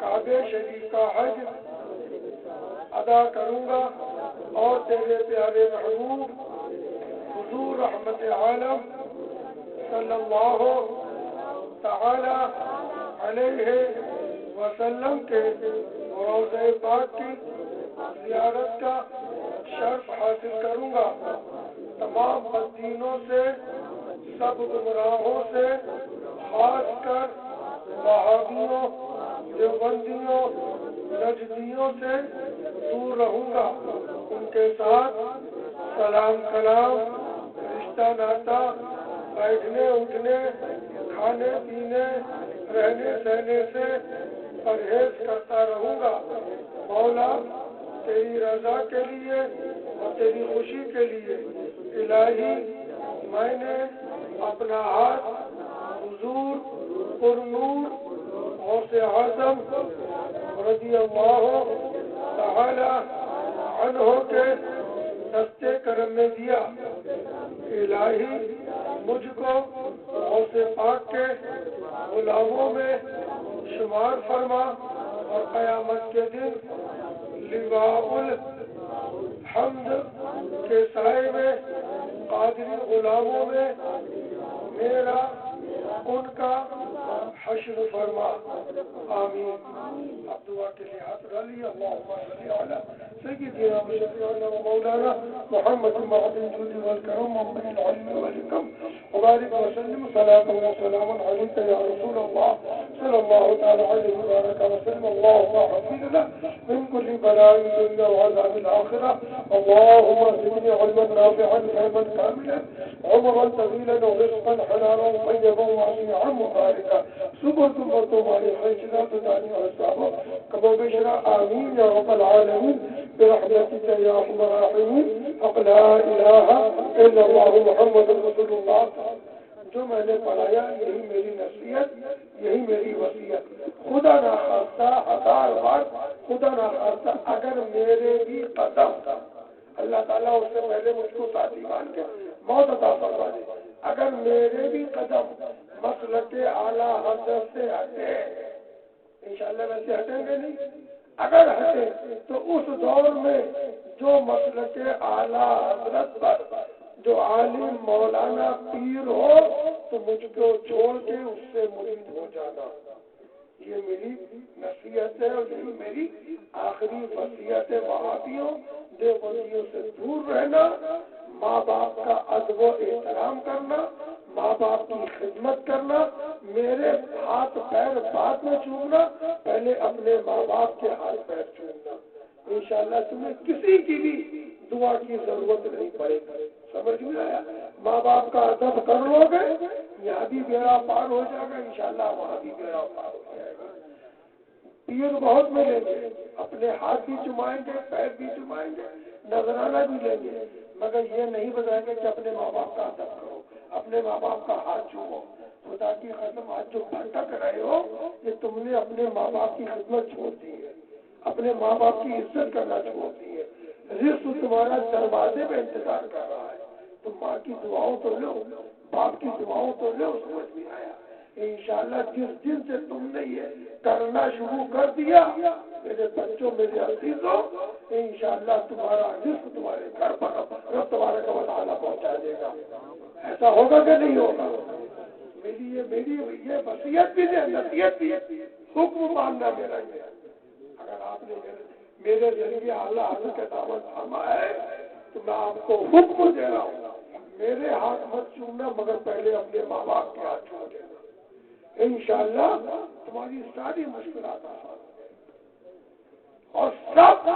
[SPEAKER 1] کعبہ شریف کا حج ادا کروں گا اور تیرے پیارے محبوب حضور رحمت عالم صلی اللہ تعالی علیہ وسلم کے روضہ پاک کی زیارت کا شرف حاصل کروں گا. تمام بدینوں سے، سب گمراہوں سے، خاص کر وہابیوں، دیوبندیوں، نجدیوں سے دور رہوں گا. ان کے ساتھ سلام کلام، رشتہ ناتا، بیٹھنے اٹھنے، کھانے پینے، رہنے سہنے سے پرہیز کرتا رہوں گا. مولا تیری رضا کے لیے اور تیری خوشی کے لیے الہی میں نے اپنا ہاتھ حضور پر نور غوث اعظم رضی اللہ تعالی عنہ کے دستے کرم میں دیا. الہی مجھ کو غوث پاک کے غلاموں میں شمار فرما اور قیامت کے دن لواء الحمد کے سائے میں قادری غلاموں میں میرا ان کا حشر فرما. آمین. اب دعا کے لیے ہاتھ ڈالیے. اللہم صلی علی سیدنا و شفیعنا و مولانا محمد معد الجود والکرم ومن العلم والحکم وبارک وسلم صلاة و سلام علیک یا رسول اللہ صلی اللہ تعالی علیہ وآلہ وسلم. اللہم حفظنا من كل بلاء الدنيا وعذاب الآخرة. اللهم زدني علما نافعا فهما كاملا عمرا طويلا ورزقا حلالا طيبا واسعا مباركا. صبر ثم طوبى لحيث لا تدعني حسابه كما بشرى. آمين يا رب العالمين برحمتك يا ارحم الراحمين. حق لا الہ الا اللہ محمد رسول اللہ. جو میں نے پڑھایا یہی میری نصیحت، یہی میری وصیت. خدا نہ خواستہ 1000 بار خدا نہ خواستہ اگر میرے بھی قدم، اللہ تعالیٰ اس سے پہلے مجھ کو ساتھی مان کے موت عطا فرما دے، اگر میرے بھی قدم مسلک اعلیٰ حضرت سے ہٹے، انشاءاللہ ویسے ہٹیں گے نہیں، اگر ہٹے تو اس دور میں جو مسلک اعلیٰ حضرت پر جو عالم مولانا پیر ہو تو مجھ کو چھوڑ کے اس سے مرید ہو جانا. یہ میری نصیحت ہے اور یہی میری آخری وصیت ہے. وہابیوں دیوبندیوں سے دور رہنا، ماں باپ کا ادب و احترام کرنا، ماں باپ کی خدمت کرنا، میرے ہاتھ پیر بعد میں چومنا، پہلے اپنے ماں باپ کے ہاتھ پیر چومنا. انشاءاللہ تمہیں کسی کی بھی دعا کی ضرورت نہیں پڑے گی. سمجھ میں آیا؟ ماں باپ کا ادب کر لو گے، یہاں بھی بیڑا پار ہو جائے گا، انشاءاللہ وہاں بھی بیڑا پار ہو جائے گا. پیر بہت ملیں گے، اپنے ہاتھ بھی چمائیں گے، پیر بھی چمائیں گے، نذرانہ بھی لیں گے، مگر یہ نہیں بتائیں گے کہ اپنے ماں باپ کا ادب کرو، اپنے ماں باپ کا ہاتھ چومو. خدا کی قسم آج جو بھٹک رہے ہو کہ تم نے اپنے ماں باپ کی خدمت چھوڑ دی ہے، اپنے ماں باپ کی عزت کرنا چھوڑ دی ہے. رزق تمہارا دروازے پہ انتظار کر رہا ہے. تم ماں کی دعاؤں تو لو، باپ کی دعاؤں تو لو. سمجھ میں آیا؟ انشاءاللہ جس دن سے تم نے یہ کرنا شروع کر دیا میرے بچوں میرے عزیزوں، انشاءاللہ تمہارا رزق تمہارے گھر پر رب تبارک و تعالیٰ پہنچا دے گا۔ ایسا ہوگا کہ نہیں ہوگا؟ میری یہ وصیت بھی ہے، نصیحت بھی ہے، حکم ماننا میرا یہ ہے۔ اگر آپ نے میرے ذریعے اعلیٰ حضرت کا دعوت فرما ہے تو میں آپ کو حکم دے رہا ہوں، میرے ہاتھ مت چومنا مگر پہلے اپنے ماں باپ کے ہاتھ چوم دینا۔ انشاءاللہ تمہاری ساری مشکلات آسان اور سب،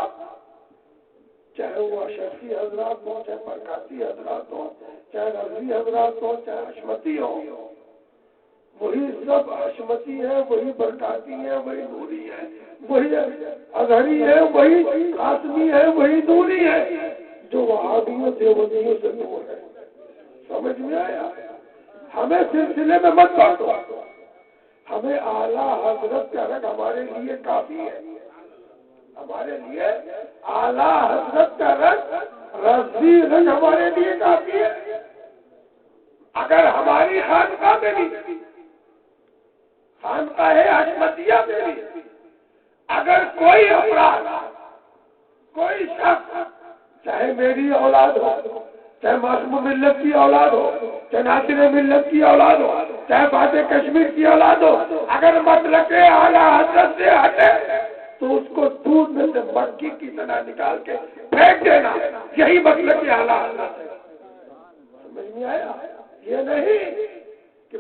[SPEAKER 1] چاہے وہ اشرفی حضرات ہو، چاہے برکاتی حضرات ہو، چاہے رضوی حضرات ہو، چاہے حشمتی ہو، وہی سب حشمتی ہے، وہی برکاتی ہے، وہی نوری ہے، وہی اظہری ہے، وہی قاسمی ہے، وہی نوری ہے جو وہابیوں دیوبندیوں سے دور ہے۔ سمجھ میں آیا؟ ہمیں سلسلے میں مت بانٹو، ہمیں اعلیٰ حضرت کا رنگ ہمارے لیے کافی ہے، ہمارے لیے اعلیٰ حضرت کا رنگ رضوی رنگ ہمارے لیے کافی ہے۔ اگر ہماری خانقاہ میں بھی، خانقاہ حشمتیہ میں بھی، اگر کوئی افراد، کوئی شخص، چاہے میری اولاد ہو، چاہے معصوم ملت کی اولاد ہو، چاہے ناصر ملت کی اولاد ہو، چاہے فاتح کشمیر کی اولاد ہو، اگر مسلک اعلیٰ حضرت سے ہٹے تو اس کو دودھ میں سے مکھی کی طرح نکال کے پھینک دینا، یہی مسلک اعلیٰ حضرت ہے۔ سمجھ میں آیا؟ یہ نہیں کہ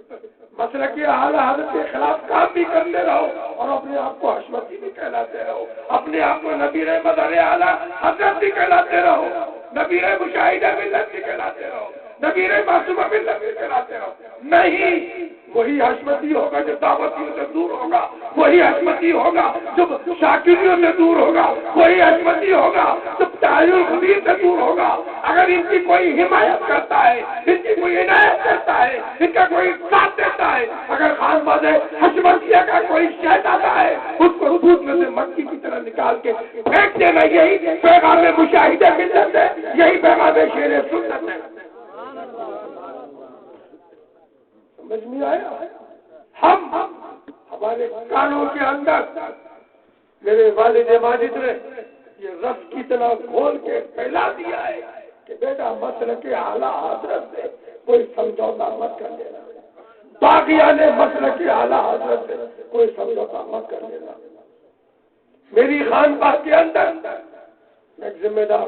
[SPEAKER 1] مسلک اعلیٰ حضرت کے خلاف کام بھی کرتے رہو اور اپنے آپ کو حشمتی بھی کہلاتے رہو، اپنے آپ کو نبی مظہر اعلیٰ حضرت بھی کہلاتے رہو، نبی مشاہدہ ملت بھی کہلاتے رہو، نبی معصوم ملت بھی کہلاتے رہو۔ نہیں، وہی حشمتی ہوگا جو دعوتیوں سے دور ہوگا، وہی حشمتی ہوگا جو شاکریوں سے دور ہوگا، وہی حشمتی ہوگا جو تعین خدیر سے دور ہوگا۔ اگر ان کی کوئی حمایت کرتا ہے، ان کی کوئی عنایت کرتا ہے، ان کا کوئی ساتھ دیتا ہے، اگر خان باز حشمتیہ کا کوئی شہد آتا ہے اس کو دودھ میں سے مکھی کی طرح نکال کے پھینک دینا، یہی پیغام مشاہدہ ملت ہے، یہی پیغام شیر سنت ہے۔ سمجھ میں آیا؟ ہمارے کانوں کے اندر میرے والد ماجد نے یہ رس کی طرح کھول کے پھیلا دیا ہے کہ بیٹا مسلک اعلیٰ حضرت سے کوئی سمجھوتا مت کر لینا، باقیان مسلک اعلیٰ حضرت سے کوئی سمجھوتا مت کر لینا۔ میری خانقاہ کے اندر ایک ذمہ دار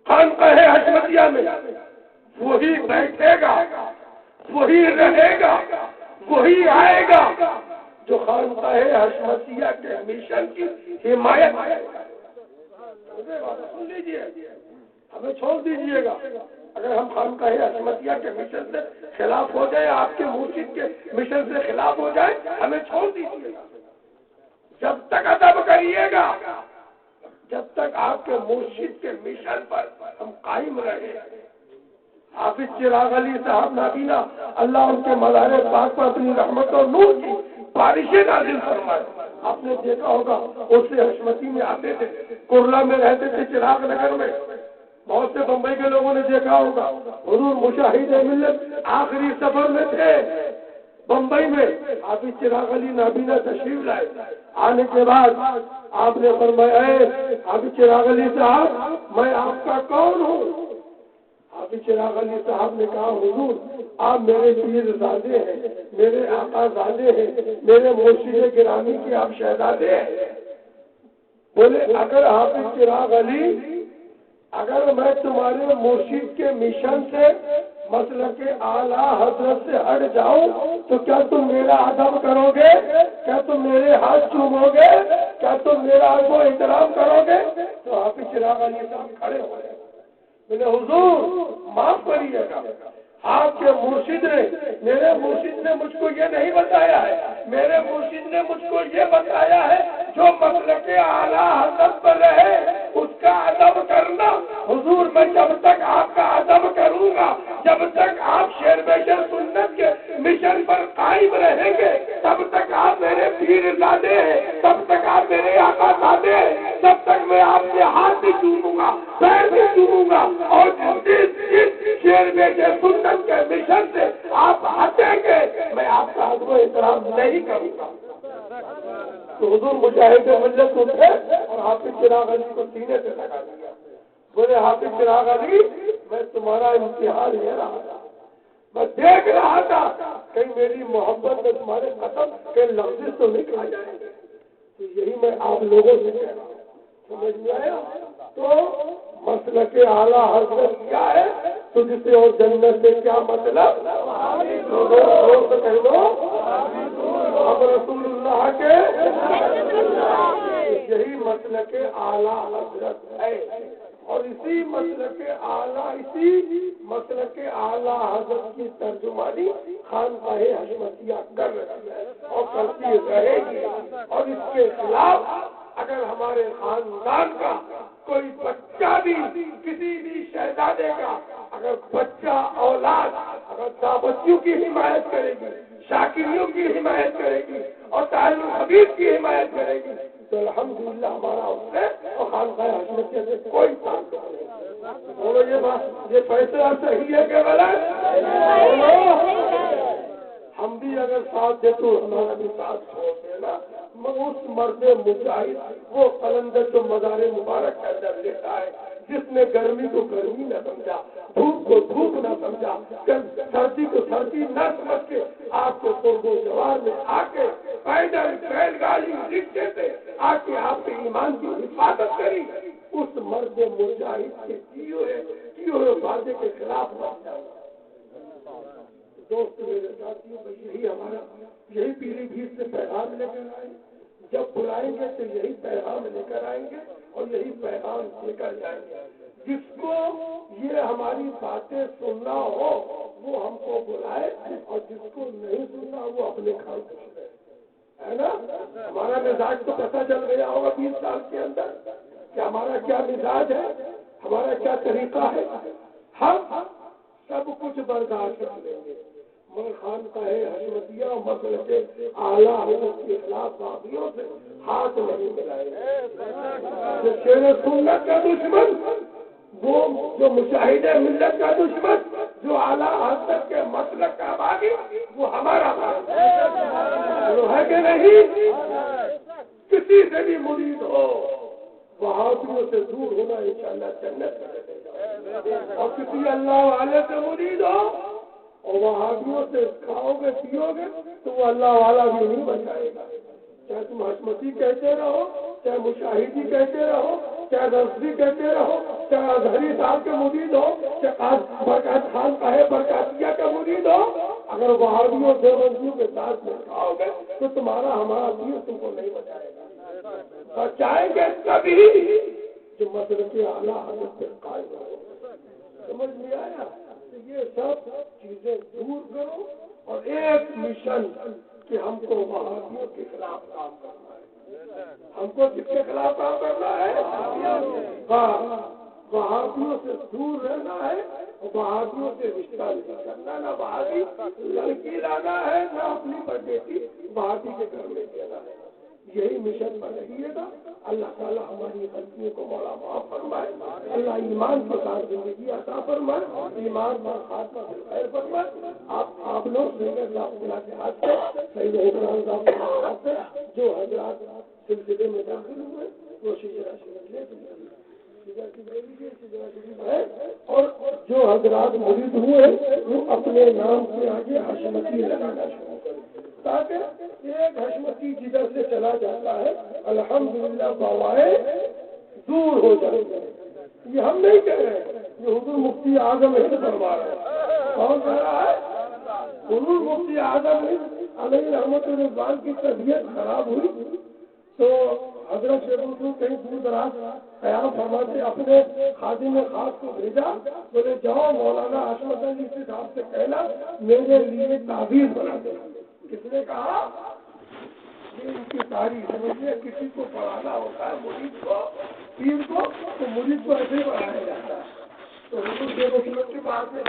[SPEAKER 1] خانقاہ حشمتیہ میں وہی بیٹھے گا، وہی رہے گا، وہی آئے گا جو خانقاہ حشمتیہ کے مشن کی حمایت کرے گا۔ سن لیجیے، ہمیں چھوڑ دیجیے گا اگر ہم خانقاہ حشمتیہ کے مشن سے خلاف ہو جائے، آپ کے مرشد کے مشن سے خلاف ہو جائے، ہمیں چھوڑ دیجیے گا۔ جب تک ادب کریے گا، جب تک آپ کے مرشد کے مشن پر ہم قائم رہیں۔ حافظ چراغ علی صاحب نابینا، اللہ ان کے مزار پاک پر اپنی رحمت اور نور کی بارشیں نازل فرمائے۔ آپ نے دیکھا ہوگا اس سے حشمتی میں آتے تھے، کرلا میں رہتے تھے، چراغ نگر میں، بہت سے بمبئی کے لوگوں نے دیکھا ہوگا۔ حضور مشاہد ملت آخری سفر میں تھے بمبئی میں، حافظ چراغ علی نابینا تشریف لائے۔ آنے کے بعد آپ نے فرمایا، اے حافظ چراغ علی صاحب میں آپ کا کون ہوں؟ حافظ چراغ علی صاحب نے کہا، حضور آپ میرے پیر زادے ہیں، میرے آقا زادے ہیں، میرے مرشد گرامی کے آپ شہزادے ہیں۔ بولے اگر حافظ چراغ علی، اگر میں تمہارے مرشد کے مشن سے مسلک اعلیٰ حضرت سے ہٹ جاؤں تو کیا تم میرا ادب کرو گے؟ کیا تم میرے ہاتھ چومو گے؟ کیا تم میرا کو احترام کرو گے؟ تو حافظ چراغ علی صاحب کھڑے ہو گئے، میرے حضور معاف کریے گا، آپ کے مرشد نے، میرے مرشد نے مجھ کو یہ نہیں بتایا ہے، میرے مرشد نے مجھ کو یہ بتایا ہے جو مسلک اعلیٰ حضرت پر رہے اس کا ادب کرنا۔ حضور میں جب تک آپ کا ادب کروں گا، جب تک آپ شیر بشر سنت کے مشن پر قائم رہیں گے، تب تک آپ میرے پیر زادے ہیں، تب تک آپ میرے آقا زادے ہیں، تب تک میں آپ کے ہاتھ بھی چوموں گا، پیر بھی چوموں گا، اور جس شیر بشر سنت کے مشن سے آپ ہٹیں گے میں کو احترام نہیں کروں گا۔ تو حضور مجاہد ملت اٹھے اور حافظ چراغ علی کو سینے سے لگا دیا، بولے حافظ چراغ علی میں تمہارا امتحان لے رہا تھا، میں دیکھ رہا تھا کہیں میری محبت میں تمہارے قدم کے لفظ تو نہیں کھا جائیں گے، تو یہی میں آپ لوگوں سے کہہ رہا ہوں، سمجھ میں آیا؟ تو مسلک اعلیٰ حضرت کیا ہے تجھ سے اور جنت سے کیا مطلب؟ کہہ دو اب رسول اللہ کے، یہی مسلک اعلیٰ حضرت ہے، اور اسی مسلک اعلیٰ حضرت کی ترجمانی خانقاہ حشمتیہ کر رہی ہے اور کرتی رہے گی، اور اس کے خلاف اگر ہمارے خاندان کا کوئی بچہ بھی، کسی بھی شہزادے کا اگر بچہ اولاد اگر دعوتیوں کی حمایت کرے گی، شاکریوں کی حمایت کرے گی اور تعلیم حبیب کی حمایت کرے گی تو الحمدللہ ہمارا اس سے اور خانقاہ حشمتیہ سے کوئی تعلق نہیں۔ بولو یہ بات، یہ فیصلہ صحیح ہے کہ غلط؟ ہم بھی اگر ساتھ دے تو ہمارا بھی ساتھ چھوڑ دینا، اس مرد مجاہد وہ قلندر جو مزار مبارک کا در لیتا ہے، جس نے گرمی کو گرمی نہ سمجھا، دھوپ کو دھوپ نہ سمجھا، سردی کو سردی نہ سمجھ کے آپ کے قرب و جوار میں آ کے پیدل بیل گاڑی رکشے سے آ کے آپ کے ایمان کی حفاظت کری، اس مرد مجاہد کے کیے ہوئے وعدے کے خلاف نہ جاؤ۔ دوست میرے ساتھیوں، یہی پیلی بھیت سے پیغام لے کر آئیں، جب بلائیں گے تو یہی پیغام لے کر آئیں گے اور یہی پیغام لے کر جائیں گے۔ جس کو یہ ہماری باتیں سننا ہو وہ ہم کو بلائے، اور جس کو نہیں سننا وہ اپنے گھر کو ہے نا۔ ہمارا مزاج تو پتہ چل گیا ہوگا 20 سال کے اندر کہ ہمارا کیا مزاج ہے، ہمارا کیا طریقہ ہے۔ ہم سب کچھ برداشت کر لیں گے مگر خانقاہ حشمتیہ مسلک اعلیٰ حضرت کے خلاف باغیوں سے ہاتھ نہیں ملائیں گے۔ شیر سنت کا دشمن، وہ جو مشاہد ملت کا دشمن، جو اعلیٰ حضرت کے مسلک کا باغی، وہ ہمارا باغی ہے کہ نہیں؟ کسی سے بھی مرید ہو وہابیوں سے دور ہونا انشاءاللہ جنت میں، اور کسی اللہ والے سے مرید ہو اور وہابیوں سے کھاؤ گے پیو گے تو وہ اللہ والا بھی نہیں بچائے گا۔ چاہے تم حشمتی کہتے رہو، چاہے مشاہدی کہتے رہو، چاہے رسدی کہتے رہو، چاہے اظہری صاحب کے مرید ہو، چاہے برکات خان کا ہے برکاتیہ کا مرید ہو، اگر وہابیوں دیوبندیوں کے ساتھ میں کھاؤ گے تو تمہارا ہمارا دین تم کو نہیں بچائے گا۔ بچائیں گے تبھی جو مسلک اعلیٰ حضرت پہ قائم ہو۔ سمجھ میں آیا؟ یہ سب چیزیں دور کرو اور ایک مشن کہ ہم کو وہابیوں کے خلاف کام کرنا ہے۔ ہم کو کس کے خلاف کام کرنا ہے؟ وہابیوں سے دور رہنا ہے اور وہابیوں سے رشتہ نہیں کرنا، نہ وہابی لڑکی لانا ہے نہ اپنی بیٹی وہابی کے گھر میں دینا ہے۔ یہی مشن پر رہیے گا۔ اللہ تعالیٰ ہماری غلطیوں کو مولا معاف فرمائے، اللہ ایمان کے ساتھ زندگی عطا فرمائے، ایمان پر خاتمہ خیر فرمائے۔ آپ لوگ سید صاحب کے ہاتھ سے، سید ابراہیم صاحب کے ہاتھ سے جو حضرات سلسلے میں داخل ہوئے وہ شجرا شریف ہے، اور جو حضرات مرید ہوئے وہ اپنے نام کے آگے حشمتی لگانا شروع کریں تاکہ ایک حشمتی جدھر سے چلا جاتا ہے الحمدللہ بوائے دور ہو جائے گا۔ یہ ہم نہیں کہہ رہے ہیں، یہ حضور مفتی اعظم سے فرما رہے ہیں۔ کون کہہ رہا ہے؟ حضور مفتی اعظم علیہ رحمت رضوان کی طبیعت خراب ہوئی تو حضرت شیخ کہیں دور دراز قیام فرماتے اپنے خادم خاص کو بھیجا، بولے جاؤ مولانا حشمت علی صاحب سے کہنا میرے لیے تعبیر بنا دے۔ کس نے کہا؟ یہ ان کی تاریخ سمجھیے، کسی کو پڑھانا ہوتا ہے مرید کو، پیر کو، تو مرید کو ایسے ہی پڑھایا جاتا ہے۔ تو حضور کے بات میں